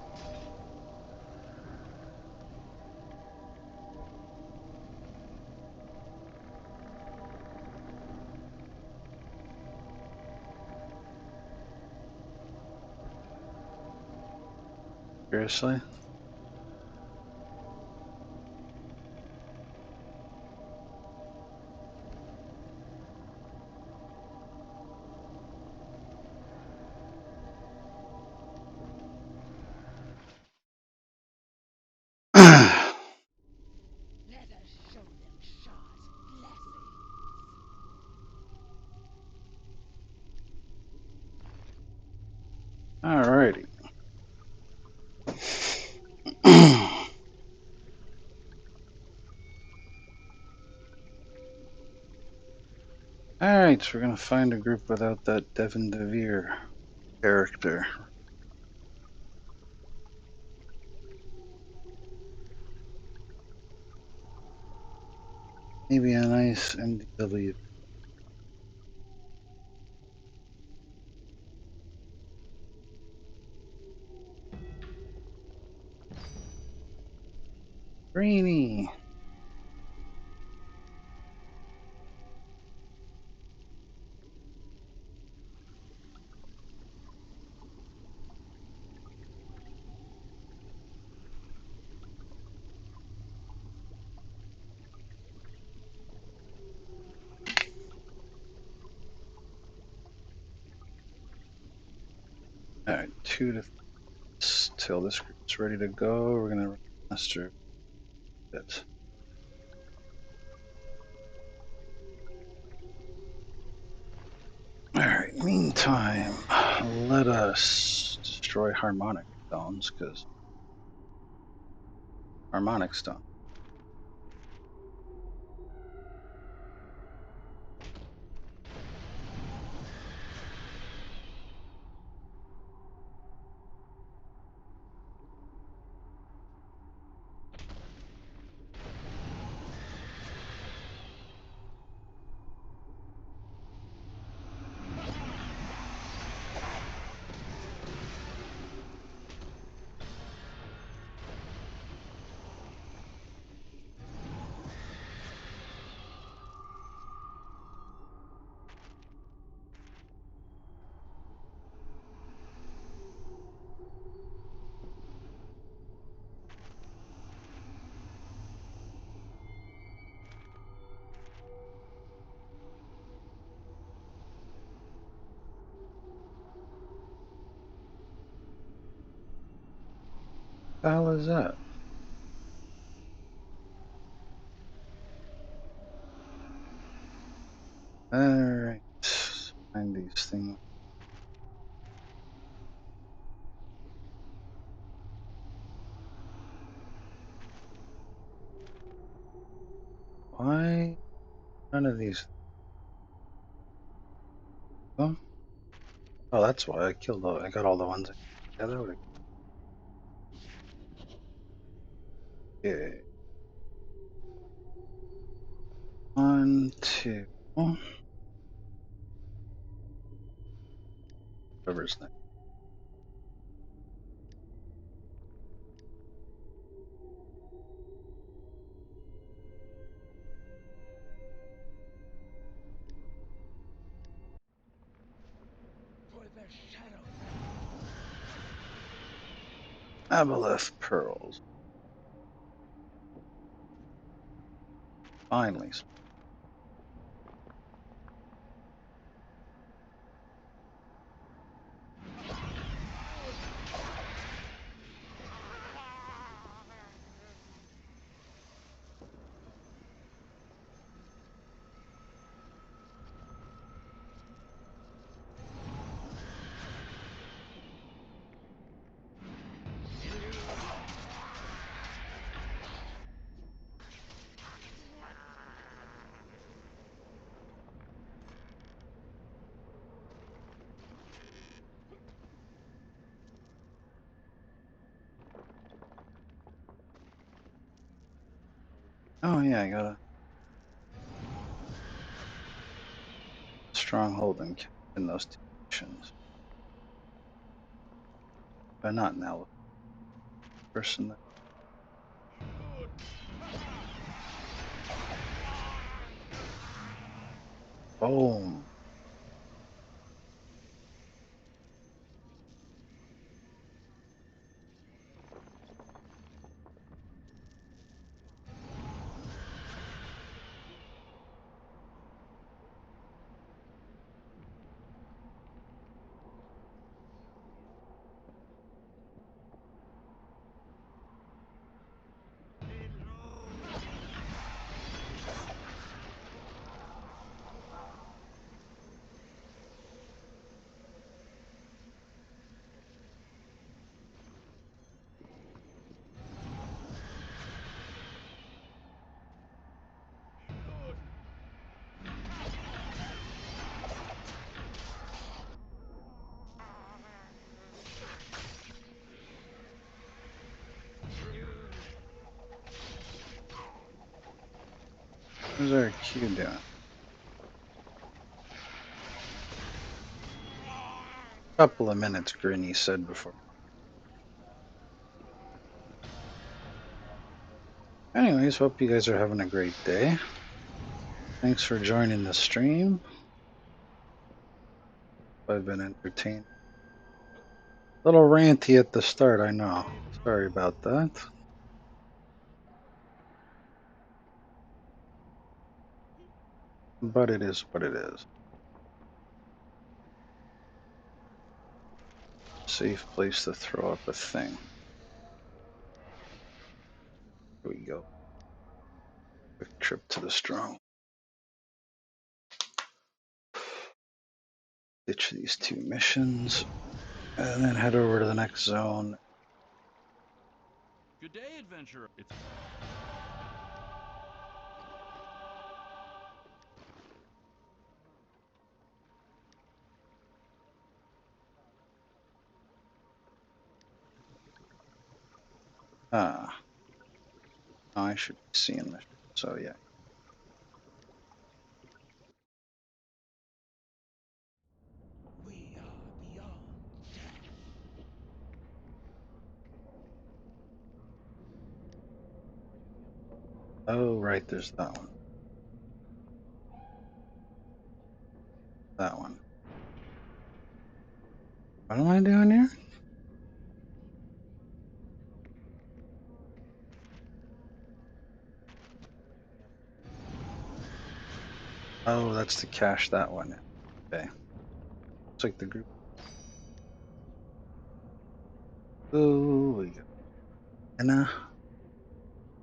seriously. Let us show them Shah's blessings. Alrighty. Alright, so we're gonna find a group without that Devin DeVere character. Maybe a nice NDW. Rainy. Alright, 2 to till this group's ready to go. We're gonna master it. Alright, meantime, let us destroy harmonic stones, because harmonic stone. The hell is that? Alright, find these things. Why none of these? Oh, that's why I killed all. I got all the ones together. Okay, 1, 2. Whatever's next. For the shadow. Aboleth pearls. Finally. Oh yeah, I got a stronghold in those two missions. But not now. Person. Boom. What's our queue doing? Couple of minutes, Grinny said before. Anyways, hope you guys are having a great day. Thanks for joining the stream. I've been entertained. A little ranty at the start, I know. Sorry about that. But it is what it is. Safe place to throw up a thing. Here we go. Quick trip to the strong. Ditch these 2 missions. And then head over to the next zone. Good day, adventurer. Ah. I should be seeing this. So yeah. We are beyond death. Oh right, there's that one. That one. What am I doing here? Oh, that's to cache that one. Okay. Looks like the group. Oh, we got Anna.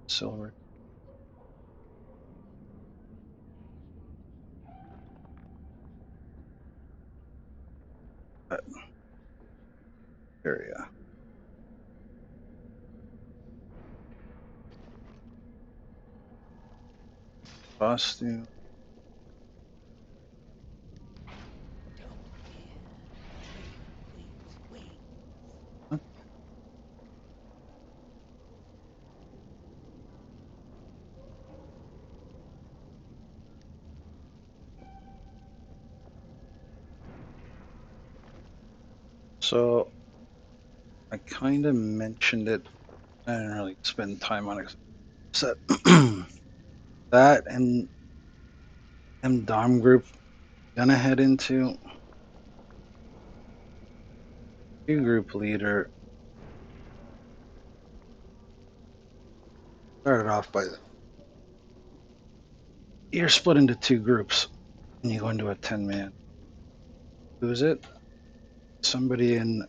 Silver. Area. Costume. Don't fear. Trail waits wings. So I kind of mentioned it. I didn't really spend time on it. So that and M Dom group gonna head into Q group leader. Started off by you're split into 2 groups and you go into a 10-man. Who's it? Somebody in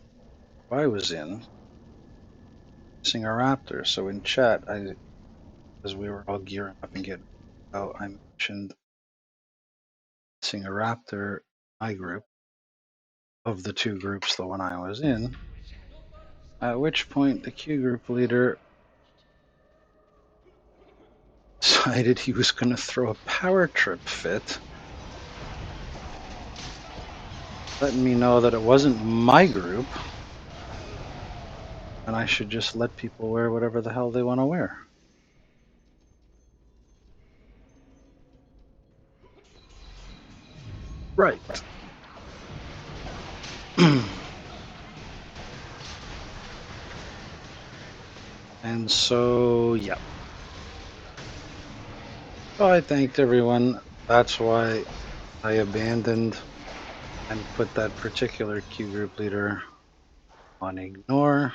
I was in missing a raptor. So in chat, as we were all gearing up and getting out, I mentioned missing a raptor. My group of the 2 groups, the one I was in. At which point, the Q group leader decided he was going to throw a power trip fit, letting me know that it wasn't my group, and I should just let people wear whatever the hell they want to wear. Right. And so, yeah. So I thanked everyone. That's why I abandoned and put that particular Q group leader on ignore.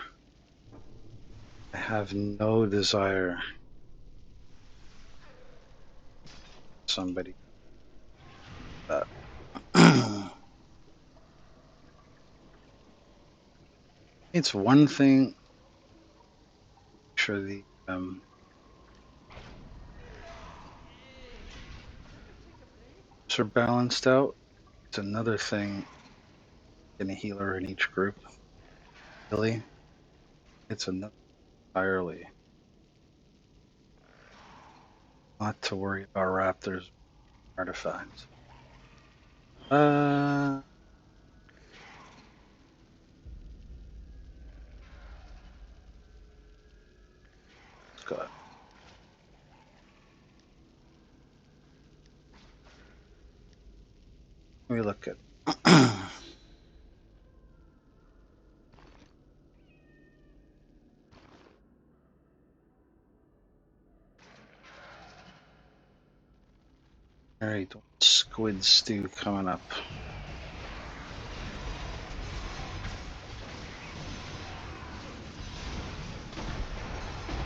I have no desire somebody that. It's one thing. Sure, the are balanced out. It's another thing in a healer in each group. Really, it's another entirely not to worry about raptors artifacts. Scott. we look at? All right, squid stew coming up.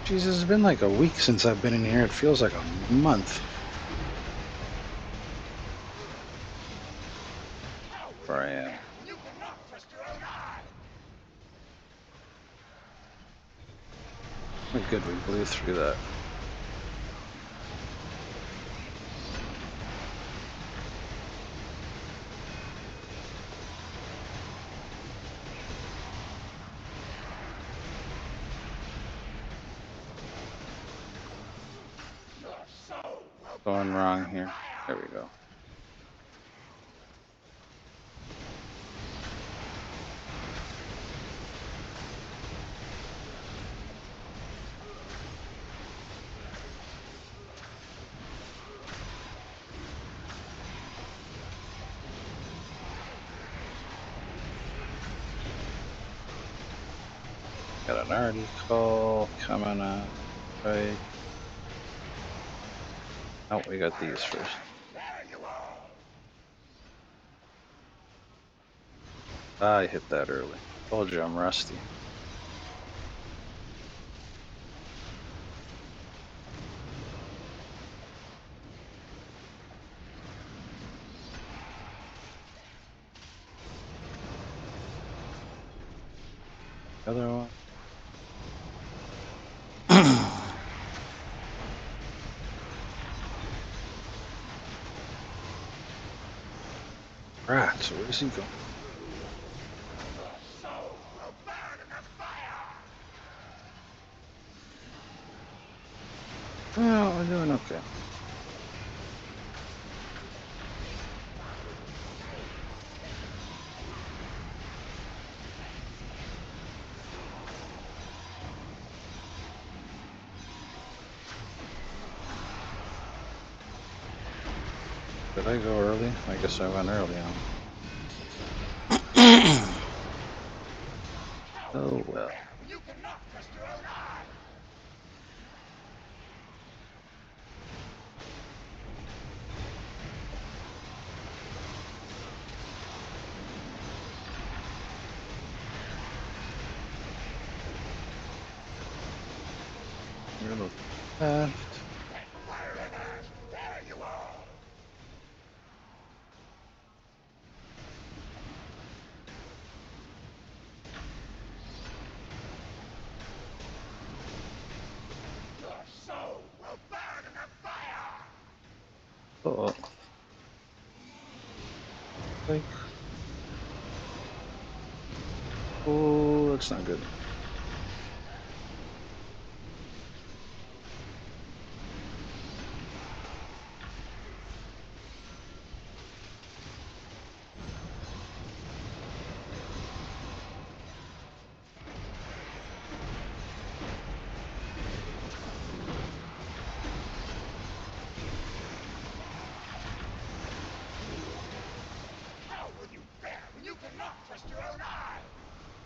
Jesus, it's been like a week since I've been in here. It feels like a month. Where I am. Oh, good, we blew through that. Going wrong here. There we go. Got an article coming up. Right. Oh, we got these first. I hit that early. Told you I'm rusty. Other one. Right, so where's he going? Well, we're doing okay. Did I go early? I guess I went early on. Oh well. You're looking left. Oh, like, oh, that's not good.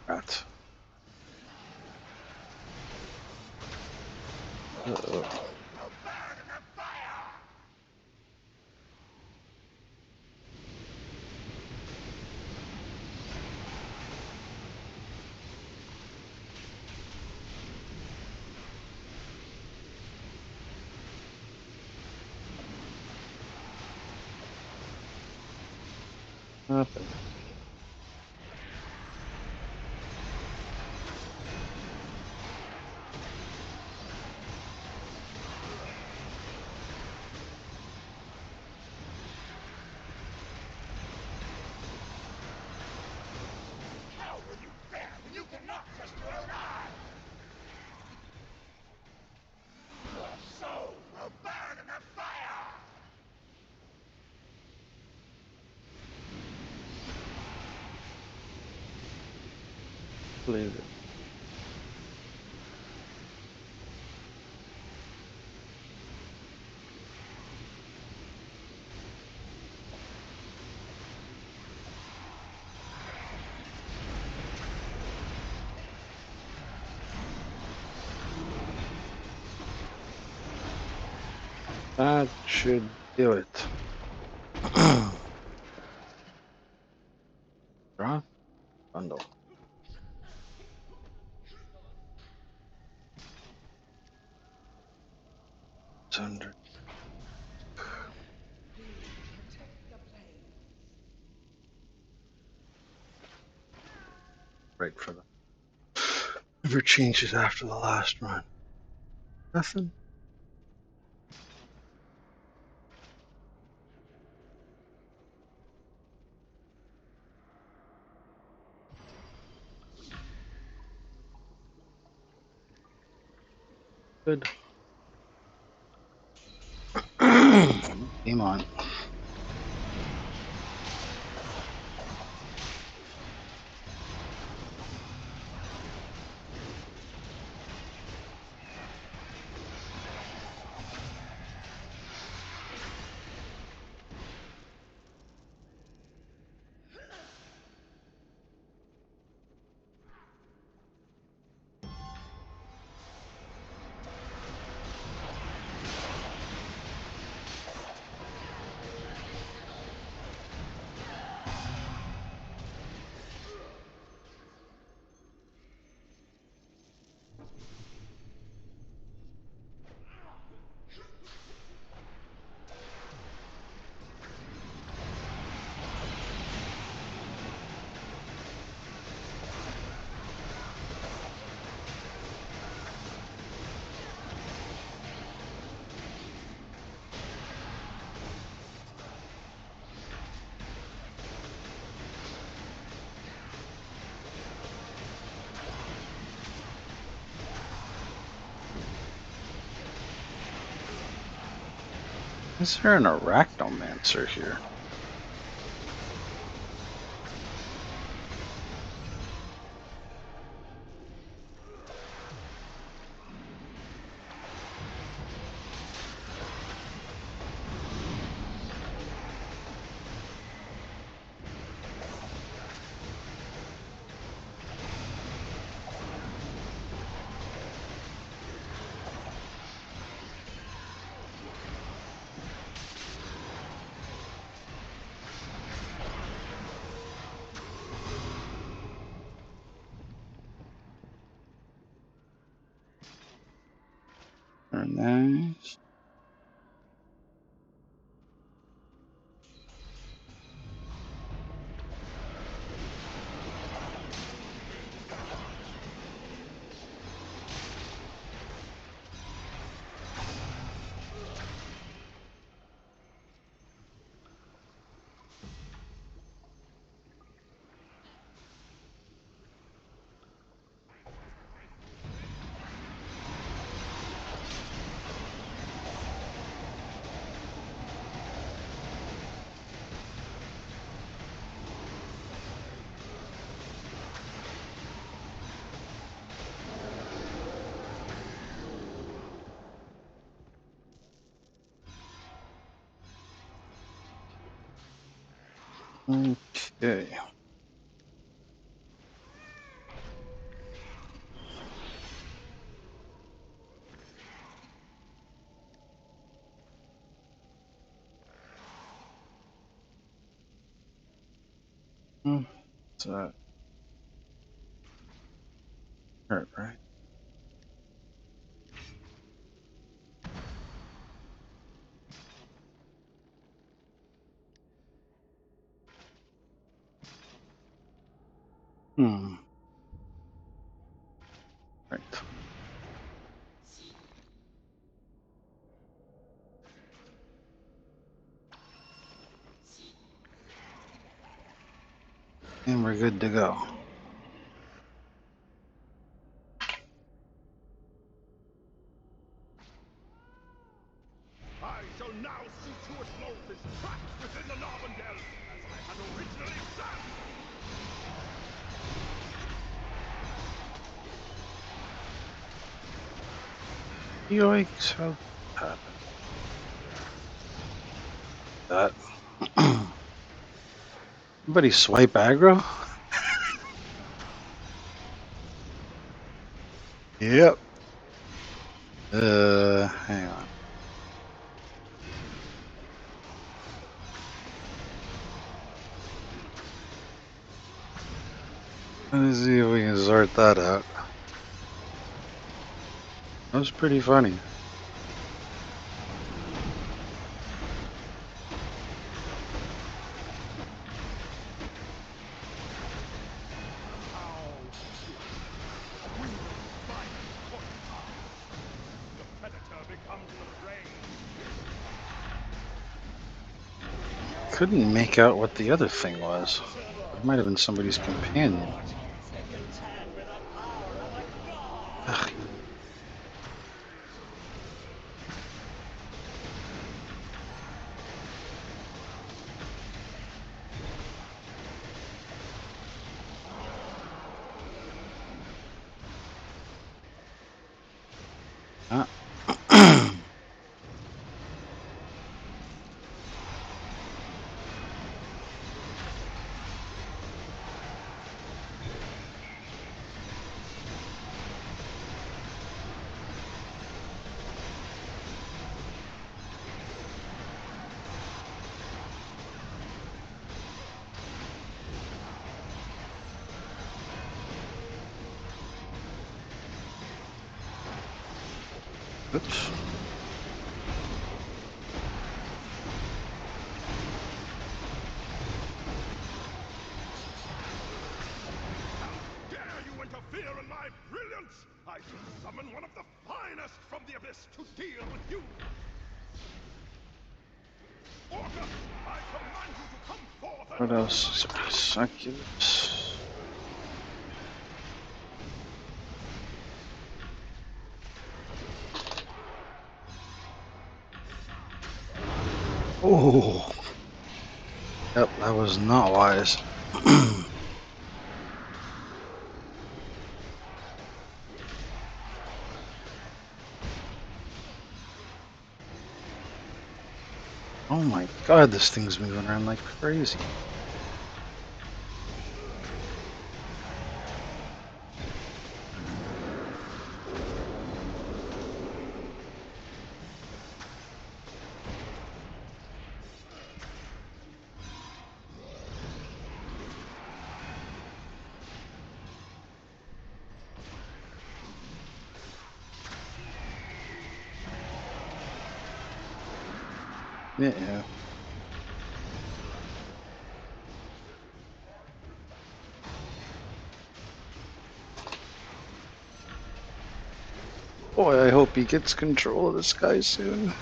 Right. Uh-oh. Nothing. Believe it. That should do it. Draw. Bundle. It's under. Right for them. Never changes after the last run. Nothing. Good. Game on. Is there an arachnomancer here? Very nice. Okay. What's that? Hurt, right? Hmm. Right. And we're good to go. I shall now see to it Loaf is trapped within the Neverwinter, as I had originally planned. Yoicks, how happened that? Somebody swipe aggro? Yep. Hang on. Let's see if we can sort that out. That was pretty funny. How we fight for time. The predator becomes the prey. Couldn't make out what the other thing was. It might have been somebody's companion. Ugh. Ah. Oops. Dare you interfere in my brilliance? I shall summon one of the finest from the abyss to deal with you. Orca, I command you to come forth What and else? fight! Succubus. Oh. Yep, that was not wise. Oh my god, this thing's moving around like crazy. Yeah. Boy, I hope he gets control of this guy soon.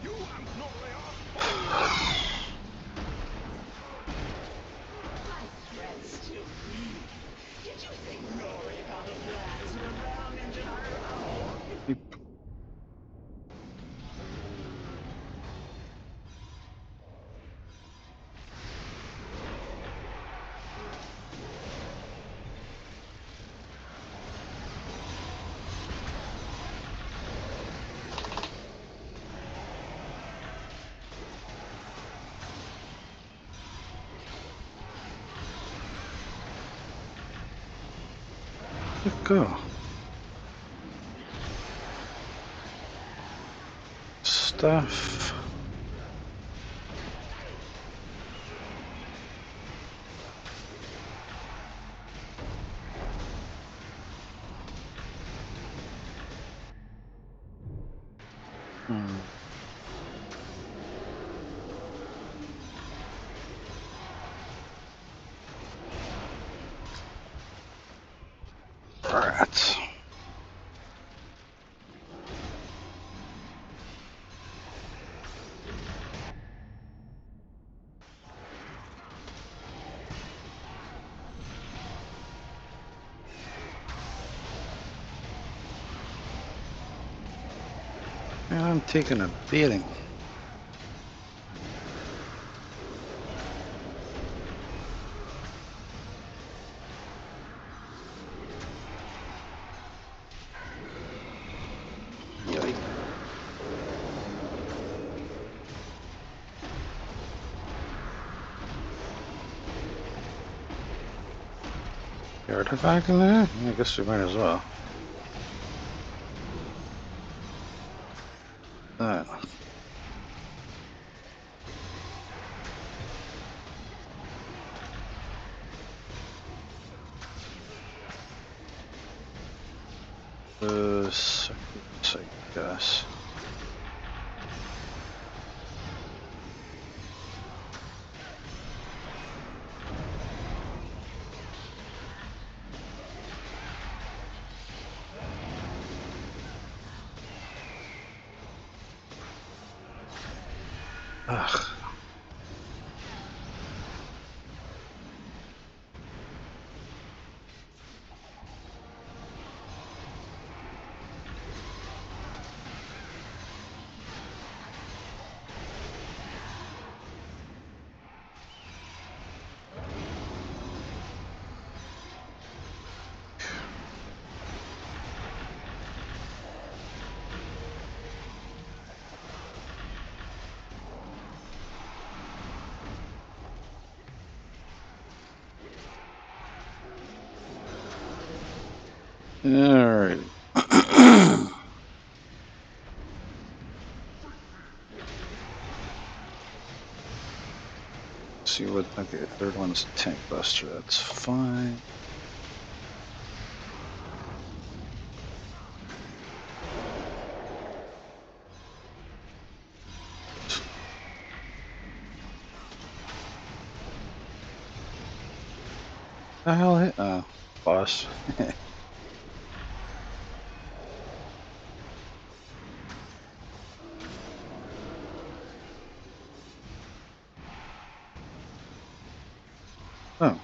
You and Nori are Go. Stuff. Hmm. Rats. Man, I'm taking a beating. Yikes. The artifact in there? Yeah, I guess we might as well. That. Circuits, I guess. Ugh. Alright. See what, okay, third one's tank buster, that's fine. The hell hit? Oh, boss. Oh,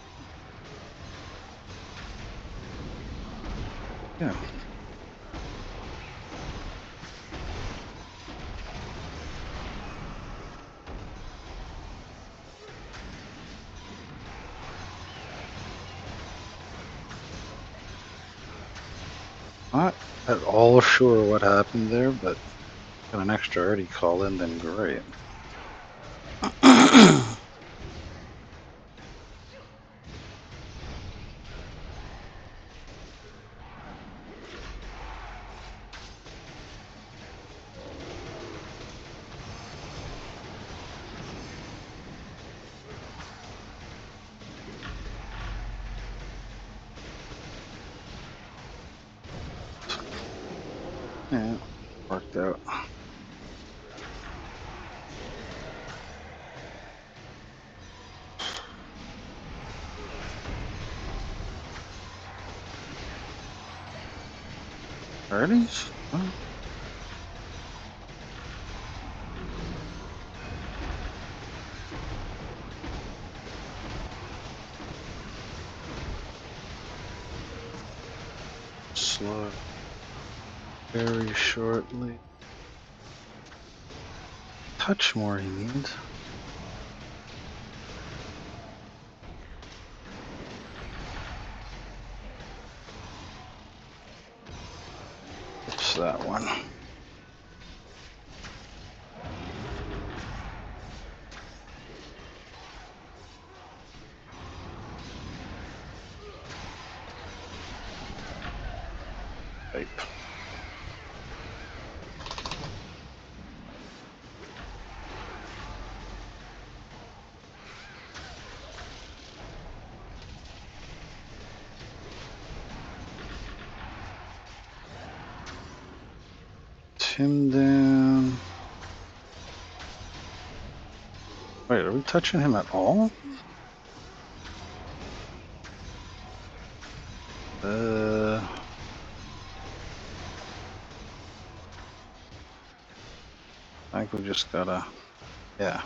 yeah. Not at all sure what happened there, but got an extra already call in, then great. Yeah, worked out. Already? Oh, slow. Very shortly. Touch more, he means. It's that one. Type. Him down. Wait, are we touching him at all? Uh, I think we just gotta, yeah.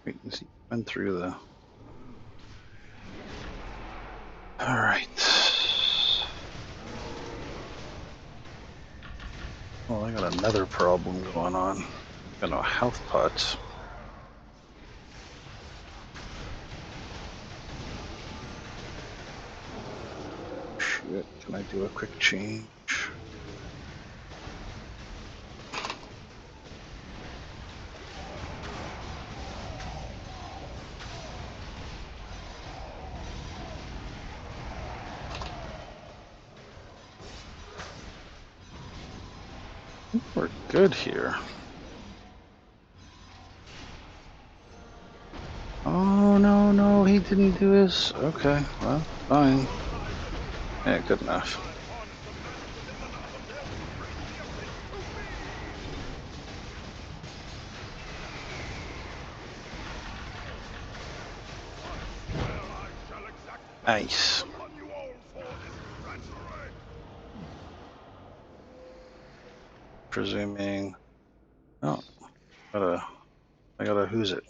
Wait and see. Went through the. All right. Well, I got another problem going on. Got no health pots. Shit, can I do a quick change? We're good here. Oh, no, no, he didn't do his. Okay, well, fine. Yeah, good enough. Nice. Presuming. Oh, I gotta who's it?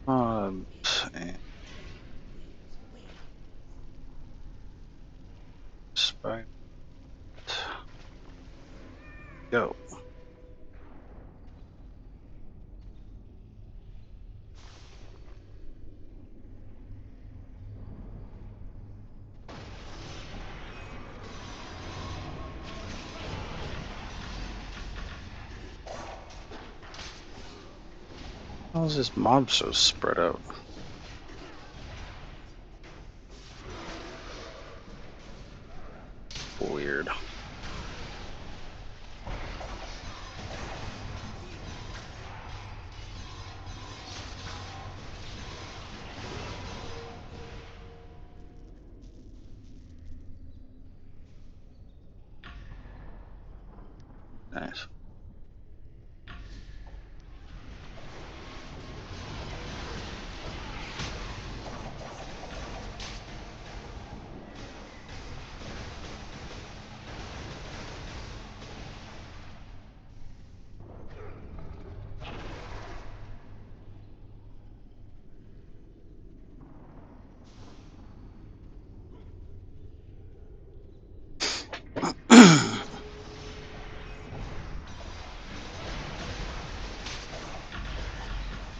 Hobbs and Sprite. Go. How is this mob so spread out? Weird. Nice.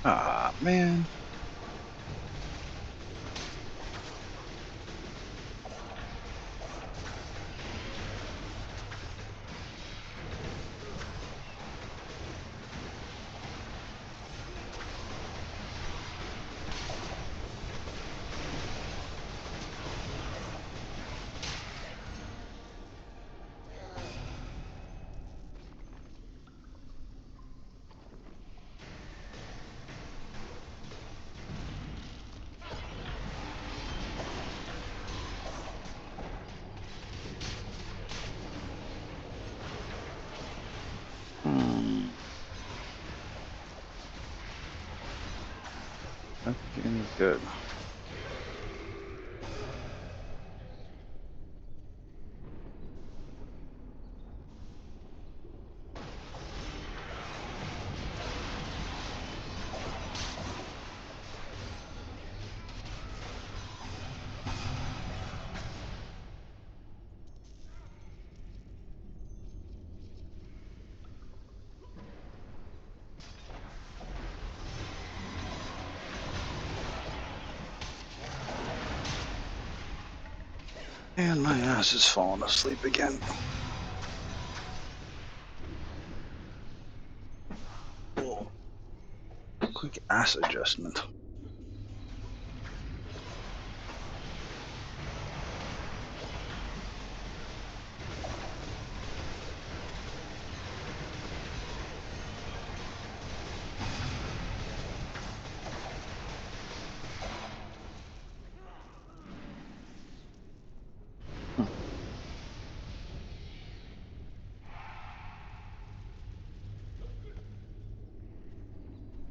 Ah, man. Hmm. Not getting good. And my ass is falling asleep again. Oh, quick ass adjustment. Hmm.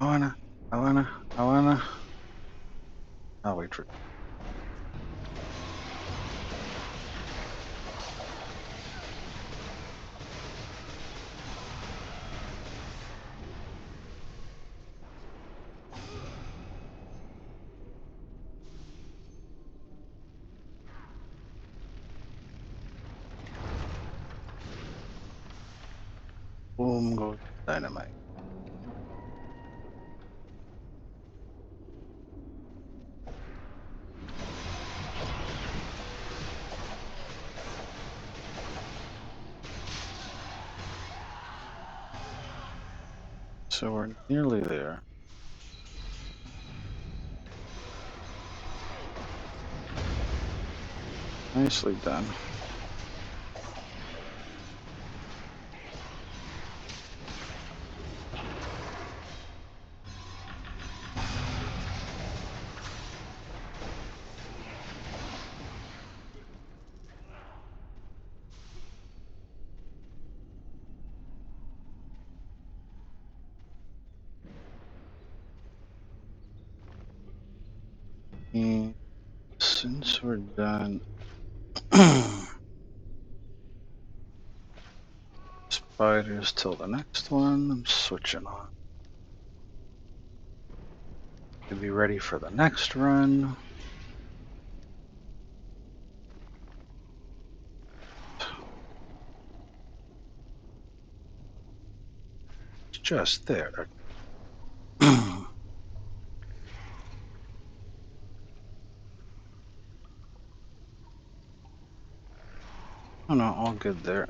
I wanna, I wanna, I wanna. I'll wait for. Boom goes dynamite. So we're nearly there. Nicely done. And since we're done, spiders till the next one, I'm switching on. To be ready for the next run. It's just there. Oh no, all good there.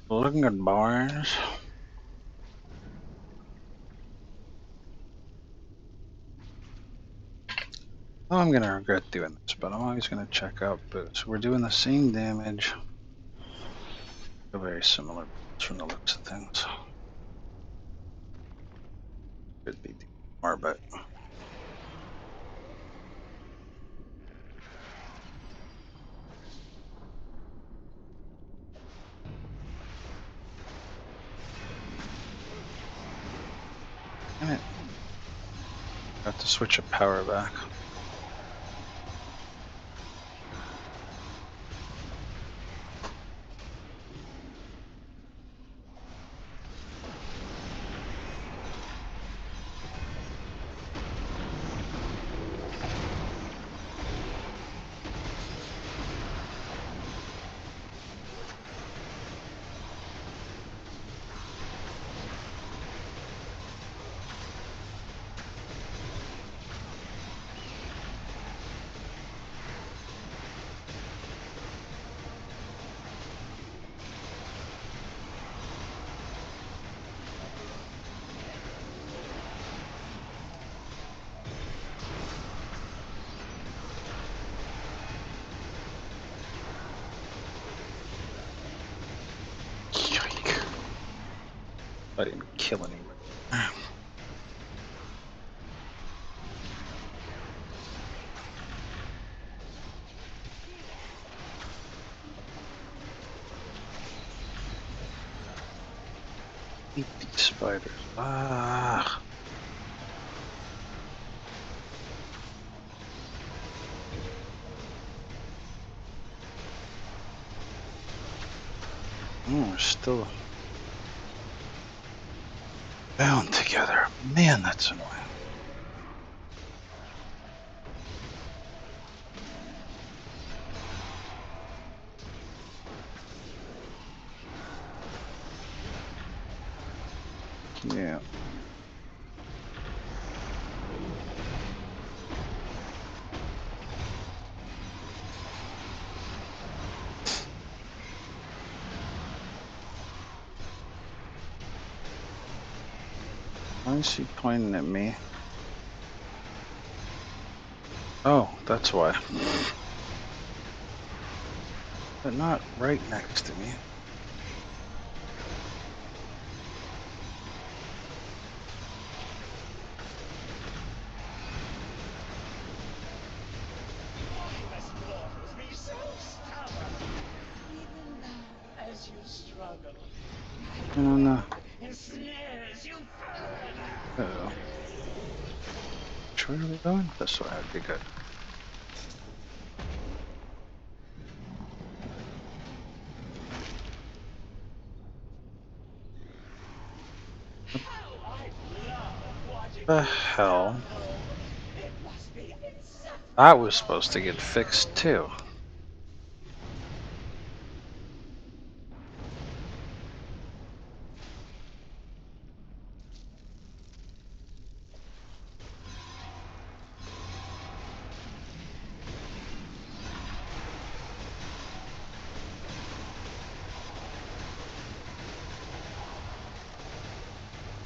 Looking at barns. Oh, I'm gonna regret doing this, but I'm always gonna check out boots. We're doing the same damage. They're very similar boots from the looks of things. Could be more, but damn it. Got to switch a power back. Yike. I didn't kill anybody. Eat these spiders. Ah. Oh, we're still bound together. Man, that's annoying. Yeah. Why is he pointing at me? Oh, that's why. But not right next to me. Why must mortals be so stubborn? Even now, as you struggle, I don't know. ensnares you further. Uh-oh. Which way are we going? This way. Okay, good. How I love watching The you hell? stumble. That was supposed to get fixed too.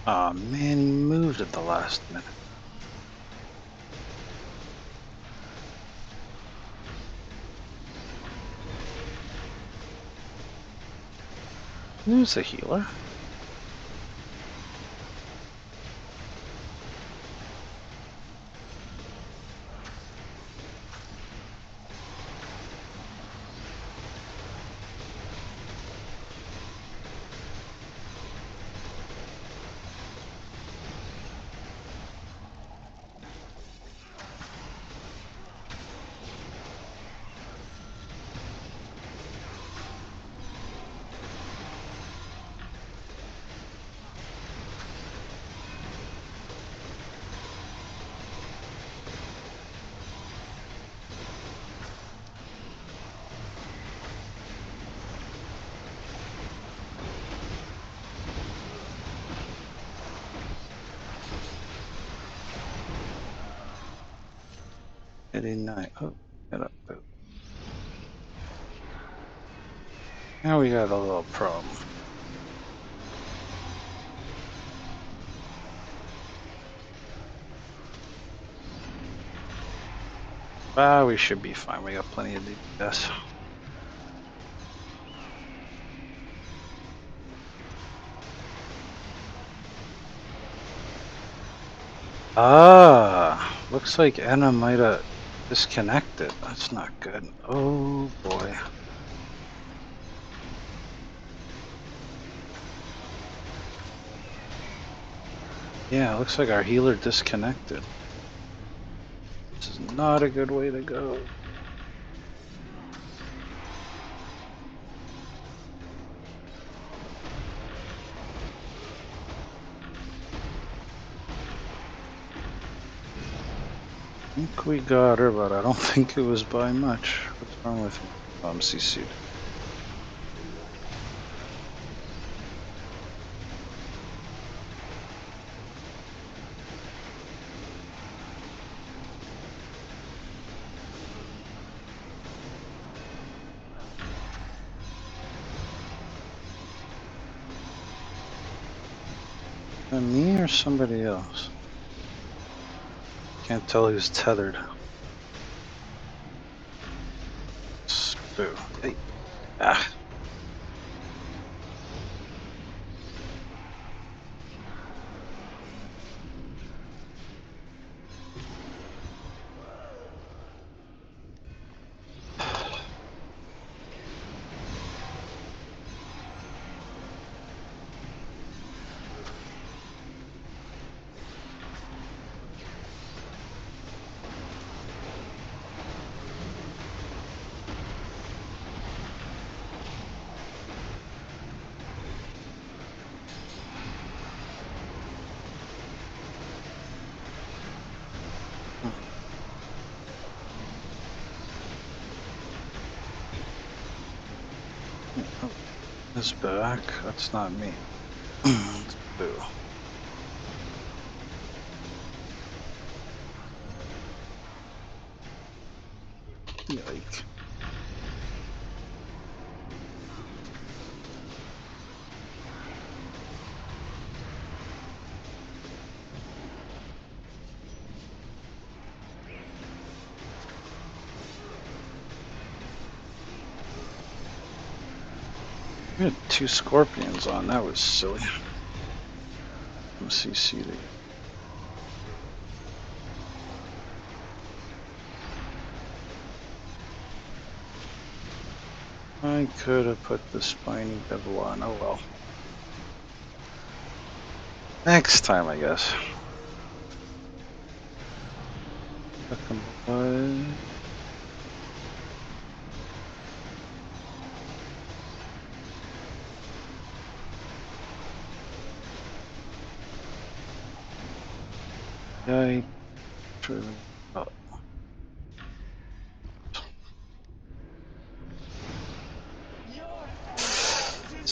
Aw, man, he moved at the last minute. There's a healer. Oh, get up there. Now we got a little problem. Ah, we should be fine. We got plenty of DPS. Ah, looks like Anna might have disconnected. That's not good. Oh boy. Yeah, looks like our healer disconnected. This is not a good way to go. I think we got her, but I don't think it was by much. What's wrong with me? Oh, I'm CC'd. Me or somebody else? Can't tell who's tethered. Boo. Hey. Ah. Oh, it's back. That's not me. It's Boo. Yike. We had 2 scorpions on. That was silly. I'm CC'd again. I could have put the spiny devil on. Oh well. Next time, I guess. What? I truly. Oh.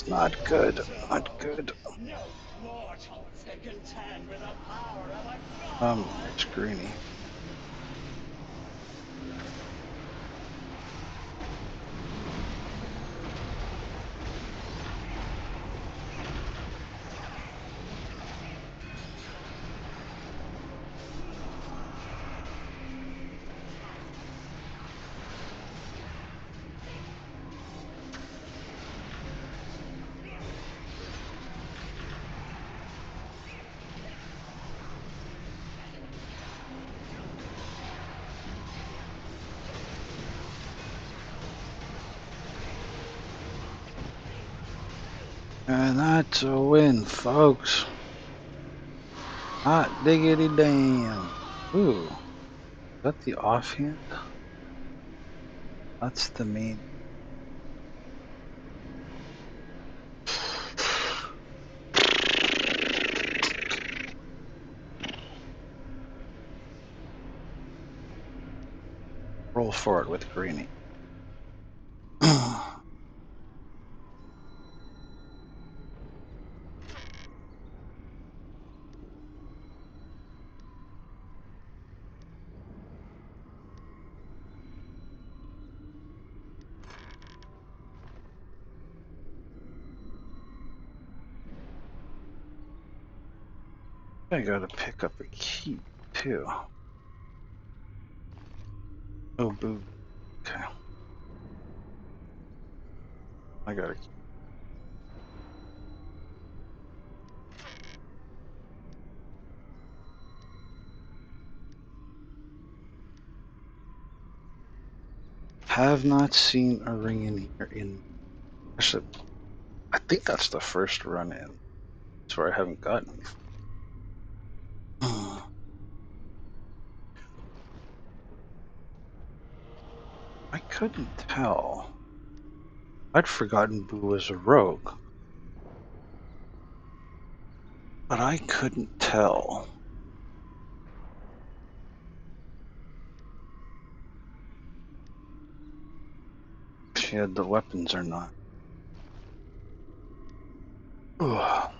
Not good. Not good. No mortals can contend with the power of a It's god! greeny. And that's a win, folks. Hot diggity damn. Ooh, is that the offhand? That's the main. Roll forward with greeny. I gotta pick up a key too. Oh, boo. Okay. I got a key. Have not seen a ring in here in. Actually, I think that's the first run in. That's where I haven't gotten before. I couldn't tell. I'd forgotten Boo was a rogue, but I couldn't tell if she had the weapons or not. Ugh.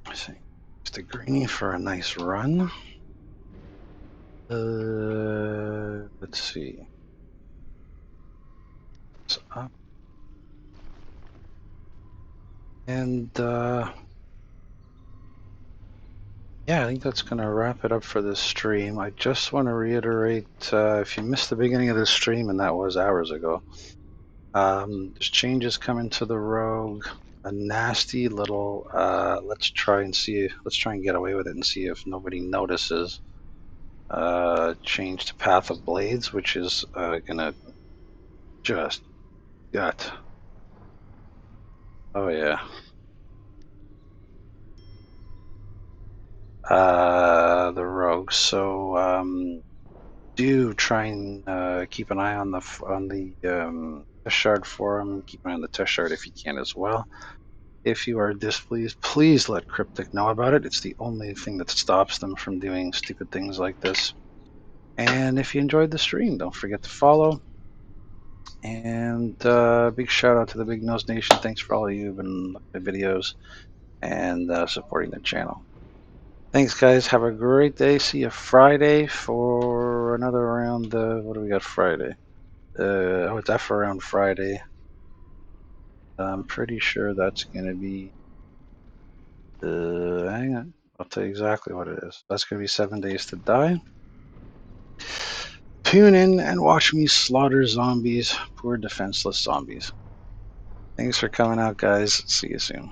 I see. It's the greenie for a nice run. Let's see. It's up. And yeah, I think that's going to wrap it up for this stream. I just want to reiterate, if you missed the beginning of this stream, and that was hours ago, there's changes coming to the rogue. A nasty little, let's try and get away with it and see if nobody notices. Change to Path of Blades, which is gonna just gut. Oh yeah. The rogue. So do try and keep an eye on the test shard forum. Keep an eye on the test shard if you can as well. If you are displeased, please let Cryptic know about it. It's the only thing that stops them from doing stupid things like this. And if you enjoyed the stream, don't forget to follow. And big shout out to the Big Nose Nation. Thanks for all of you who've been looking at videos and supporting the channel. Thanks, guys. Have a great day. See you Friday for another round. What do we got Friday? It's F around Friday. I'm pretty sure that's going to be. Hang on. I'll tell you exactly what it is. That's going to be 7 Days to Die. Tune in and watch me slaughter zombies, poor defenseless zombies. Thanks for coming out, guys. See you soon.